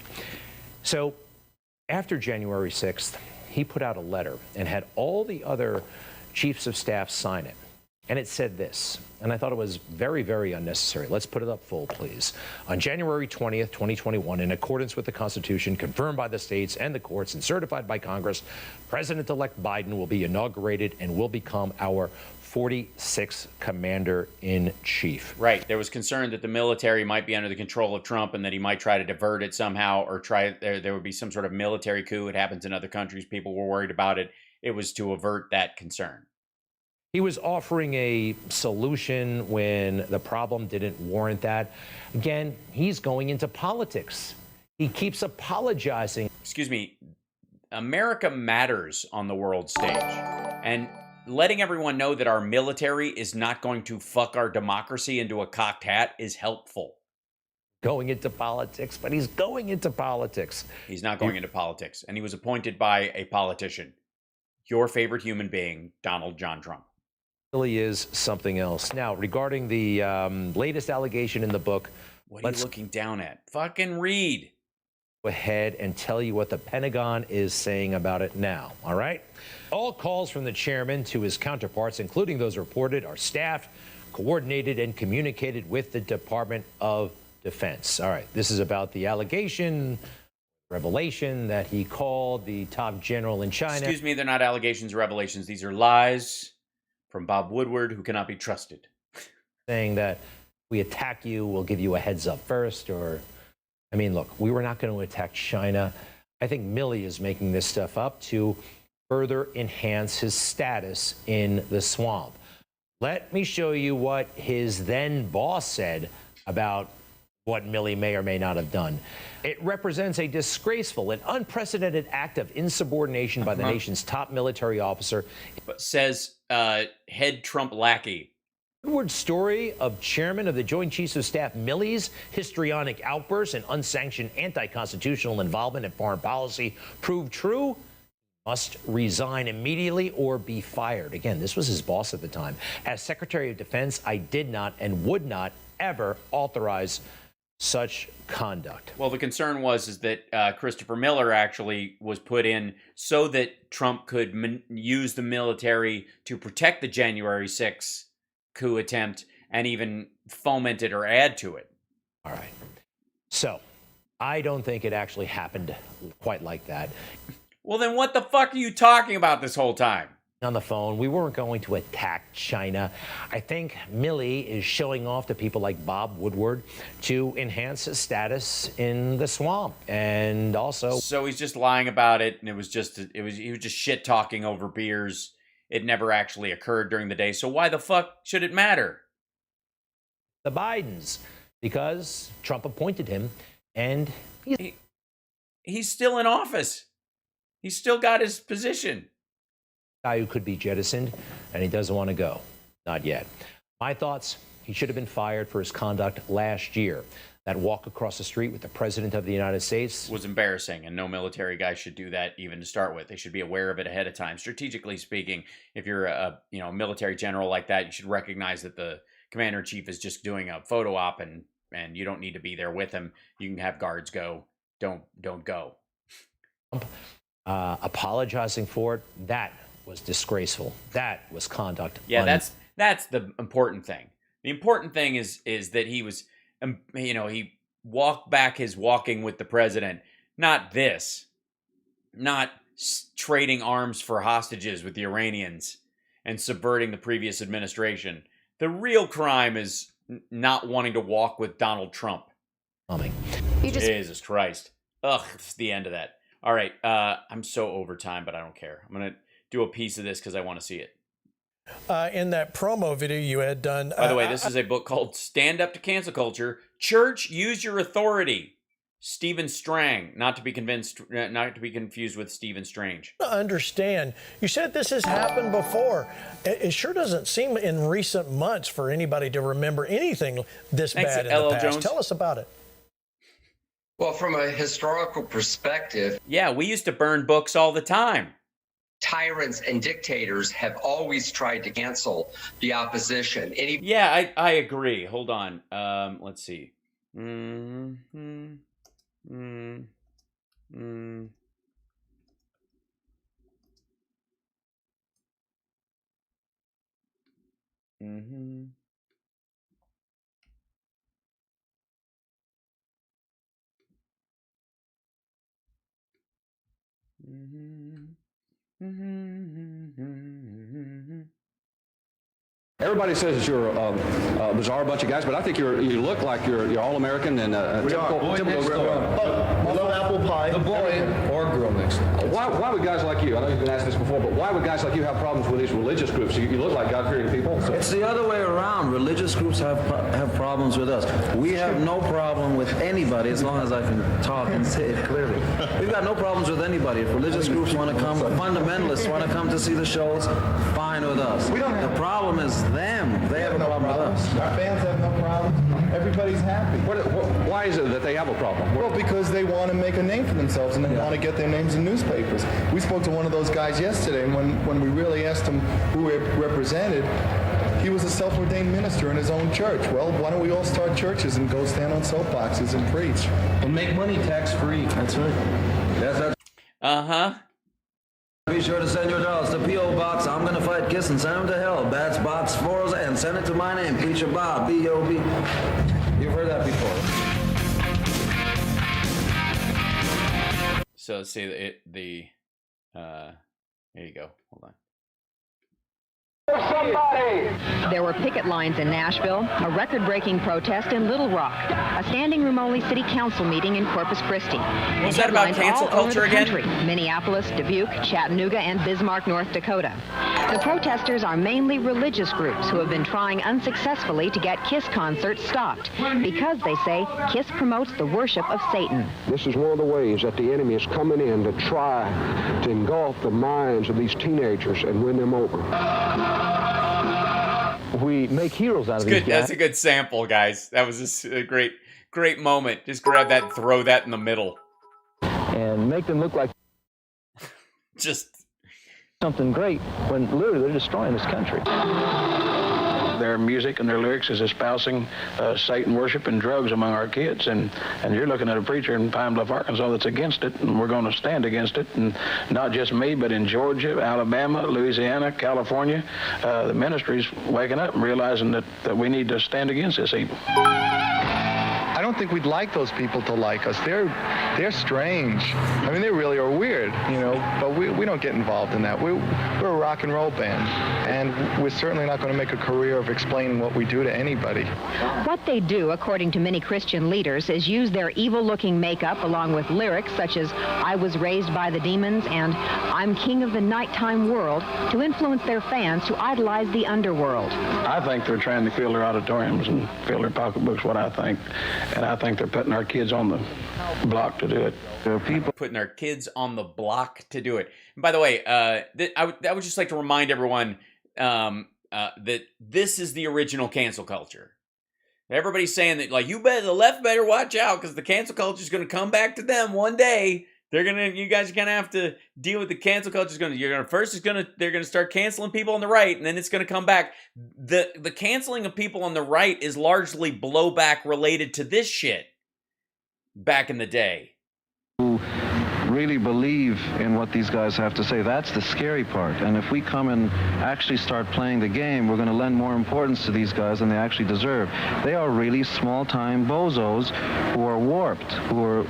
So, after January 6th, he put out a letter and had all the other chiefs of staff sign it. And it said this, and I thought it was very, very unnecessary. Let's put it up full, please. On January 20th, 2021, in accordance with the Constitution, confirmed by the states and the courts and certified by Congress, President-elect Biden will be inaugurated and will become our 46th commander-in-chief. Right. There was concern that the military might be under the control of Trump and that he might try to divert it somehow, or there would be some sort of military coup. It happens in other countries. People were worried about it. It was to avert that concern. He was offering a solution when the problem didn't warrant that. Again, he's going into politics. He keeps apologizing. Excuse me. America matters on the world stage. And letting everyone know that our military is not going to fuck our democracy into a cocked hat is helpful. Going into politics, but he's going into politics. He's not going into politics. And he was appointed by a politician. Your favorite human being, Donald John Trump. Really is something else. Now, regarding the latest allegation in the book. What are you looking down at? Fucking read. Go ahead and tell you what the Pentagon is saying about it now, all right? All calls from the chairman to his counterparts, including those reported, are staffed, coordinated, and communicated with the Department of Defense. All right, this is about the allegation, revelation that he called the top general in China. Excuse me, they're not allegations or revelations. These are lies from Bob Woodward, who cannot be trusted. Saying that we attack you, we'll give you a heads up first, or, I mean, look, we were not going to attack China. I think Milley is making this stuff up to further enhance his status in the swamp. Let me show you what his then boss said about what Milley may or may not have done. It represents a disgraceful and unprecedented act of insubordination by the nation's top military officer. Says head Trump lackey. Woodward's story of Chairman of the Joint Chiefs of Staff Milley's histrionic outbursts and unsanctioned anti-constitutional involvement in foreign policy proved true. Must resign immediately or be fired. Again, this was his boss at the time. As Secretary of Defense, I did not and would not ever authorize such conduct. Well, the concern is that Christopher Miller actually was put in so that Trump could use the military to protect the January 6th coup attempt and even foment it or add to it. All right. So, I don't think it actually happened quite like that. Well, then what the fuck are you talking about this whole time? On the phone, we weren't going to attack China. I think Milley is showing off to people like Bob Woodward to enhance his status in the swamp, and also. So he's just lying about it, and he was just shit talking over beers. It never actually occurred during the day. So why the fuck should it matter? The Bidens, because Trump appointed him, and he's still in office. He's still got his position. Guy who could be jettisoned, and he doesn't want to go. Not yet. My thoughts, he should have been fired for his conduct last year. That walk across the street with the President of the United States was embarrassing, and no military guy should do that even to start with. They should be aware of it ahead of time. Strategically speaking, if you're a military general like that, you should recognize that the commander-in-chief is just doing a photo op, and you don't need to be there with him. You can have guards go. Don't go. Apologizing for it, that was disgraceful. That was conduct. Yeah, that's the important thing. The important thing is that he was, he walked back his walking with the president, not this, not trading arms for hostages with the Iranians and subverting the previous administration. The real crime is not wanting to walk with Donald Trump. Jesus Christ. Ugh, it's the end of that. All right, I'm so over time, but I don't care. I'm going to do a piece of this because I want to see it. In that promo video you had done. By the way, this is a book called Stand Up to Cancel Culture. Church, Use Your Authority. Stephen Strang, not to be confused with Stephen Strange. I understand. You said this has happened before. It sure doesn't seem in recent months for anybody to remember anything this bad in the past. Jones. Tell us about it. Well, from a historical perspective, yeah, we used to burn books all the time. Tyrants and dictators have always tried to cancel the opposition. Yeah, I agree. Hold on. Let's see. Everybody says that you're a bizarre bunch of guys, but I think you look like you're all American and typical apple pie. The boy or girl next door. Why would guys like you? I know you've been asked this before, but why would guys like you have problems with these religious groups? You look like God-fearing people. So. It's the other way around. Religious groups have problems with us. We have no problem with anybody as long as I can talk and say it clearly. We've got no problems with anybody. If religious groups want to come, fundamentalists want to come to see the shows, fine with us. The problem is them. They have no problem with us. Our fans have no problem. Everybody's happy. Why is it that they have a problem? Well, because they want to make a name for themselves and they want to get their names in newspapers. We spoke to one of those guys yesterday, and when we really asked him who he represented, he was a self-ordained minister in his own church. Well, why don't we all start churches and go stand on soapboxes and preach? And make money tax-free. That's right. That's Uh-huh. Be sure to send your dollars to P.O. Box. I'm gonna fight Kiss and send them to hell. Bats Box 4 and send it to my name, Preacher Bob, B.O.B. You've heard that before. So let's see there you go. Hold on. There were picket lines in Nashville, a record-breaking protest in Little Rock, a standing room-only city council meeting in Corpus Christi. Was that about cancel culture again? Minneapolis, Dubuque, Chattanooga, and Bismarck, North Dakota. The protesters are mainly religious groups who have been trying unsuccessfully to get KISS concerts stopped because, they say, KISS promotes the worship of Satan. This is one of the ways that the enemy is coming in to try to engulf the minds of these teenagers and win them over. We make heroes out of these guys. That's a good sample, guys. That was just a great moment. Just grab that and throw that in the middle. And make them look like just something great when literally they're destroying this country. their music and their lyrics is espousing Satan worship and drugs among our kids. And you're looking at a preacher in Pine Bluff, Arkansas that's against it, and we're going to stand against it. And not just me, but in Georgia, Alabama, Louisiana, California, the ministry's waking up and realizing that we need to stand against this evil. I don't think we'd like those people to like us. They're strange. I mean, they really are weird, you know, but we don't get involved in that. We're a rock and roll band, and we're certainly not going to make a career of explaining what we do to anybody. What they do, according to many Christian leaders, is use their evil-looking makeup along with lyrics such as "I was raised by the demons" and "I'm king of the nighttime world" to influence their fans to idolize the underworld. I think they're trying to fill their auditoriums and fill their pocketbooks, what I think. And I think they're putting our kids on the block to do it. People putting our kids on the block to do it. And by the way, I would just like to remind everyone that this is the original cancel culture. Everybody's saying that, like, the left better watch out because the cancel culture is going to come back to them one day. You guys are gonna have to deal with the cancel culture. They're gonna start canceling people on the right, and then it's gonna come back. The canceling of people on the right is largely blowback related to this shit back in the day. Who really believe in what these guys have to say. That's the scary part. And if we come and actually start playing the game, we're going to lend more importance to these guys than they actually deserve. They are really small-time bozos who are warped, who are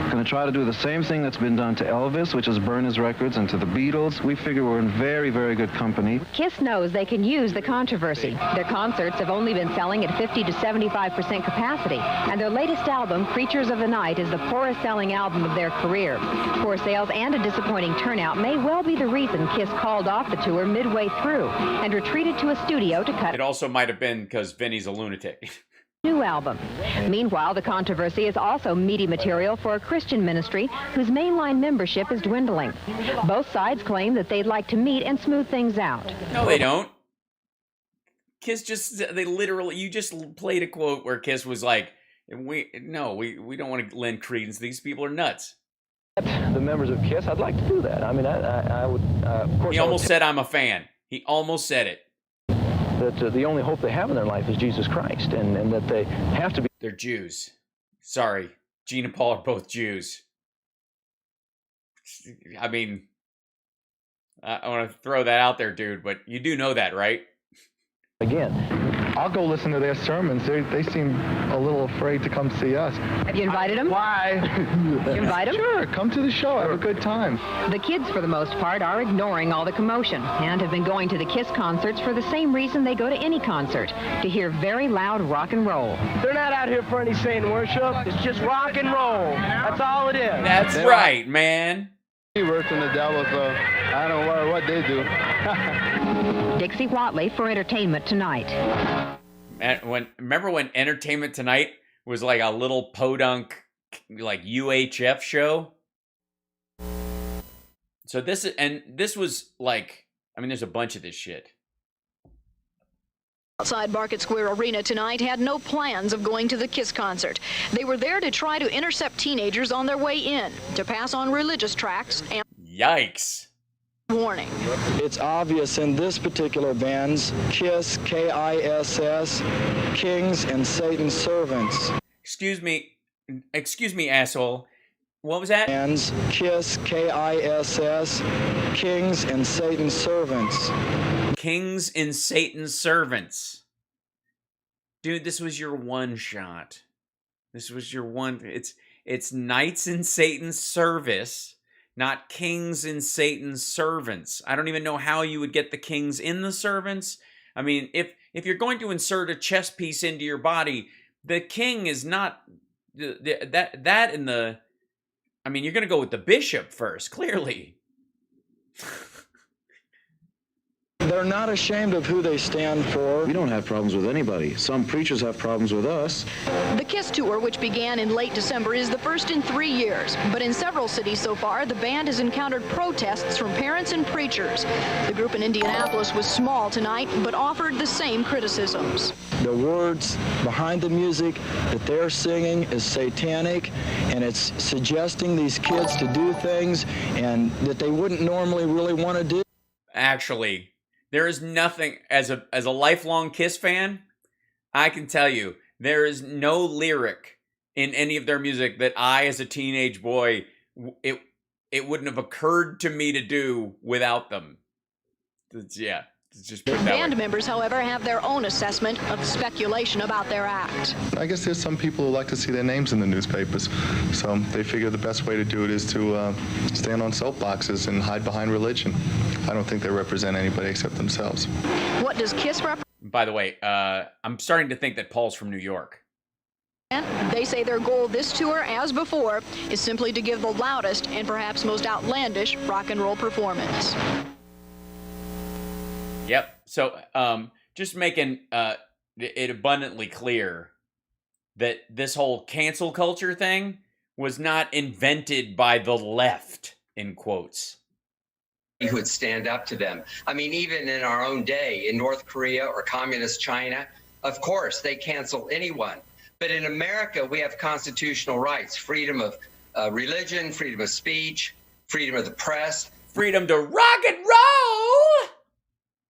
going to try to do the same thing that's been done to Elvis, which is burn his records, and to the Beatles. We figure we're in very, very good company. KISS knows they can use the controversy. Their concerts have only been selling at 50 to 75% capacity, and their latest album, Creatures of the Night, is the poorest-selling album of their career. Poor sales and a disappointing turnout may well be the reason KISS called off the tour midway through and retreated to a studio to cut. It also might have been because Vinny's a lunatic. New album. Meanwhile, the controversy is also meaty material for a Christian ministry whose mainline membership is dwindling. Both sides claim that they'd like to meet and smooth things out. No, they don't. KISS you just played a quote where KISS was like, we don't want to lend credence. These people are nuts. The members of KISS, I'd like to do that. I mean, I would, of course... He almost said, I'm a fan. He almost said it. That the only hope they have in their life is Jesus Christ, and that they have to be... They're Jews. Sorry. Gene and Paul are both Jews. I mean, I want to throw that out there, dude, but you do know that, right? Again, I'll go listen to their sermons. They seem a little afraid to come see us. Have you invited them? Why? You invite them? Sure, come to the show. Have a good time. The kids, for the most part, are ignoring all the commotion and have been going to the KISS concerts for the same reason they go to any concert, to hear very loud rock and roll. They're not out here for any Satan worship. It's just rock and roll. That's all it is. That's right, man. He works in the devil, so I don't know what they do. Dixie Watley for Entertainment Tonight. Remember when Entertainment Tonight was like a little podunk, like UHF show? So this was like, I mean, there's a bunch of this shit. Outside Market Square Arena tonight had no plans of going to the KISS concert. They were there to try to intercept teenagers on their way in, to pass on religious tracts and... Yikes. Warning. It's obvious in this particular band's KISS, K-I-S-S, Kings and Satan's Servants. Excuse me, asshole. What was that? Band's KISS, K-I-S-S, Kings and Satan's Servants. Kings and Satan's Servants. Dude, this was your one shot. This was your one. It's Knights in Satan's Service, not Kings in Satan's Servants. I don't even know how you would get the kings in the servants. I mean, if you're going to insert a chess piece into your body, the king is not that in the. I mean, you're going to go with the bishop first, clearly. They're not ashamed of who they stand for. We don't have problems with anybody. Some preachers have problems with us. The KISS tour, which began in late December, is the first in 3 years. But in several cities so far, the band has encountered protests from parents and preachers. The group in Indianapolis was small tonight, but offered the same criticisms. The words behind the music that they're singing is satanic, and it's suggesting these kids to do things and that they wouldn't normally really want to do. Actually, There is nothing, as a lifelong Kiss fan, I can tell you, there is no lyric in any of their music that I, as a teenage boy, it wouldn't have occurred to me to do without them. Yeah, it's just put that Band way. members, however, have their own assessment of speculation about their act. I guess there's some people who like to see their names in the newspapers, so they figure the best way to do it is to stand on soapboxes and hide behind religion. I don't think they represent anybody except themselves. What does KISS represent? By the way, I'm starting to think that Paul's from New York. They say their goal this tour, as before, is simply to give the loudest and perhaps most outlandish rock and roll performance. Yep. So, just making it abundantly clear that this whole cancel culture thing was not invented by the left, in quotes. Who would stand up to them. I mean, even in our own day, in North Korea or communist China, of course, they cancel anyone. But in America, we have constitutional rights, freedom of religion, freedom of speech, freedom of the press. Freedom to rock and roll!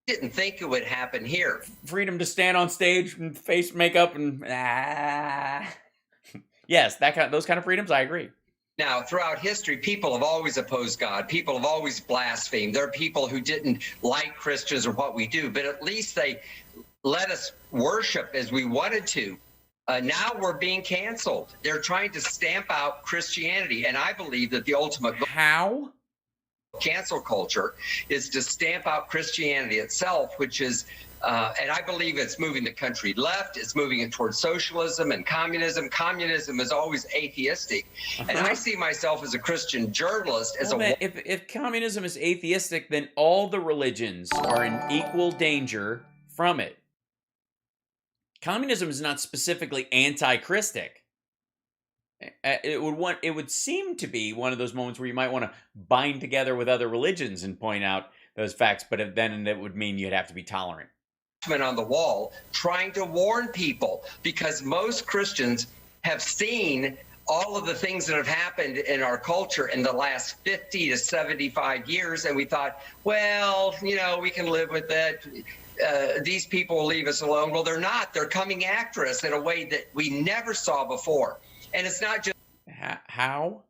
Didn't think it would happen here. Freedom to stand on stage and face makeup and yes, those kind of freedoms, I agree. Now, throughout history, people have always opposed God. People have always blasphemed. There are people who didn't like Christians or what we do, but at least they let us worship as we wanted to. Now we're being canceled. They're trying to stamp out Christianity, and I believe that the ultimate goal how cancel culture is to stamp out Christianity itself, which is, and I believe it's moving the country left. It's moving it towards socialism and communism. Communism is always atheistic, and I see myself as a Christian journalist as if communism is atheistic, then all the religions are in equal danger from it. Communism is not specifically anti-Christic. It would seem to be one of those moments where you might want to bind together with other religions and point out those facts, but then it would mean you'd have to be tolerant. On the wall trying to warn people, because most Christians have seen all of the things that have happened in our culture in the last 50 to 75 years, and we thought, well, we can live with it. These people will leave us alone. Well, they're not. They're coming after us in a way that we never saw before. And it's not just how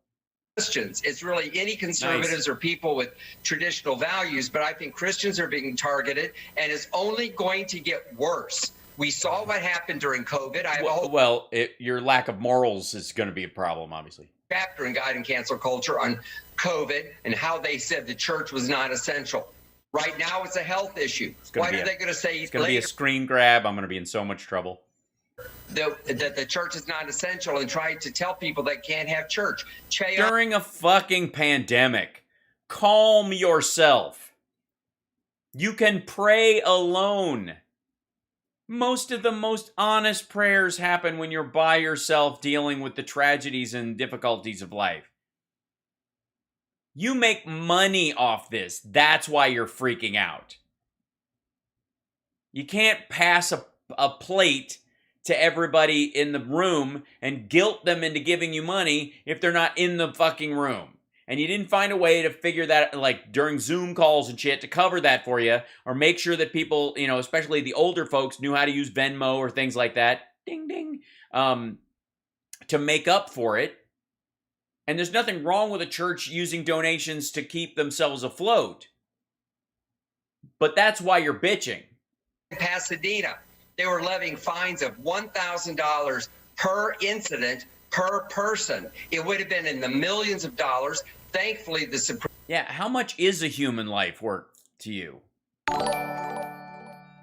Christians. It's really any conservatives or people with traditional values. But I think Christians are being targeted, and it's only going to get worse. We saw what happened during COVID. Your lack of morals is going to be a problem, obviously. Chapter in Guide and Cancel Culture on COVID and how they said the church was not essential. Right now, it's a health issue. Why are they going to say it's going to be a screen grab? I'm going to be in so much trouble. That the church is not essential and try to tell people they can't have church. During a fucking pandemic, calm yourself. You can pray alone. Most of the most honest prayers happen when you're by yourself dealing with the tragedies and difficulties of life. You make money off this. That's why you're freaking out. You can't pass a plate to everybody in the room and guilt them into giving you money if they're not in the fucking room. And you didn't find a way to figure that, like during Zoom calls and shit, to cover that for you, or make sure that people, especially the older folks, knew how to use Venmo or things like that. Ding, ding. To make up for it. And there's nothing wrong with a church using donations to keep themselves afloat. But that's why you're bitching. In Pasadena, they were levying fines of $1,000 per incident per person. It would have been in the millions of dollars. Thankfully, the Supreme how much is a human life worth to you?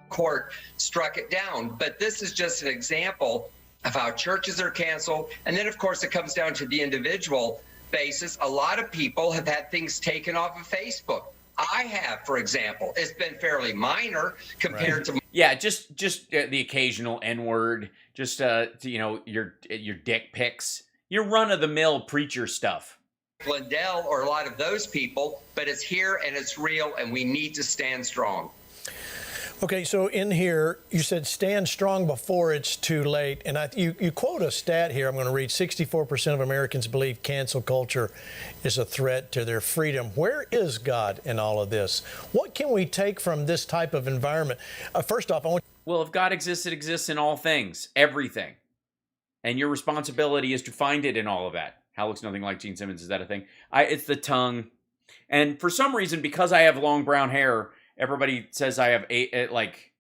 Court struck it down. But this is just an example of how churches are canceled. And then, of course, it comes down to the individual basis. A lot of people have had things taken off of Facebook. I have, for example. It's been fairly minor compared to... Yeah, just the occasional N-word, just, your dick pics, your run-of-the-mill preacher stuff. Lindell or a lot of those people, but it's here and it's real, and we need to stand strong. Okay, so in here, you said stand strong before it's too late. And you quote a stat here I'm going to read. 64% of Americans believe cancel culture is a threat to their freedom. Where is God in all of this? What can we take from this type of environment? First off, Well, if God exists, it exists in all things, everything. And your responsibility is to find it in all of that. Hal looks nothing like Gene Simmons. Is that a thing? It's the tongue. And for some reason, because I have long brown hair, everybody says I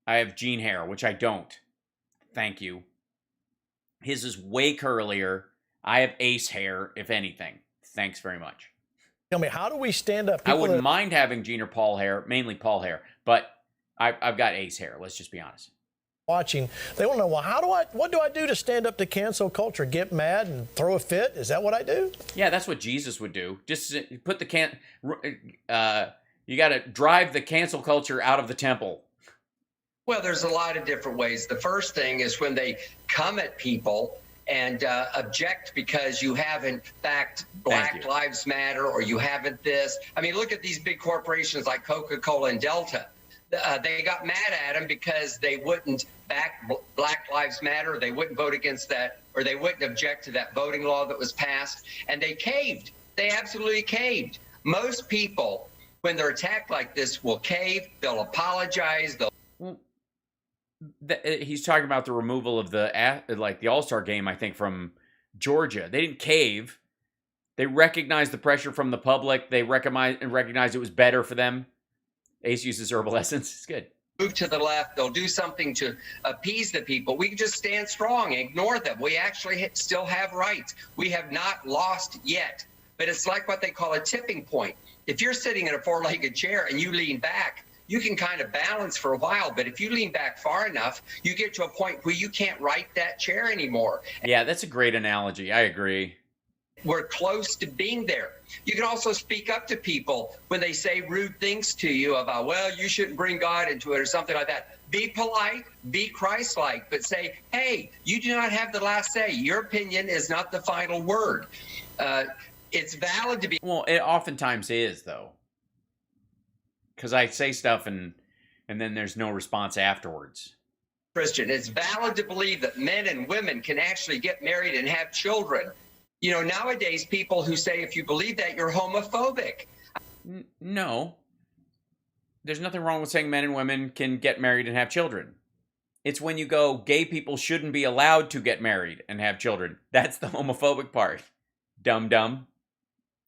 have Gene hair, which I don't. Thank you. His is way curlier. I have Ace hair, if anything. Thanks very much. Tell me, how do we stand up? I wouldn't mind having Gene or Paul hair, mainly Paul hair, but I've got Ace hair. Let's just be honest. Watching, they want to know, well, what do I do to stand up to cancel culture? Get mad and throw a fit? Is that what I do? Yeah, that's what Jesus would do. Just put the you got to drive the cancel culture out of the temple. Well, there's a lot of different ways. The first thing is when they come at people and object because you haven't backed Black Lives Matter or you haven't this. I mean, look at these big corporations like Coca-Cola and Delta. They got mad at them because they wouldn't back Black Lives Matter, or they wouldn't vote against that, or they wouldn't object to that voting law that was passed, and they caved. They absolutely caved. Most people, when they're attacked like this, will cave. They'll apologize. He's talking about the removal of the All-Star game, I think, from Georgia. They didn't cave. They recognized the pressure from the public. They recognized it was better for them. Ace uses herbal essence. It's good. Move to the left. They'll do something to appease the people. We can just stand strong, ignore them. We actually still have rights. We have not lost yet. But it's like what they call a tipping point. If you're sitting in a four-legged chair and you lean back, you can kind of balance for a while. But if you lean back far enough, you get to a point where you can't right that chair anymore. Yeah, that's a great analogy. I agree. We're close to being there. You can also speak up to people when they say rude things to you about, well, you shouldn't bring God into it or something like that. Be polite, be Christ-like, but say, hey, you do not have the last say. Your opinion is not the final word. It's valid to be. Well, it oftentimes is, though. Because I say stuff and then there's no response afterwards. Christian, it's valid to believe that men and women can actually get married and have children. You know, nowadays, people who say, if you believe that, you're homophobic. No. There's nothing wrong with saying men and women can get married and have children. It's when you go, gay people shouldn't be allowed to get married and have children. That's the homophobic part. Dum-dum.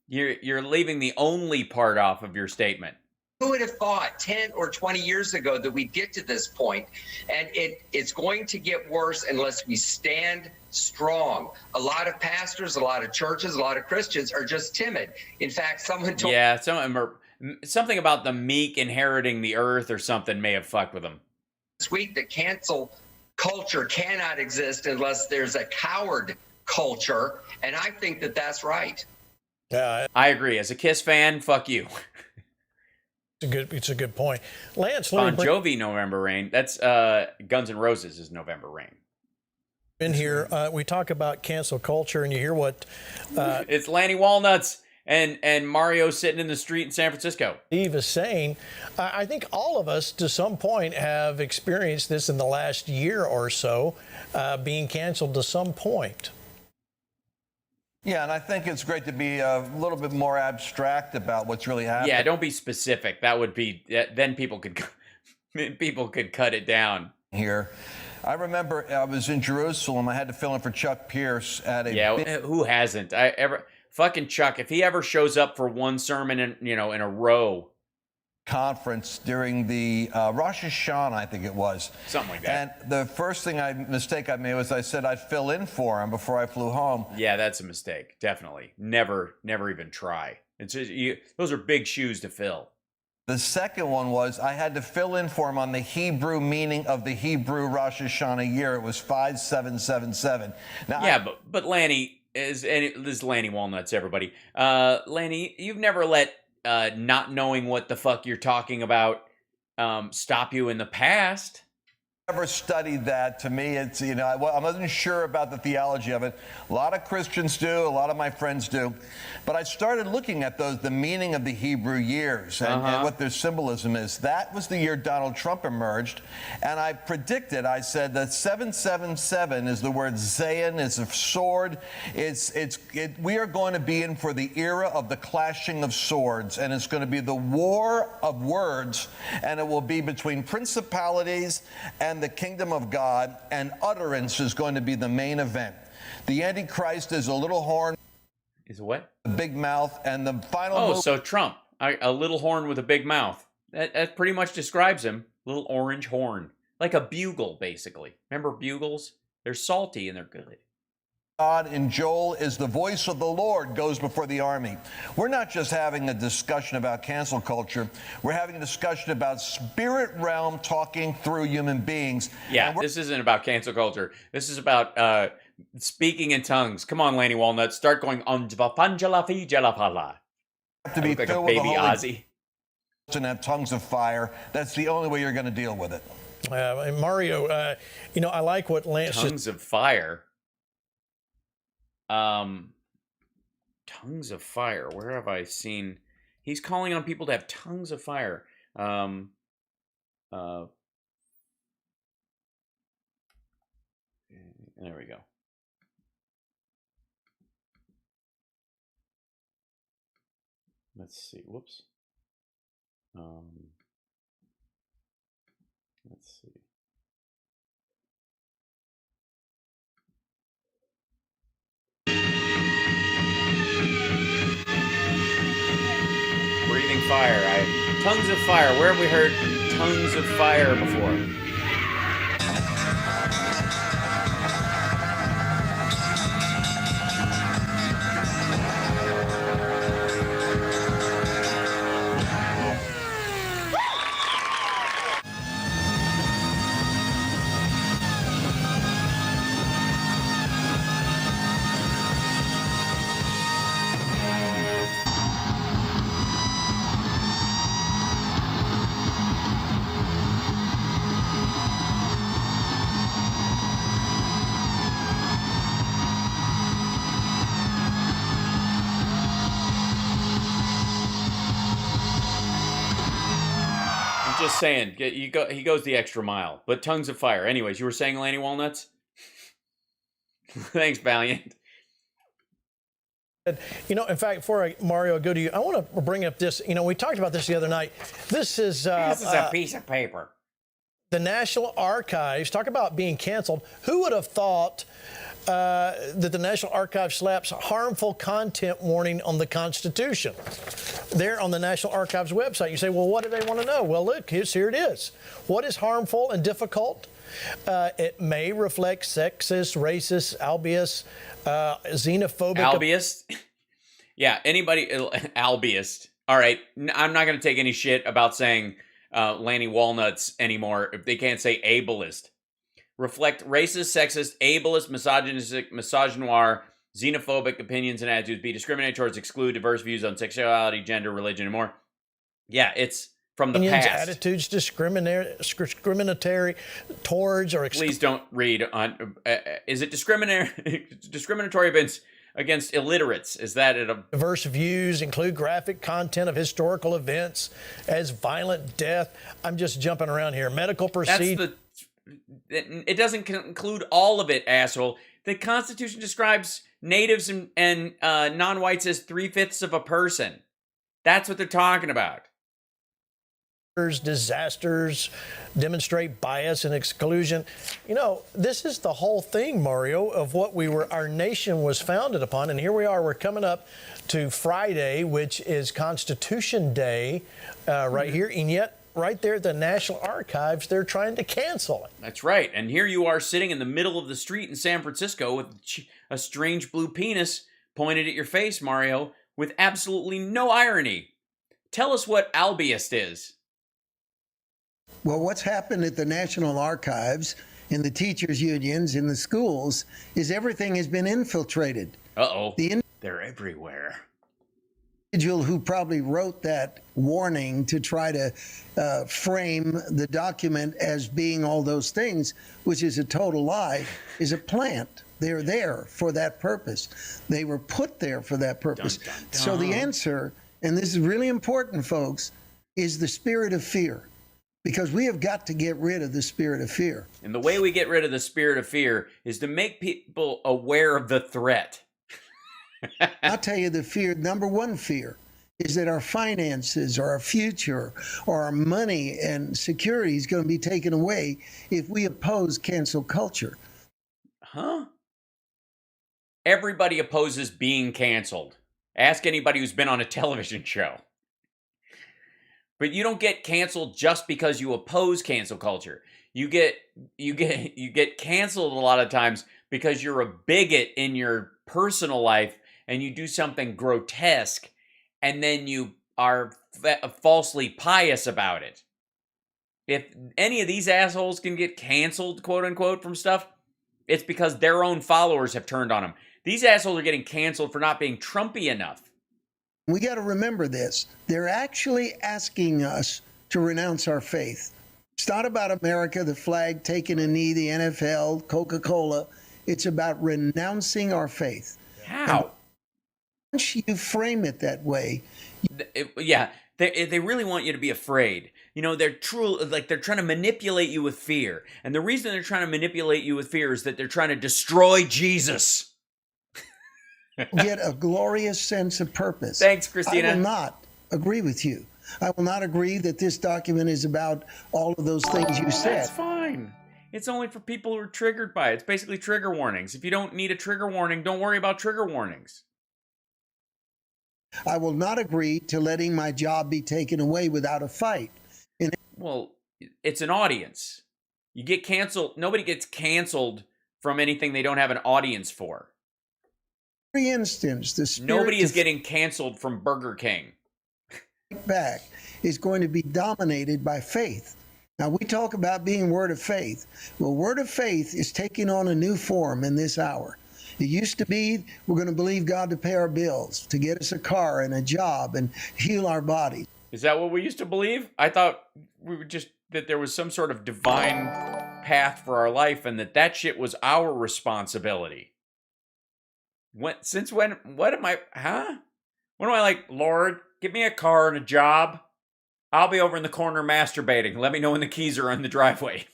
You're leaving the only part off of your statement. Who would have thought 10 or 20 years ago that we'd get to this point? And it's going to get worse unless we stand strong. A lot of pastors, a lot of churches, a lot of Christians are just timid. In fact, someone told something about the meek inheriting the earth or something may have fucked with them. This week that cancel culture cannot exist unless there's a coward culture, and I think that that's right. I agree. As a Kiss fan, fuck you. It's a good point. Lance, Bon Jovi, November Rain. That's Guns N' Roses is November Rain. In here, we talk about cancel culture, and you hear what... it's Lanny Walnuts and Mario sitting in the street in San Francisco. Steve is saying, I think all of us, to some point, have experienced this in the last year or so, being canceled to some point. Yeah, and I think it's great to be a little bit more abstract about what's really happening. Yeah, don't be specific. That would be then people could cut it down. Here, I remember I was in Jerusalem. I had to fill in for Chuck Pierce at a who hasn't? Fucking Chuck. If he ever shows up for one sermon in a row. Conference during the Rosh Hashanah, I think it was. Something like that. And the first mistake I made was I said I'd fill in for him before I flew home. Yeah, that's a mistake. Definitely. Never even try. It's just, those are big shoes to fill. The second one was I had to fill in for him on the Hebrew meaning of the Hebrew Rosh Hashanah year. It was 5777. Now, yeah, but Lanny this is Lanny Walnuts, everybody. Lanny, you've never let not knowing what the fuck you're talking about stop you in the past. Never studied that. To me, it's, you know, I wasn't sure about the theology of it. A lot of Christians do, a lot of my friends do. But I started looking at the meaning of the Hebrew years and what their symbolism is. That was the year Donald Trump emerged. And I predicted, I said that 777 is the word Zayin, it's a sword. We are going to be in for the era of the clashing of swords. And it's going to be the war of words. And it will be between principalities and the kingdom of God, and utterance is going to be the main event. The Antichrist is a little horn. Is a what? A big mouth, and the final. Oh, so Trump, a little horn with a big mouth. That pretty much describes him. Little orange horn, like a bugle, basically. Remember bugles? They're salty and they're good. God in Joel is the voice of the Lord goes before the army. We're not just having a discussion about cancel culture. We're having a discussion about spirit realm talking through human beings. Yeah, this isn't about cancel culture. This is about speaking in tongues. Come on, Lanny Walnut, start going on. To be like filled a with baby the Holy Ozzy. And have tongues of fire. That's the only way you're going to deal with it. Mario, you know, I like what Lance Tongues of fire. Tongues of fire. Where have I seen? He's calling on people to have tongues of fire. There we go. Let's see. Whoops. Let's see. Breathing fire. Tongues of fire. Where have we heard tongues of fire before? Just saying, he goes the extra mile. But tongues of fire. Anyways, you were saying, Lanny Walnuts? Thanks, Valiant. You know, in fact, before Mario, go to you, I want to bring up this. You know, we talked about this the other night. This is a piece of paper. The National Archives, talk about being canceled. Who would have thought that the National Archives slaps harmful content warning on the Constitution? There on the National Archives website, you say, well, what do they want to know? Well, look, here it is. What is harmful and difficult? It may reflect sexist, racist, albiest, xenophobic. Albiest? Yeah, anybody, albiest. All right, I'm not going to take any shit about saying Lanny Walnuts anymore if they can't say ableist. Reflect racist, sexist, ableist, misogynistic, misogynoir, xenophobic opinions and attitudes, be discriminatory towards, exclude diverse views on sexuality, gender, religion, and more. Yeah, it's from the past. Attitudes discriminatory towards or please don't read on. Is it discriminatory against illiterates? Is that it? Diverse views include graphic content of historical events as violent death. I'm just jumping around here. Medical procedures. It doesn't include all of it, asshole. The Constitution describes natives and non-whites as 3/5 of a person. That's what they're talking about. Disasters demonstrate bias and exclusion. You know, this is the whole thing, Mario, of what our nation was founded upon. And here we are, we're coming up to Friday, which is Constitution Day right here. And yet, right there at the National Archives, they're trying to cancel it. That's right. And here you are sitting in the middle of the street in San Francisco with a strange blue penis pointed at your face, Mario, with absolutely no irony. Tell us what albiest is. Well, what's happened at the National Archives, in the teachers' unions, in the schools, is everything has been infiltrated. Uh-oh. They're everywhere. individual who probably wrote that warning to try to frame the document as being all those things, which is a total lie, is a plant. They're there for that purpose. They were put there for that purpose. Dun, dun, dun. So the answer, and this is really important, folks, is the spirit of fear. Because we have got to get rid of the spirit of fear. And the way we get rid of the spirit of fear is to make people aware of the threat. I'll tell you the fear, number one fear, is that our finances or our future or our money and security is going to be taken away if we oppose cancel culture. Huh? Everybody opposes being canceled. Ask anybody who's been on a television show. But you don't get canceled just because you oppose cancel culture. You get canceled a lot of times because you're a bigot in your personal life and you do something grotesque and then you are falsely pious about it. If any of these assholes can get canceled, quote unquote, from stuff, it's because their own followers have turned on them. These assholes are getting canceled for not being Trumpy enough. We got to remember this. They're actually asking us to renounce our faith. It's not about America, the flag, taking a knee, the NFL, Coca-Cola. It's about renouncing our faith. How? And once you frame it that way, they really want you to be afraid. You know, they're trying to manipulate you with fear. And the reason they're trying to manipulate you with fear is that they're trying to destroy Jesus. get a glorious sense of purpose. Thanks, Christina. I will not agree with you. I will not agree that this document is about all of those things you said. That's fine. It's only for people who are triggered by it. It's basically trigger warnings. If you don't need a trigger warning, don't worry about trigger warnings. I will not agree to letting my job be taken away without a fight. Well, it's an audience. You get canceled. Nobody gets canceled from anything they don't have an audience for. For instance, the spirit nobody is getting canceled from Burger King. Back is going to be dominated by faith. Now, we talk about being word of faith. Well, word of faith is taking on a new form in this hour. It used to be we're going to believe God to pay our bills, to get us a car and a job and heal our body. Is that what we used to believe? I thought we were just that there was some sort of divine path for our life and that shit was our responsibility. Since when? What am I? Huh? When am I like, Lord, give me a car and a job? I'll be over in the corner masturbating. Let me know when the keys are in the driveway.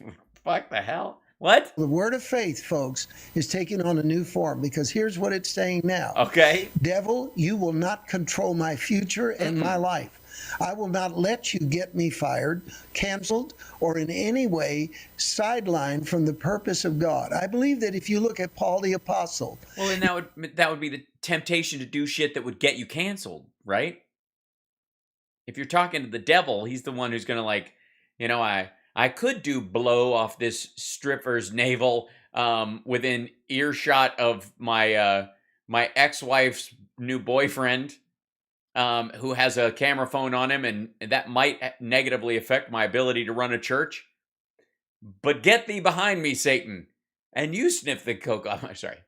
Fuck the hell? What? The word of faith, folks, is taking on a new form because here's what it's saying now. Okay. Devil, you will not control my future and my life. I will not let you get me fired, canceled, or in any way sidelined from the purpose of God. I believe that if you look at Paul the Apostle. Well, and that would be the temptation to do shit that would get you canceled, right? If you're talking to the devil, he's the one who's going to like, you know, I could do blow off this stripper's navel within earshot of my my ex-wife's new boyfriend who has a camera phone on him, and that might negatively affect my ability to run a church. But get thee behind me, Satan, and you sniff the coke. I'm sorry.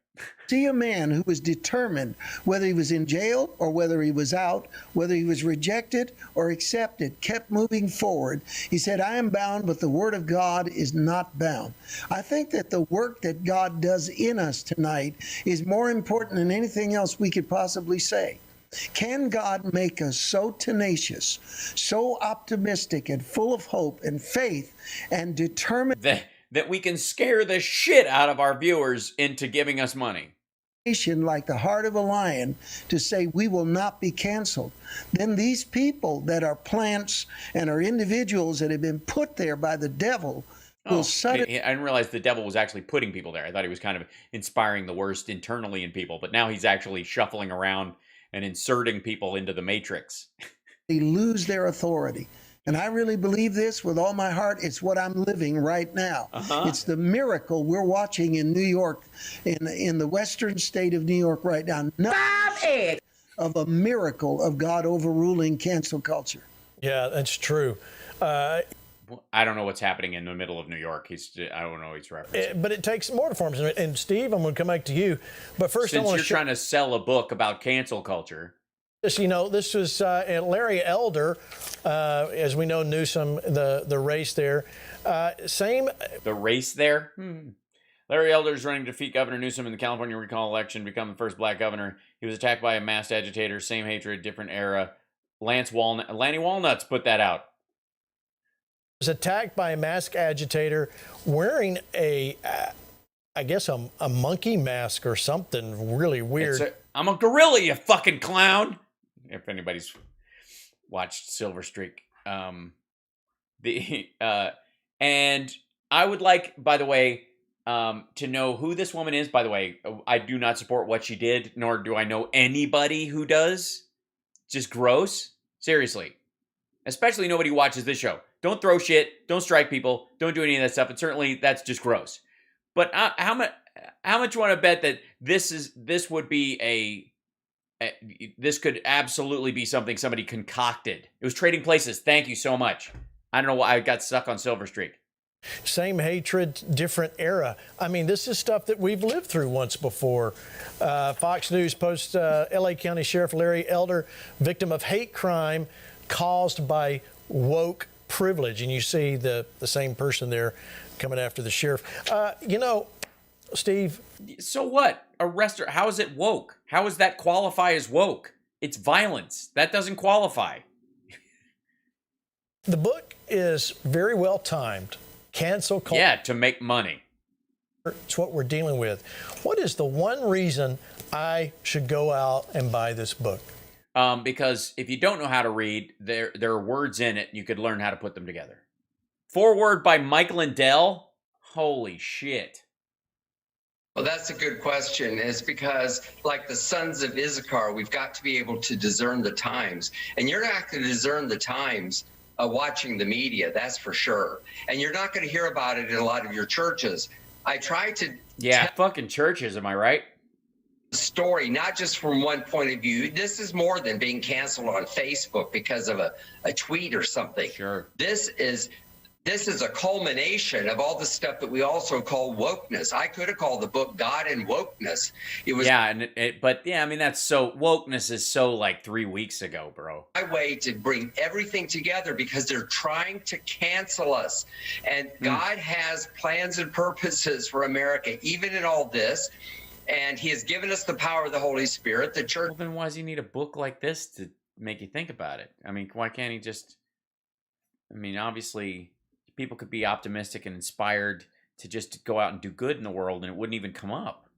See a man who was determined whether he was in jail or whether he was out, whether he was rejected or accepted, kept moving forward. He said, I am bound, but the word of God is not bound. I think that the work that God does in us tonight is more important than anything else we could possibly say. Can God make us so tenacious, so optimistic and full of hope and faith and determined that we can scare the shit out of our viewers into giving us money? Like the heart of a lion to say we will not be canceled. Then these people that are plants and are individuals that have been put there by the devil will suddenly... I didn't realize the devil was actually putting people there. I thought he was kind of inspiring the worst internally in people, but now he's actually shuffling around and inserting people into the matrix. They lose their authority. And I really believe this with all my heart. It's what I'm living right now. It's the miracle we're watching in New York, in the western state of New York right now. Of a miracle of God overruling cancel culture. Yeah, that's true. I don't know what's happening in the middle of New York. I don't know he's referencing. But it takes more forms. And Steve, I'm going to come back to you. But first, since you're trying to sell a book about cancel culture. This was Larry Elder, as we know, Newsom, the race there. The race there? Larry Elder is running to defeat Governor Newsom in the California recall election, become the first black governor. He was attacked by a masked agitator, same hatred, different era. Lanny Walnuts put that out. Was attacked by a masked agitator wearing I guess a monkey mask or something really weird. I'm a gorilla, you fucking clown. If anybody's watched Silver Streak. And I would like, by the way, to know who this woman is. By the way, I do not support what she did, nor do I know anybody who does. Just gross. Seriously. Especially nobody who watches this show. Don't throw shit. Don't strike people. Don't do any of that stuff. And certainly that's just gross. But how much you want to bet that this would be this could absolutely be something somebody concocted? It was Trading Places. Thank you so much. I don't know why I got stuck on Silver Streak. Same hatred, different era. I mean, this is stuff that we've lived through once before. Fox News posts L.A. County Sheriff Larry Elder, victim of hate crime caused by woke privilege. And you see the same person there coming after the sheriff. Steve. So what? Arrest her. How is it woke? How does that qualify as woke? It's violence. That doesn't qualify. The book is very well timed. Cancel culture. Yeah, to make money. It's what we're dealing with. What is the one reason I should go out and buy this book? Because if you don't know how to read, there are words in it. You could learn how to put them together. Foreword by Mike Lindell. Holy shit. Well, that's a good question. It's because, like the sons of Issachar, we've got to be able to discern the times. And you're not going to discern the times watching the media, that's for sure. And you're not going to hear about it in a lot of your churches. I try to... Yeah, fucking churches, am I right? Story, not just from one point of view. This is more than being canceled on Facebook because of a tweet or something. Sure. This is a culmination of all the stuff that we also call wokeness. I could have called the book God and Wokeness. It was I mean, that's so, wokeness is so like 3 weeks ago, bro. My way to bring everything together because they're trying to cancel us. And God has plans and purposes for America, even in all this. And he has given us the power of the Holy Spirit. The church. Well, then why does he need a book like this to make you think about it? I mean, why can't he just, obviously people could be optimistic and inspired to just go out and do good in the world and it wouldn't even come up.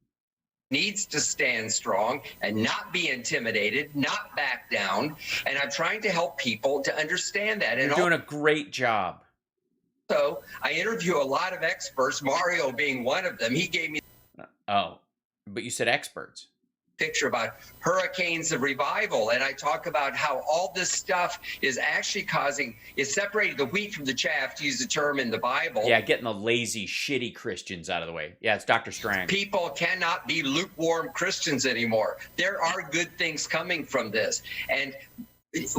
Needs to stand strong and not be intimidated, not back down. And I'm trying to help people to understand that. You're doing a great job. So I interview a lot of experts, Mario being one of them. He gave me... Oh, but you said experts. Picture about hurricanes of revival, and I talk about how all this stuff is actually is separating the wheat from the chaff, to use the term in the Bible. Yeah, getting the lazy, shitty Christians out of the way. Yeah, it's Dr. Strang. People cannot be lukewarm Christians anymore. There are good things coming from this, and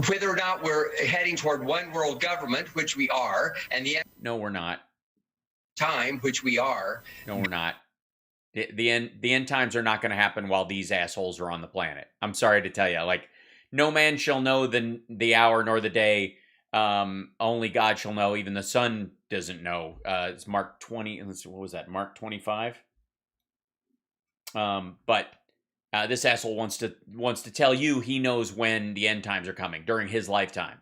whether or not we're heading toward one world government, which we are, and the no, we're not. Time, which we are. No, we're not. The end times are not going to happen while these assholes are on the planet. I'm sorry to tell you. Like, no man shall know the hour nor the day. Only God shall know. Even the Son doesn't know. It's Mark 20. What was that? Mark 25. But this asshole wants to tell you he knows when the end times are coming during his lifetime.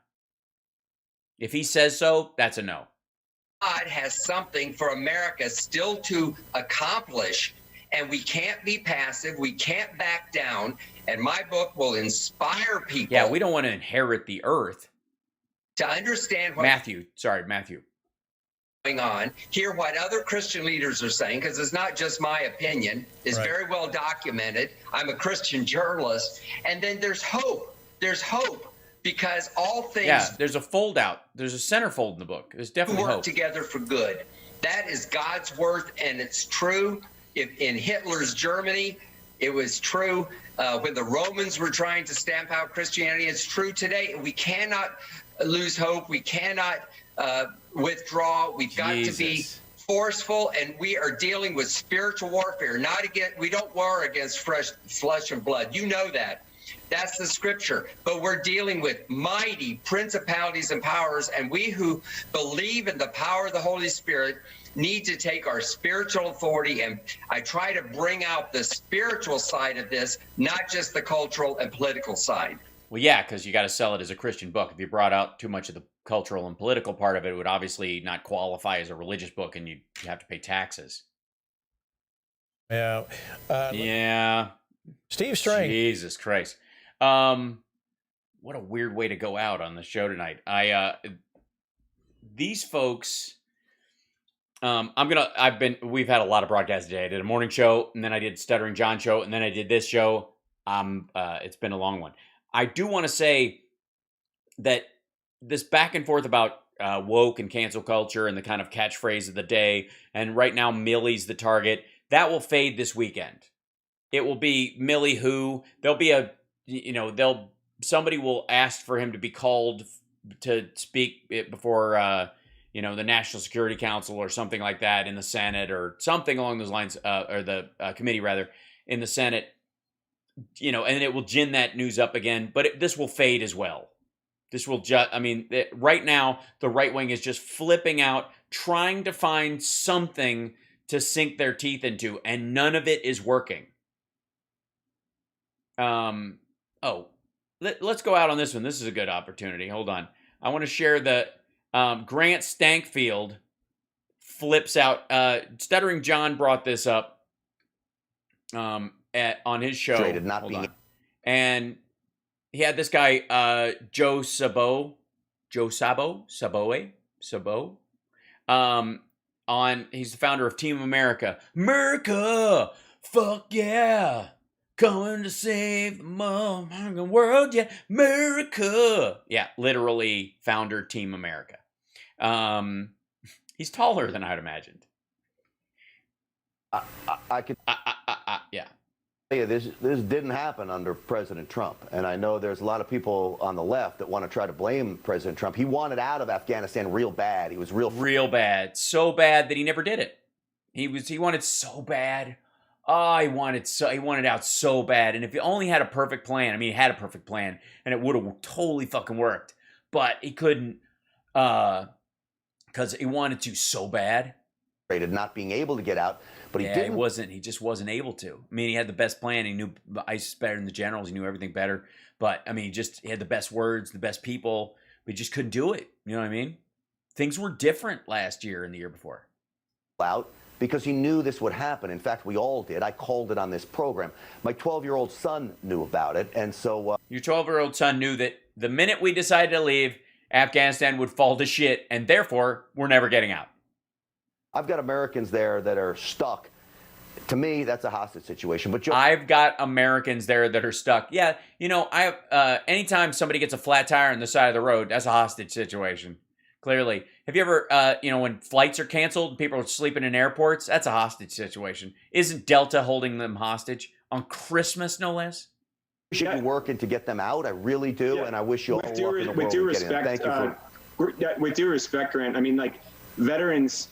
If he says so, that's a no. God has something for America still to accomplish, and we can't be passive. We can't back down. And my book will inspire people. Yeah, we don't want to inherit the earth. To understand what Matthew. Going on, hear what other Christian leaders are saying, because it's not just my opinion. It's very well documented. I'm a Christian journalist. And then there's hope. There's hope. Because all things... Yeah, there's a fold out. There's a centerfold in the book. There's definitely work hope. Together for good. That is God's word, and it's true. In Hitler's Germany, it was true. When the Romans were trying to stamp out Christianity, it's true today. We cannot lose hope. We cannot withdraw. We've got to be forceful, and we are dealing with spiritual warfare. We don't war against flesh and blood. You know that. That's the scripture. But we're dealing with mighty principalities and powers, and we who believe in the power of the Holy Spirit need to take our spiritual authority, and I try to bring out the spiritual side of this, not just the cultural and political side. Well, yeah, because you got to sell it as a Christian book. If you brought out too much of the cultural and political part of it, it would obviously not qualify as a religious book, and you have to pay taxes. Yeah. Yeah. Steve Strang. Jesus Christ. What a weird way to go out on the show tonight. These folks, we've had a lot of broadcasts today. I did a morning show, and then I did Stuttering John show, and then I did this show. It's been a long one. I do want to say that this back and forth about woke and cancel culture and the kind of catchphrase of the day, and right now Milley's the target, that will fade this weekend. It will be Milley who, there'll be somebody will ask for him to be called to speak before, the National Security Council or something like that in the Senate or something along those lines, or the committee rather, in the Senate, and it will gin that news up again, but this will fade as well. This will right now, the right wing is just flipping out, trying to find something to sink their teeth into, and none of it is working. Let's go out on this one. This is a good opportunity. Hold on. I want to share the Grant Stankfield flips out. Stuttering John brought this up on his show. And he had this guy, Joe Sabo, he's the founder of Team America. America, fuck yeah. Coming to save the motherfucking world, yeah, America. Yeah, literally founder Team America. He's taller than I'd imagined. I could yeah. Yeah, this didn't happen under President Trump, and I know there's a lot of people on the left that want to try to blame President Trump. He wanted out of Afghanistan real bad. He was real bad, so bad that he never did it. He wanted so bad. Oh, he wanted out so bad. And if he only had a perfect plan, he had a perfect plan, and it would have totally fucking worked. But he couldn't, because he wanted to so bad. Not being able to get out, but he didn't. He just wasn't able to. He had the best plan. He knew ISIS better than the generals. He knew everything better. But he had the best words, the best people, but he just couldn't do it. You know what I mean? Things were different last year and the year before. Out. Because he knew this would happen. In fact, we all did. I called it on this program. My 12-year-old son knew about it, and so... Your 12-year-old son knew that the minute we decided to leave, Afghanistan would fall to shit, and therefore, we're never getting out. I've got Americans there that are stuck. To me, that's a hostage situation. But I've got Americans there that are stuck. Yeah, anytime somebody gets a flat tire on the side of the road, that's a hostage situation. Clearly. Have you ever, when flights are canceled and people are sleeping in airports, that's a hostage situation. Isn't Delta holding them hostage on Christmas, no less? We should be working to get them out. I really do, and I wish you all luck in the world. With due respect, thank you with due respect, Grant, veterans,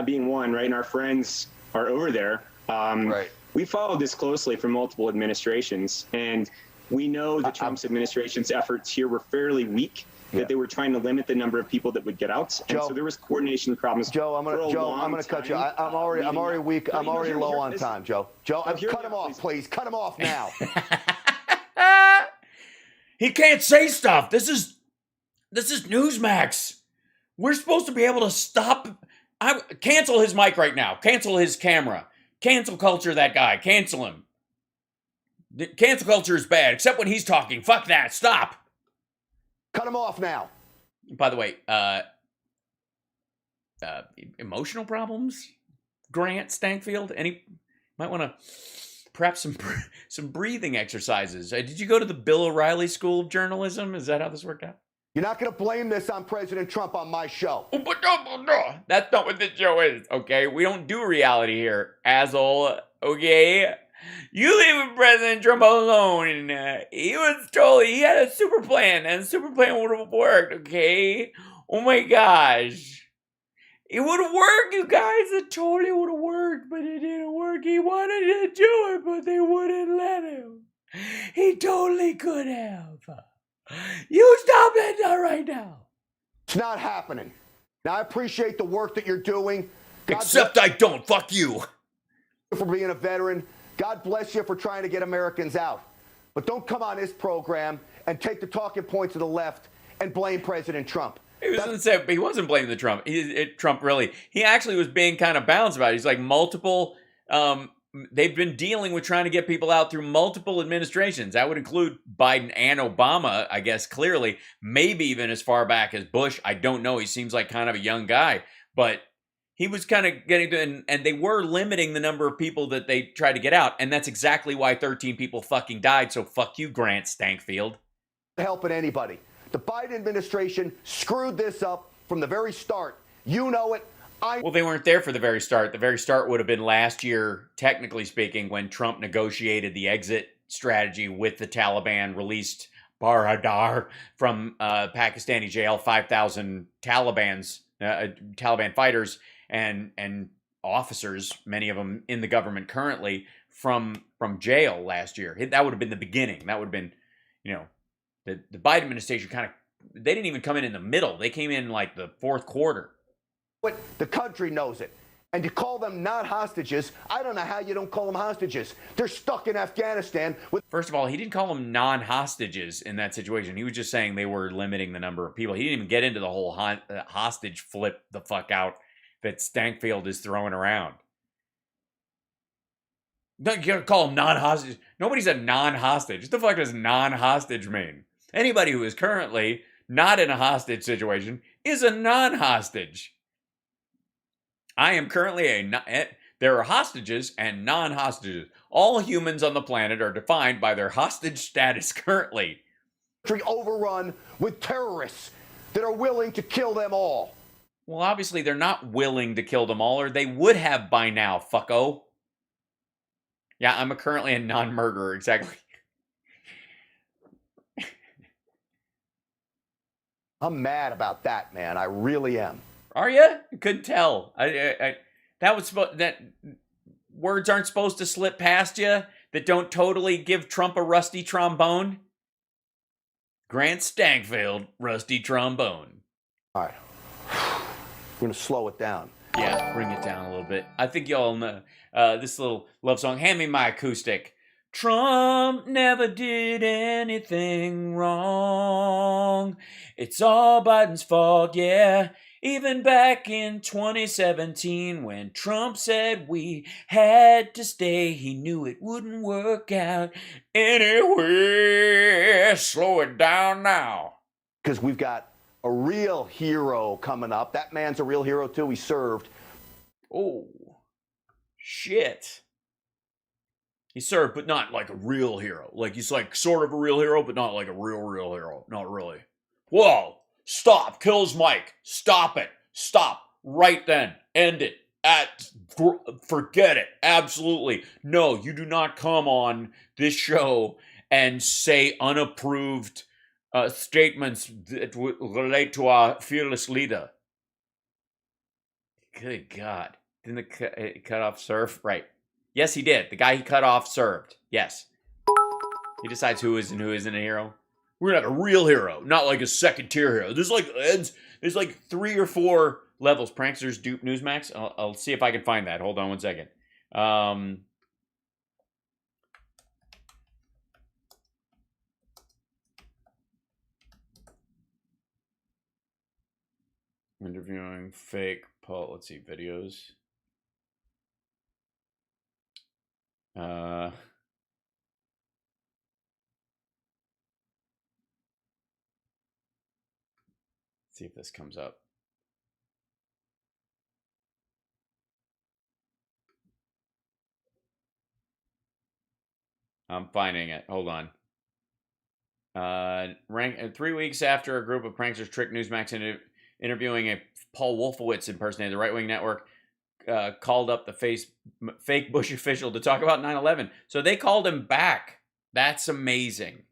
being one, right, and our friends are over there. Right. We followed this closely for multiple administrations, and we know the Trump's administration's efforts here were fairly weak. That they were trying to limit the number of people that would get out, and so there was coordination problems. Joe, I'm gonna cut you. I'm already weak. I'm already low on time, Joe. Cut him off, please. Cut him off now. He can't say stuff. This is Newsmax. We're supposed to be able to stop. Cancel his mic right now. Cancel his camera. Cancel culture that guy. Cancel him. Cancel culture is bad, except when he's talking. Fuck that. Stop. Cut him off now. By the way, emotional problems? Grant Stankfield? Might want to perhaps some breathing exercises. Did you go to the Bill O'Reilly School of Journalism? Is that how this worked out? You're not going to blame this on President Trump on my show. That's not what this show is, okay? We don't do reality here, asshole, okay? You leave President Trump alone, and he had a super plan, and the super plan would have worked, okay? Oh my gosh. It would have worked, you guys. It totally would have worked, but it didn't work. He wanted to do it, but they wouldn't let him. He totally could have. You stop it right now. It's not happening. Now, I appreciate the work that you're doing. Except I don't. Fuck you. For being a veteran. God bless you for trying to get Americans out. But don't come on this program and take the talking points of the left and blame President Trump. He wasn't blaming the Trump. Trump really. He actually was being kind of balanced about it. He's like multiple. They've been dealing with trying to get people out through multiple administrations. That would include Biden and Obama, I guess, clearly. Maybe even as far back as Bush. I don't know. He seems like kind of a young guy. But he was kind of getting to, and they were limiting the number of people that they tried to get out. And that's exactly why 13 people fucking died. So fuck you, Grant Stankfield. Helping anybody. The Biden administration screwed this up from the very start. You know it. Well, they weren't there for the very start. The very start would have been last year, technically speaking, when Trump negotiated the exit strategy with the Taliban, released Baradar from Pakistani jail, 5,000 Taliban fighters and officers, many of them in the government currently, from jail last year. That would have been the beginning. That would have been, the Biden administration they didn't even come in the middle. They came in like the fourth quarter. But the country knows it. And to call them not hostages, I don't know how you don't call them hostages. They're stuck in Afghanistan. First of all, he didn't call them non-hostages in that situation. He was just saying they were limiting the number of people. He didn't even get into the whole hostage flip the fuck out that Stankfield is throwing around. No, you gotta call them non-hostage. Nobody's a non-hostage. What the fuck does non-hostage mean? Anybody who is currently not in a hostage situation is a non-hostage. I am currently there are hostages and non-hostages. All humans on the planet are defined by their hostage status currently. Overrun with terrorists that are willing to kill them all. Well, obviously they're not willing to kill them all, or they would have by now, fucko. Yeah, I'm currently a non-murderer, exactly. I'm mad about that, man. I really am. Are you? I couldn't tell. That words aren't supposed to slip past you that don't totally give Trump a rusty trombone. Grant Stankfield, rusty trombone. All right. We're going to slow it down. Yeah, bring it down a little bit. I think y'all know this little love song. Hand me my acoustic. Trump never did anything wrong. It's all Biden's fault, yeah. Even back in 2017 when Trump said we had to stay, he knew it wouldn't work out anyway. Slow it down now. Because we've got a real hero coming up. That man's a real hero too. He served. Oh, shit. He served, but not like a real hero. Like he's like sort of a real hero, but not like a real hero. Not really. Whoa. Stop. Kills Mike. Stop it. Stop. Right then. End it. Forget it. Absolutely. No, you do not come on this show and say unapproved statements that relate to our fearless leader. Good God. Didn't the cut off serve? Right. Yes, he did. The guy he cut off served. Yes. He decides who is and who isn't a hero. We're not a real hero, not like a second-tier hero. There's like 3 or 4 levels. Pranksters, dupe, Newsmax. I'll see if I can find that. Hold on one second. Interviewing fake Paul. Let's see, videos. See if this comes up. I'm finding it. Hold on. 3 weeks after a group of pranksters tricked Newsmax interviewing a Paul Wolfowitz impersonator, the right-wing network called up the fake Bush official to talk about 9/11. So they called him back. That's amazing.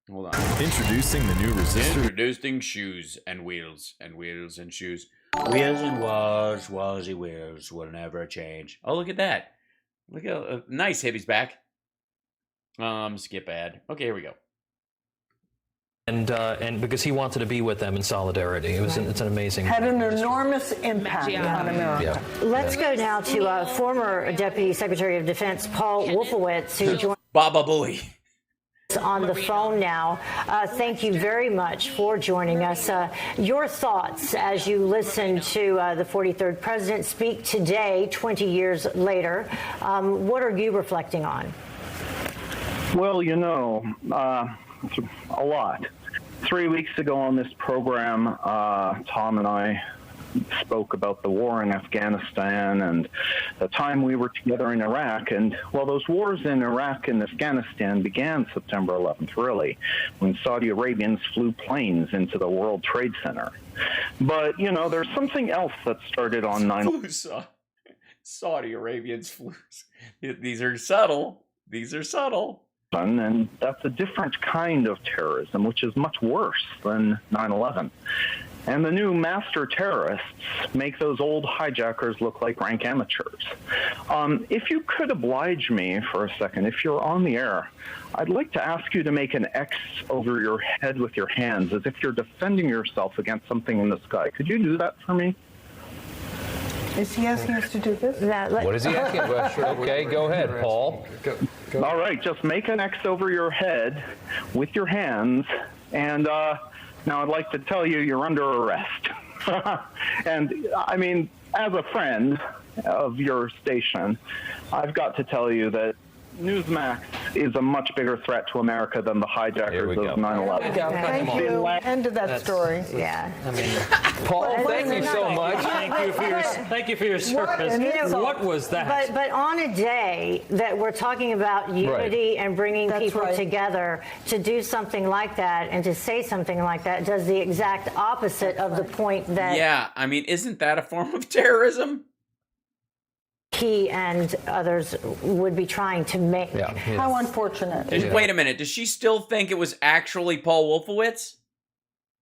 Hold on. Introducing the new resistor. Introducing shoes and wheels and wheels and shoes. Wheels and walls, wallsy wheels will never change. Oh, look at that. Look at nice, hippie's back. Skip ad. Okay, here we go. And because he wanted to be with them in solidarity. It's an amazing. Had an enormous impact on America. Yeah. Let's go now to former Deputy Secretary of Defense Paul Wolfowitz, who joined Baba Booey on the phone now. Thank you very much for joining us. Your thoughts as you listen to the 43rd president speak today, 20 years later. What are you reflecting on? Well, it's a lot. 3 weeks ago on this program, Tom and I spoke about the war in Afghanistan and the time we were together in Iraq. And, well, those wars in Iraq and Afghanistan began September 11th, really, when Saudi Arabians flew planes into the World Trade Center. But, there's something else that started on 9/11. Saudi Arabians flew. These are subtle. And that's a different kind of terrorism, which is much worse than 9/11. And the new master terrorists make those old hijackers look like rank amateurs. If you could oblige me for a second, if you're on the air, I'd like to ask you to make an X over your head with your hands, as if you're defending yourself against something in the sky. Could you do that for me? Is he asking us to do this? What is he asking? Well, sure. Okay, go ahead, Paul. Go. All right, just make an X over your head with your hands, and now I'd like to tell you you're under arrest. And, I mean, as a friend of your station, I've got to tell you that Newsmax is a much bigger threat to America than the hijackers of 9/11. Thank you. End of that story. Yeah. I mean, Paul, thank you so much. Thank you for your service. What was that? But on a day that we're talking about unity and bringing people together, to do something like that and to say something like that does the exact opposite of the point that. Yeah, I mean, isn't that a form of terrorism? He and others would be trying to make. Yeah. How unfortunate. Wait a minute. Does she still think it was actually Paul Wolfowitz?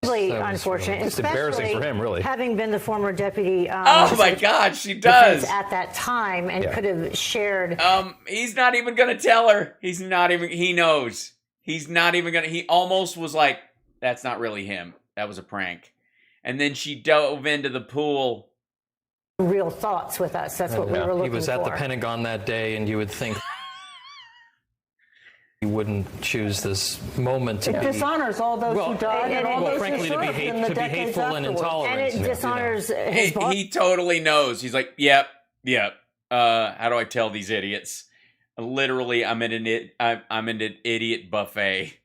Really unfortunate. It's embarrassing for him, really. Having been the former deputy. Oh my God, she does. At that time and could have shared. He's not even going to tell her. He knows. He's not even going to. He almost was like, that's not really him. That was a prank. And then she dove into the pool. Real thoughts with us. That's what we were looking for. He was at the Pentagon that day, and you would think he wouldn't choose this moment to be. It dishonors all those who died and all those frankly, who served in the decades hateful and intolerant. And it dishonors his boss. He totally knows. He's like, yep. How do I tell these idiots? Literally, I'm in an idiot buffet.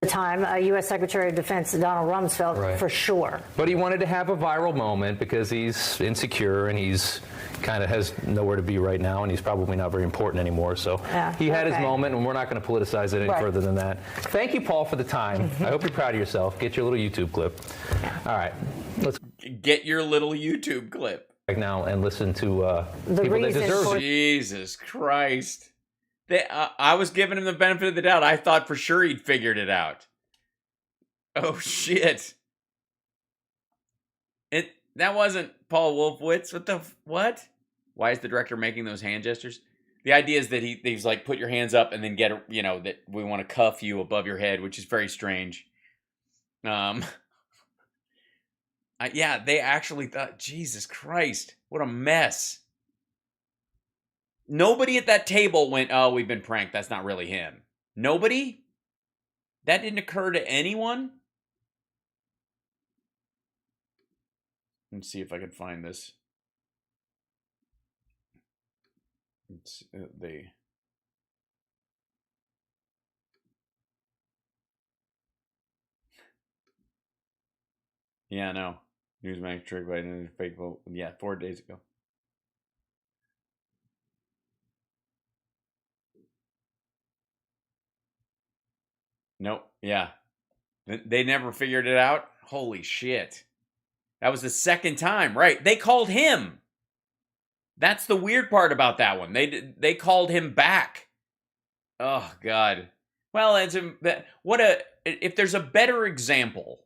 The time, U.S. Secretary of Defense Donald Rumsfeld, for sure. But he wanted to have a viral moment because he's insecure and he's kind of has nowhere to be right now, and he's probably not very important anymore. So he had his moment, and we're not going to politicize it any further than that. Thank you, Paul, for the time. I hope you're proud of yourself. Get your little YouTube clip. All right, let's get your little YouTube clip right now and listen to people that deserve it. Jesus Christ. I was giving him the benefit of the doubt. I thought for sure he'd figured it out. Oh, shit. That wasn't Paul Wolfowitz. What? Why is the director making those hand gestures? The idea is that he's like, put your hands up and then get, that we want to cuff you above your head, which is very strange. Yeah, they actually thought, Jesus Christ, what a mess. Nobody at that table went, oh, we've been pranked. That's not really him. Nobody? That didn't occur to anyone? Let's see if I can find this. It's Yeah, no. Newsmax trick by a fake vote. Yeah, 4 days ago. Nope. Yeah. They never figured it out? Holy shit. That was the second time. Right. They called him. That's the weird part about that one. They called him back. Oh, God. Well, if there's a better example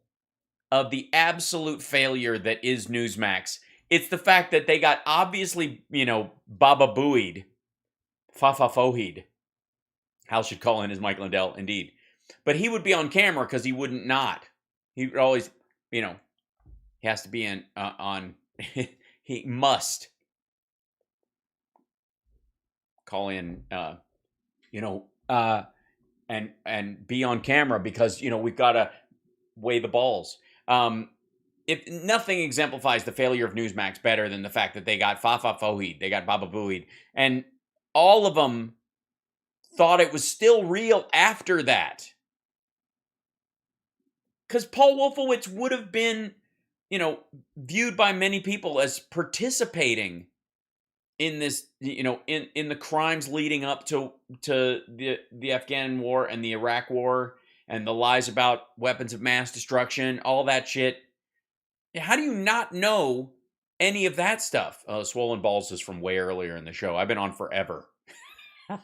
of the absolute failure that is Newsmax, it's the fact that they got obviously, baba booied, fa-fa-fohied, Hal should call in as Mike Lindell, indeed. But he would be on camera because he wouldn't not. He would always, he has to be in on. He must call in, and be on camera because we've got to weigh the balls. If nothing exemplifies the failure of Newsmax better than the fact that they got Fafa Fohid, they got Baba Booid, and all of them thought it was still real after that. Because Paul Wolfowitz would have been, viewed by many people as participating in this, in the crimes leading up to the Afghan war and the Iraq war and the lies about weapons of mass destruction, all that shit. How do you not know any of that stuff? Swollen Balls is from way earlier in the show. I've been on forever. All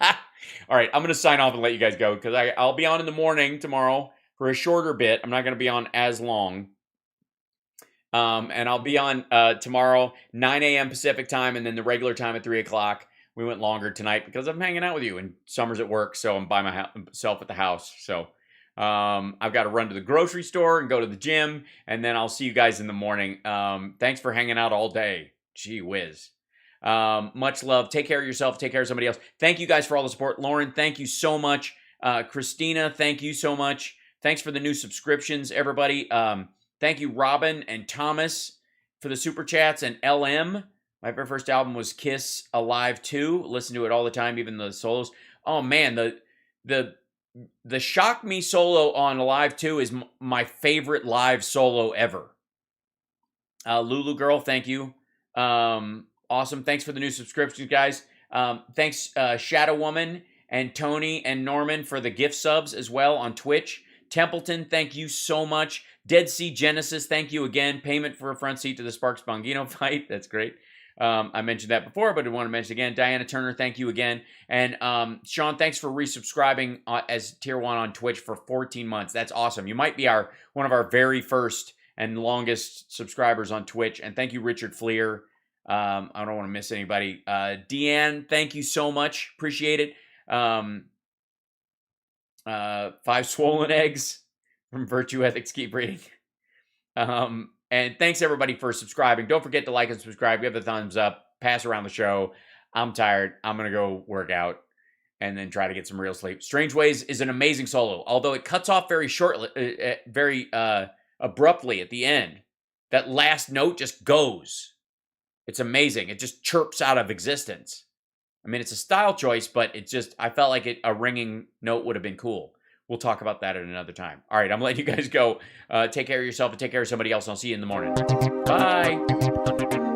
right, I'm going to sign off and let you guys go because I'll be on in the morning tomorrow for a shorter bit. I'm not going to be on as long. And I'll be on tomorrow, 9 a.m. Pacific time, and then the regular time at 3 o'clock. We went longer tonight because I'm hanging out with you, and Summer's at work, so I'm by myself at the house. So I've got to run to the grocery store and go to the gym, and then I'll see you guys in the morning. Thanks for hanging out all day. Gee whiz. Much love. Take care of yourself. Take care of somebody else. Thank you guys for all the support. Lauren, thank you so much. Christina, thank you so much. Thanks for the new subscriptions, everybody. Thank you, Robin and Thomas, for the super chats, and LM. My very first album was Kiss Alive 2. Listen to it all the time, even the solos. Oh man, the Shock Me solo on Alive 2 is my favorite live solo ever. Lulu Girl, thank you. Awesome. Thanks for the new subscriptions, guys. Thanks, Shadow Woman and Tony and Norman for the gift subs as well on Twitch. Templeton, thank you so much. Dead Sea Genesis, thank you again. Payment for a front seat to the Sparks Bongino fight. That's great. I mentioned that before, but I want to mention it again. Diana Turner, thank you again. And Sean, thanks for resubscribing as Tier 1 on Twitch for 14 months. That's awesome. You might be one of our very first and longest subscribers on Twitch. And thank you, Richard Fleer. I don't want to miss anybody. Deanne, thank you so much. Appreciate it. 5 swollen eggs from Virtue Ethics Keep Reading. And thanks everybody for subscribing. Don't forget to like and subscribe. Give the thumbs up. Pass around the show. I'm tired. I'm going to go work out and then try to get some real sleep. Strange Ways is an amazing solo, although it cuts off very shortly, very abruptly at the end. That last note just goes. It's amazing. It just chirps out of existence. I mean, it's a style choice, but I felt like a ringing note would have been cool. We'll talk about that at another time. All right, I'm letting you guys go. Take care of yourself and take care of somebody else. I'll see you in the morning. Bye.